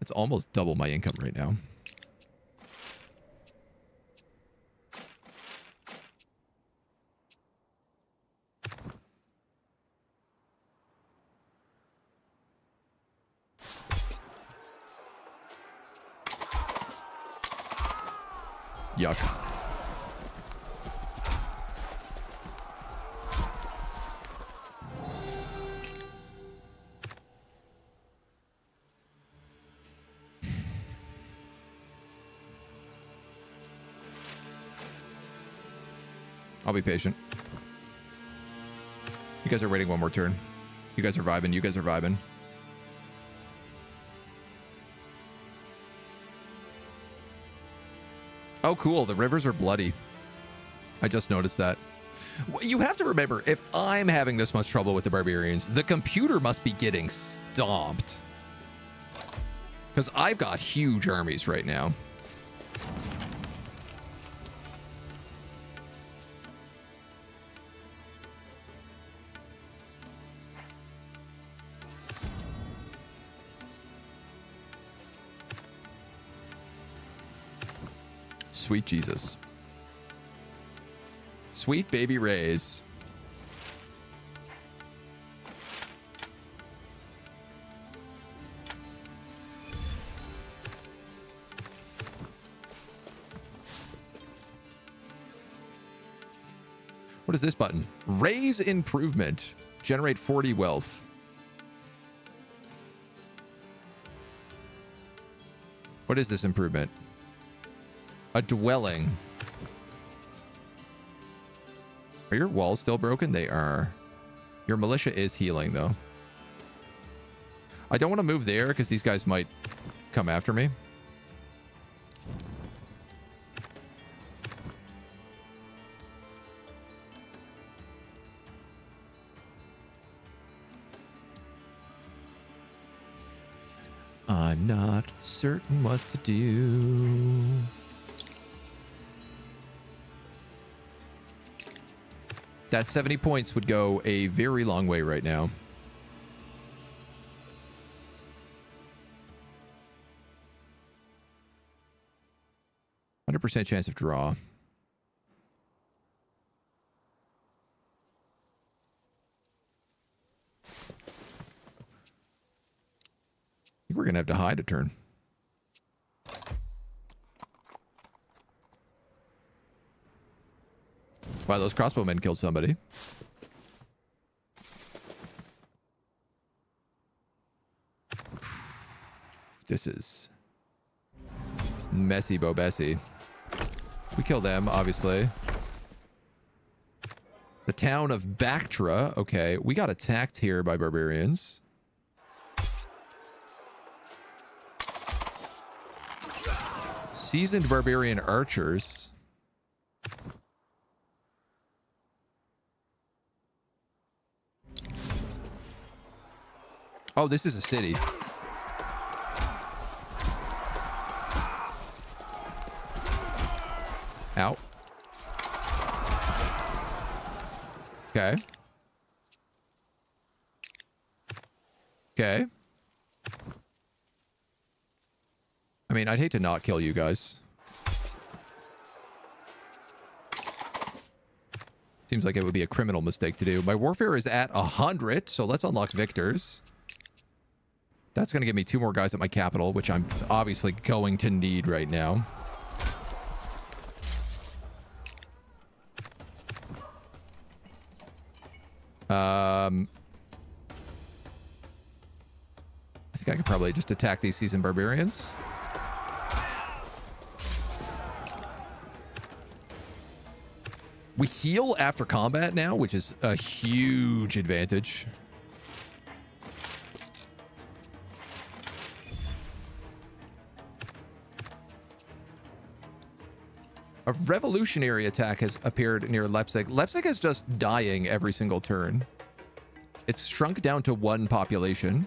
It's almost double my income right now. Yuck. I'll be patient. You guys are waiting one more turn. You guys are vibing. You guys are vibing. Oh, cool. The rivers are bloody. I just noticed that. You have to remember, if I'm having this much trouble with the barbarians, the computer must be getting stomped. Because I've got huge armies right now. Sweet Jesus. Sweet baby rays. What is this button? Raise improvement. Generate 40 wealth. What is this improvement? A dwelling. Are your walls still broken? They are. Your militia is healing, though. I don't want to move there because these guys might come after me. I'm not certain what to do. That 70 points would go a very long way right now. %100 chance of draw. I think we're going to have to hide a turn. Wow, those crossbowmen killed somebody. This is messy, Bo Bessie. We kill them, obviously. The town of Bactra. Okay, we got attacked here by barbarians. Seasoned barbarian archers. Oh, this is a city. Ow. Okay. Okay. I mean, I'd hate to not kill you guys. Seems like it would be a criminal mistake to do. My warfare is at 100, so let's unlock victors. That's going to give me 2 more guys at my capital, which I'm obviously going to need right now. I think I could probably just attack these seasoned barbarians. We heal after combat now, which is a huge advantage. A revolutionary attack has appeared near Leipzig. Leipzig is just dying every single turn. It's shrunk down to 1 population.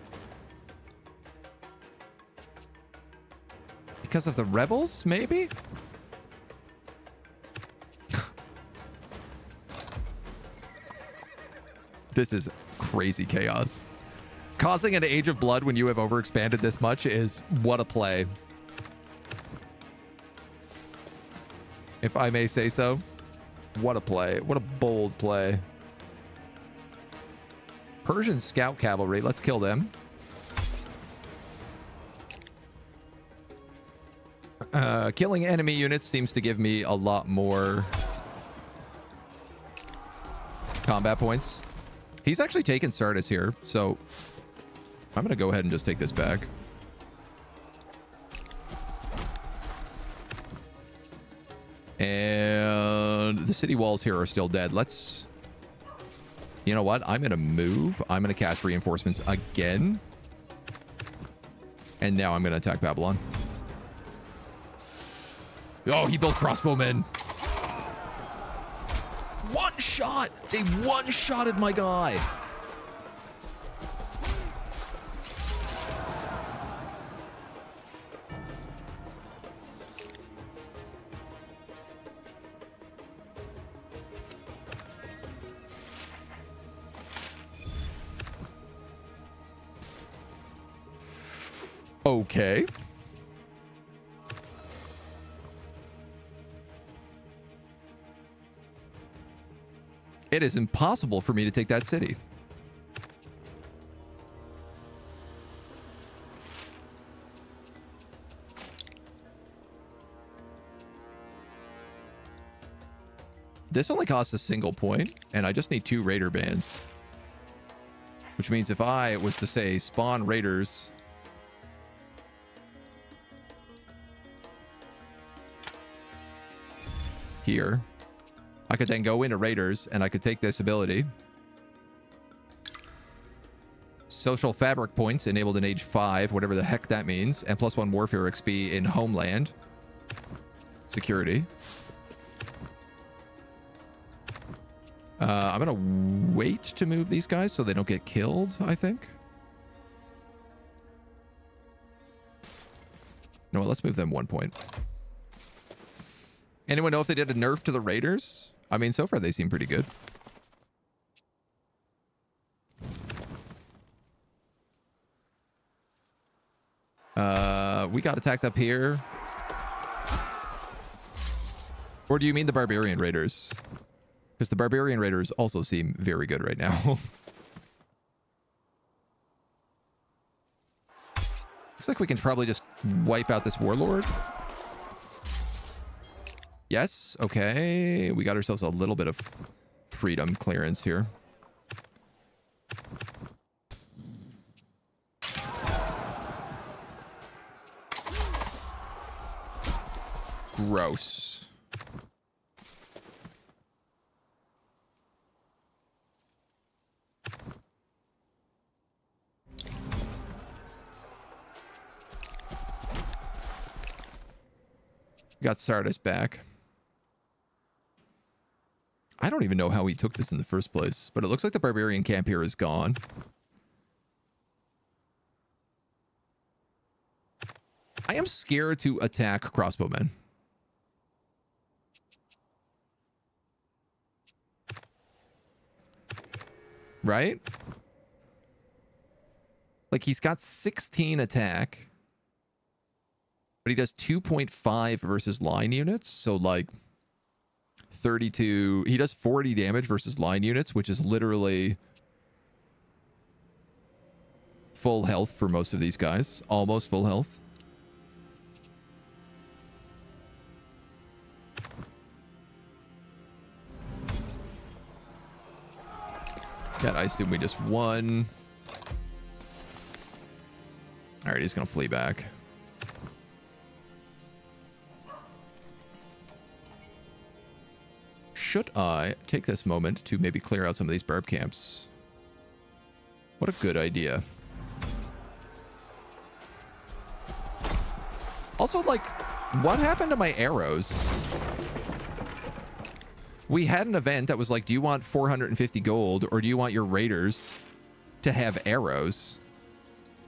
Because of the rebels, maybe? This is crazy chaos. Causing an Age of Blood when you have overexpanded this much is what a play. If I may say so. What a play. What a bold play. Persian scout cavalry. Let's kill them. Killing enemy units seems to give me a lot more combat points. He's actually taken Sardis here, so I'm going to go ahead and just take this back. And the city walls here are still dead. Let's... You know what? I'm going to move. I'm going to cast reinforcements again. And now I'm going to attack Babylon. Oh, he built crossbowmen. One shot! They one-shotted my guy. Okay. It is impossible for me to take that city. This only costs a single point, and I just need 2 raider bands. Which means if I was to say spawn raiders here, I could then go into raiders and I could take this ability. Social fabric points enabled in age 5, whatever the heck that means, and +1 warfare XP in homeland security. I'm gonna wait to move these guys so they don't get killed, I think. No, let's move them 1 point. Anyone know if they did a nerf to the raiders? I mean, so far they seem pretty good. We got attacked up here. Or do you mean the barbarian raiders? Because the barbarian raiders also seem very good right now. Looks like we can probably just wipe out this warlord. Yes, okay. We got ourselves a little bit of freedom clearance here. Gross. Got Sardis back. I don't even know how he took this in the first place, but it looks like the barbarian camp here is gone. I am scared to attack crossbowmen. Right? Like, he's got 16 attack, but he does 2.5 versus line units. So, like, 32. He does 40 damage versus line units, which is literally full health for most of these guys. Almost full health. God, I assume we just won. All right, he's going to flee back. Should I take this moment to maybe clear out some of these barb camps? What a good idea. Also, like, what happened to my arrows? We had an event that was like, do you want 450 gold or do you want your raiders to have arrows?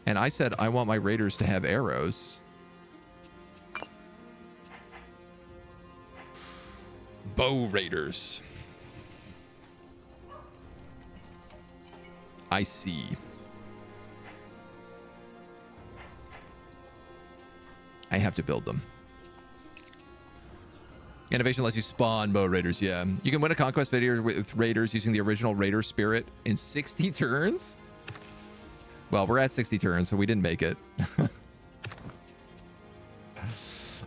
And I said, I want my raiders to have arrows. Bow raiders. I see. I have to build them. Innovation lets you spawn bow raiders, yeah. You can win a conquest video with raiders using the original raider spirit in 60 turns. Well, we're at 60 turns, so we didn't make it.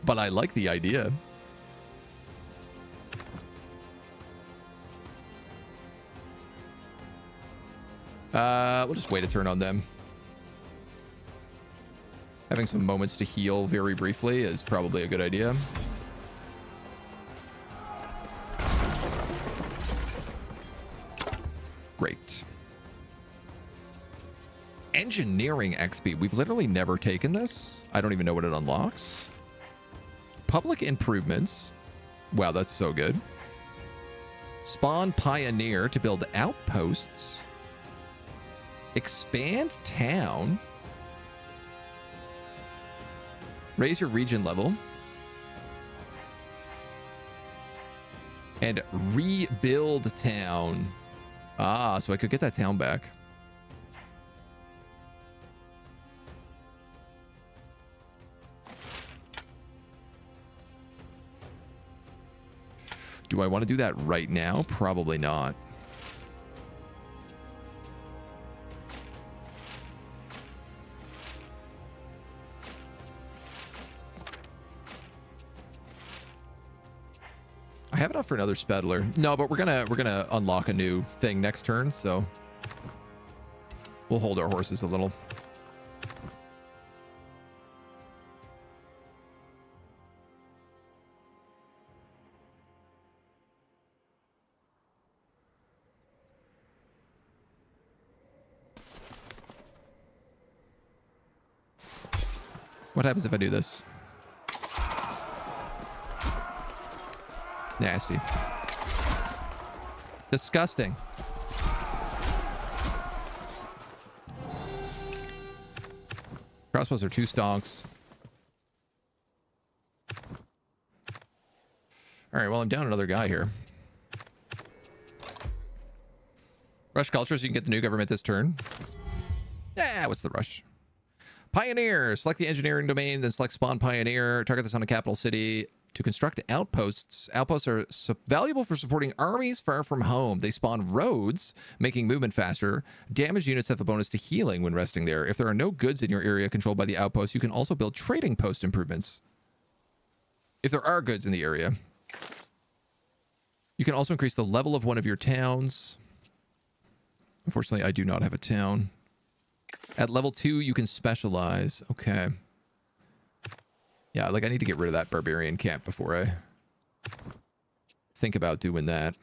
But I like the idea. We'll just wait a turn on them. Having some moments to heal very briefly is probably a good idea. Great. Engineering XP. We've literally never taken this. I don't even know what it unlocks. Public improvements. Wow, that's so good. Spawn Pioneer to build outposts. Expand town. Raise your region level. And rebuild town. Ah, so I could get that town back. Do I want to do that right now? Probably not. I have enough for another speddler. No, but we're gonna unlock a new thing next turn, so we'll hold our horses a little. What happens if I do this? Nasty. Disgusting. Crossbows are 2 stonks. All right, well, I'm down another guy here. Rush culture, so you can get the new government this turn. Yeah, what's the rush? Pioneer. Select the engineering domain, then select spawn pioneer. Target this on a capital city to construct outposts. Outposts are valuable for supporting armies far from home. They spawn roads, making movement faster. Damaged units have a bonus to healing when resting there. If there are no goods in your area controlled by the outpost, you can also build trading post improvements. If there are goods in the area. You can also increase the level of one of your towns. Unfortunately, I do not have a town. At level 2, you can specialize. Okay. Yeah, like I need to get rid of that barbarian camp before I think about doing that.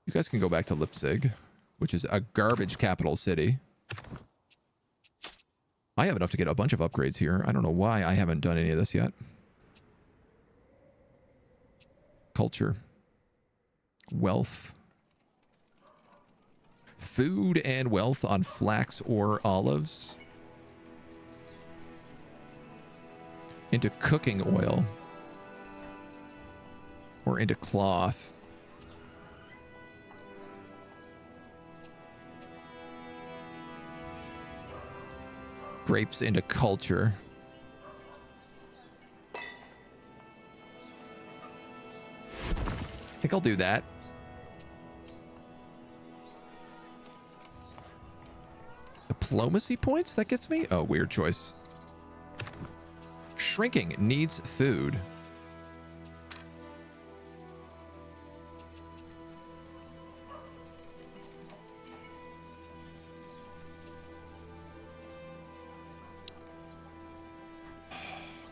You guys can go back to Leipzig, which is a garbage capital city. I have enough to get a bunch of upgrades here. I don't know why I haven't done any of this yet. Culture. Wealth. Food and wealth on flax or olives. Into cooking oil. Or into cloth. Grapes into culture. I think I'll do that. Diplomacy points? That gets me? Oh, weird choice. Shrinking needs food.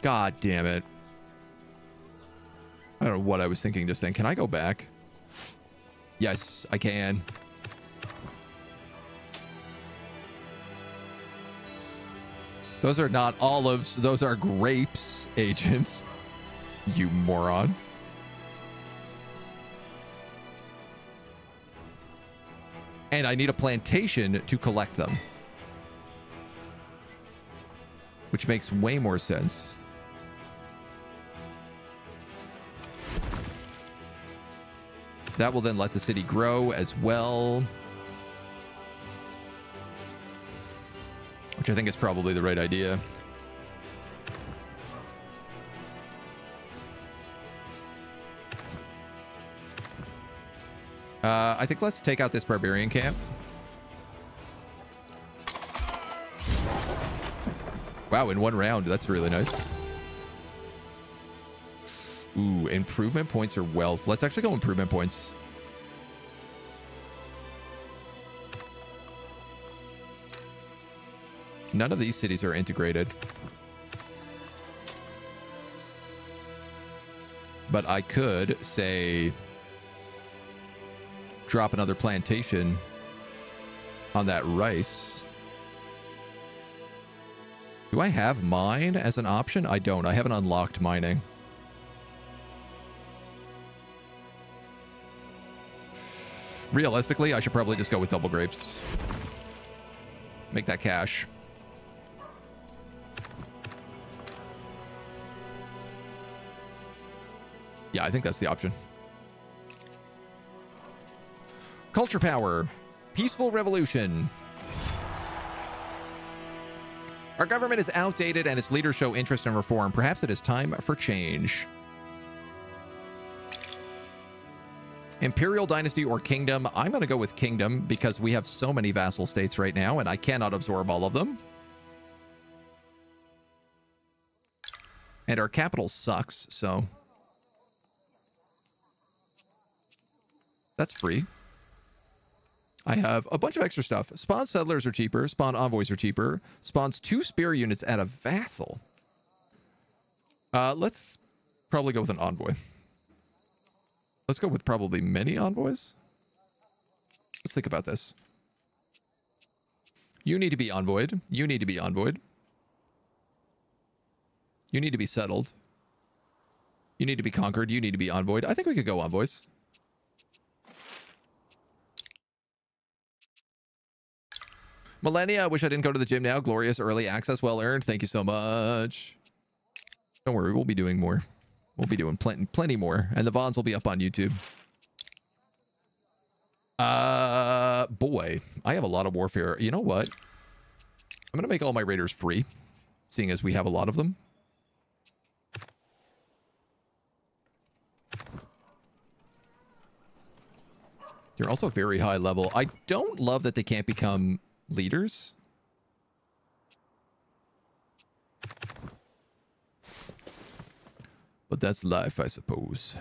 God damn it. I don't know what I was thinking just then. Can I go back? Yes, I can. Those are not olives. Those are grapes, Agent. You moron. And I need a plantation to collect them. Which makes way more sense. That will then let the city grow as well. Which I think is probably the right idea. I think let's take out this barbarian camp. Wow, in one round. That's really nice. Ooh, improvement points or wealth. Let's actually go improvement points. None of these cities are integrated. But I could say drop another plantation on that rice. Do I have mine as an option? I don't. I haven't unlocked mining. Realistically, I should probably just go with double grapes. Make that cash. Yeah, I think that's the option. Culture power. Peaceful revolution. Our government is outdated and its leaders show interest in reform. Perhaps it is time for change. Imperial dynasty or kingdom? I'm going to go with kingdom because we have so many vassal states right now and I cannot absorb all of them. And our capital sucks, so that's free. I have a bunch of extra stuff. Spawn settlers are cheaper. Spawn envoys are cheaper. Spawns 2 spear units at a vassal. Let's probably go with an envoy. Let's go with probably many envoys. Let's think about this. You need to be envoyed. You need to be envoyed. You need to be settled. You need to be conquered. You need to be envoyed. I think we could go envoys. Millennia, I wish I didn't go to the gym now. Glorious early access. Well earned. Thank you so much. Don't worry. We'll be doing more. We'll be doing plenty more. And the VODs will be up on YouTube. Boy, I have a lot of warfare. You know what? I'm going to make all my raiders free, seeing as we have a lot of them. They're also very high level. I don't love that they can't become leaders. But that's life, I suppose.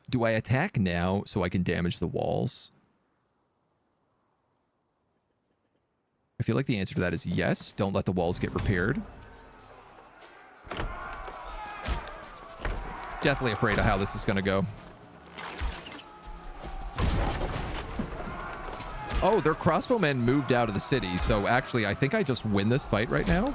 Do I attack now so I can damage the walls? I feel like the answer to that is yes. Don't let the walls get repaired. Deathly afraid of how this is going to go. Oh, their crossbowmen moved out of the city, so actually I think I just win this fight right now.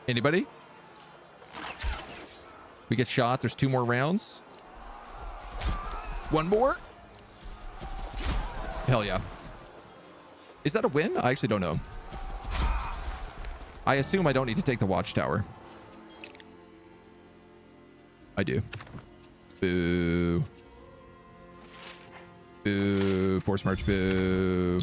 Anybody? We get shot. There's 2 more rounds. 1 more. Hell yeah. Is that a win? I actually don't know. I assume I don't need to take the watchtower. I do. Boo. Boo. Force march. Boo.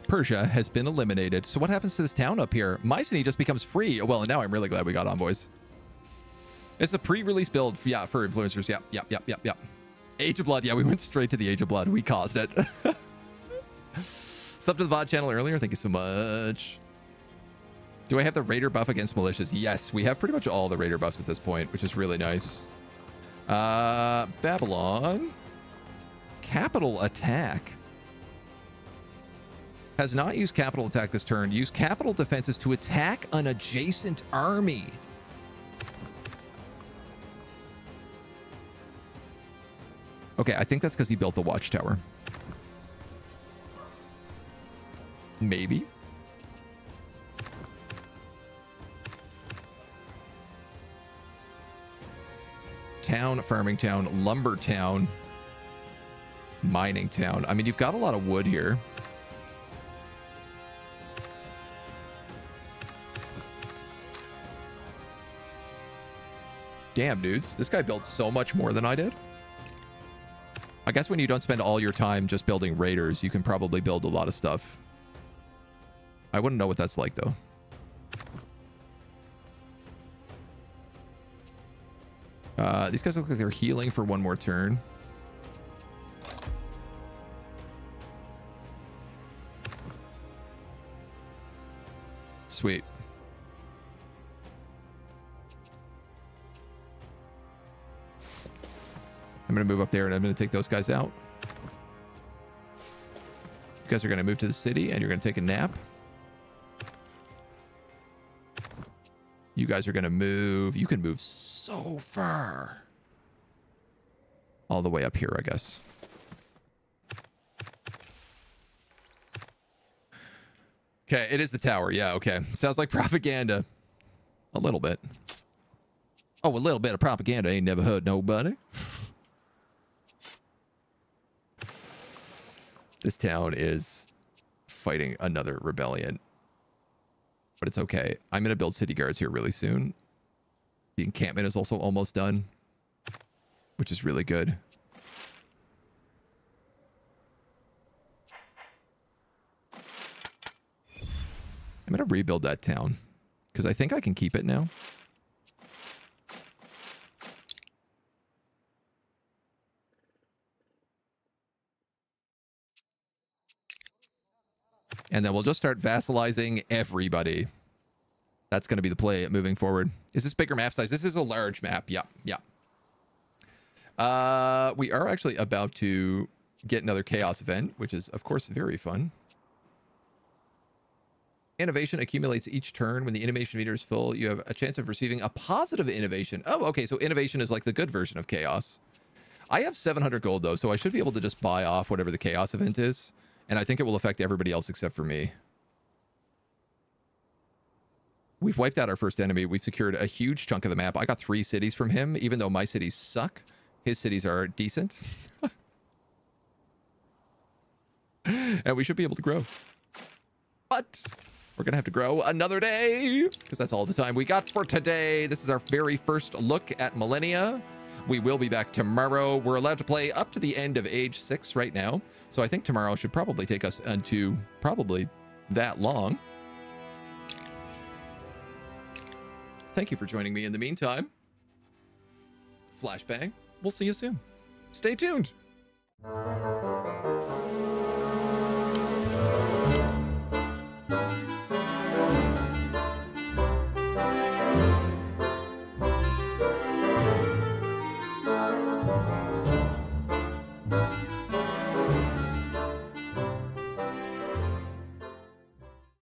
Persia has been eliminated. So what happens to this town up here? Mycenae just becomes free. Well, and now I'm really glad we got envoys. It's a pre-release build. Yeah, for influencers. Yep. Age of Blood. Yeah, we went straight to the Age of Blood. We caused it. Sub to the VOD channel earlier. Thank you so much. Do I have the Raider buff against militias? Yes, we have pretty much all the Raider buffs at this point, which is really nice. Babylon. Capital attack. Has not used capital attack this turn. Use capital defenses to attack an adjacent army. Okay, I think that's because he built the watchtower. Maybe. Town, farming town, lumber town, mining town. I mean, you've got a lot of wood here. Damn, dudes. This guy built so much more than I did. I guess when you don't spend all your time just building raiders, you can probably build a lot of stuff. I wouldn't know what that's like, though. These guys look like they're healing for 1 more turn. Sweet. I'm going to move up there and I'm going to take those guys out. You guys are going to move to the city and you're going to take a nap. You guys are going to move. You can move so far. All the way up here, I guess. Okay, it is the tower. Yeah, okay. Sounds like propaganda. A little bit. Oh, a little bit of propaganda ain't never hurt nobody. This town is fighting another rebellion. But it's okay. I'm going to build city guards here really soon. The encampment is also almost done. which is really good. I'm going to rebuild that town because I think I can keep it now. And then we'll just start vassalizing everybody. That's going to be the play moving forward. Is this bigger map size? This is a large map. Yeah, yeah. We are actually about to get another chaos event, which is, of course, very fun. Innovation accumulates each turn. When the innovation meter is full, you have a chance of receiving a positive innovation. Oh, okay. So innovation is like the good version of chaos. I have 700 gold, though, so I should be able to just buy off whatever the chaos event is. And I think it will affect everybody else except for me. We've wiped out our first enemy. We've secured a huge chunk of the map. I got 3 cities from him, even though my cities suck. His cities are decent. And we should be able to grow. But we're going to have to grow another day because that's all the time we got for today. This is our very first look at Millennia. We will be back tomorrow. We're allowed to play up to the end of Age 6 right now. So I think tomorrow should probably take us into probably that long. Thank you for joining me in the meantime. Flashbang. We'll see you soon. Stay tuned.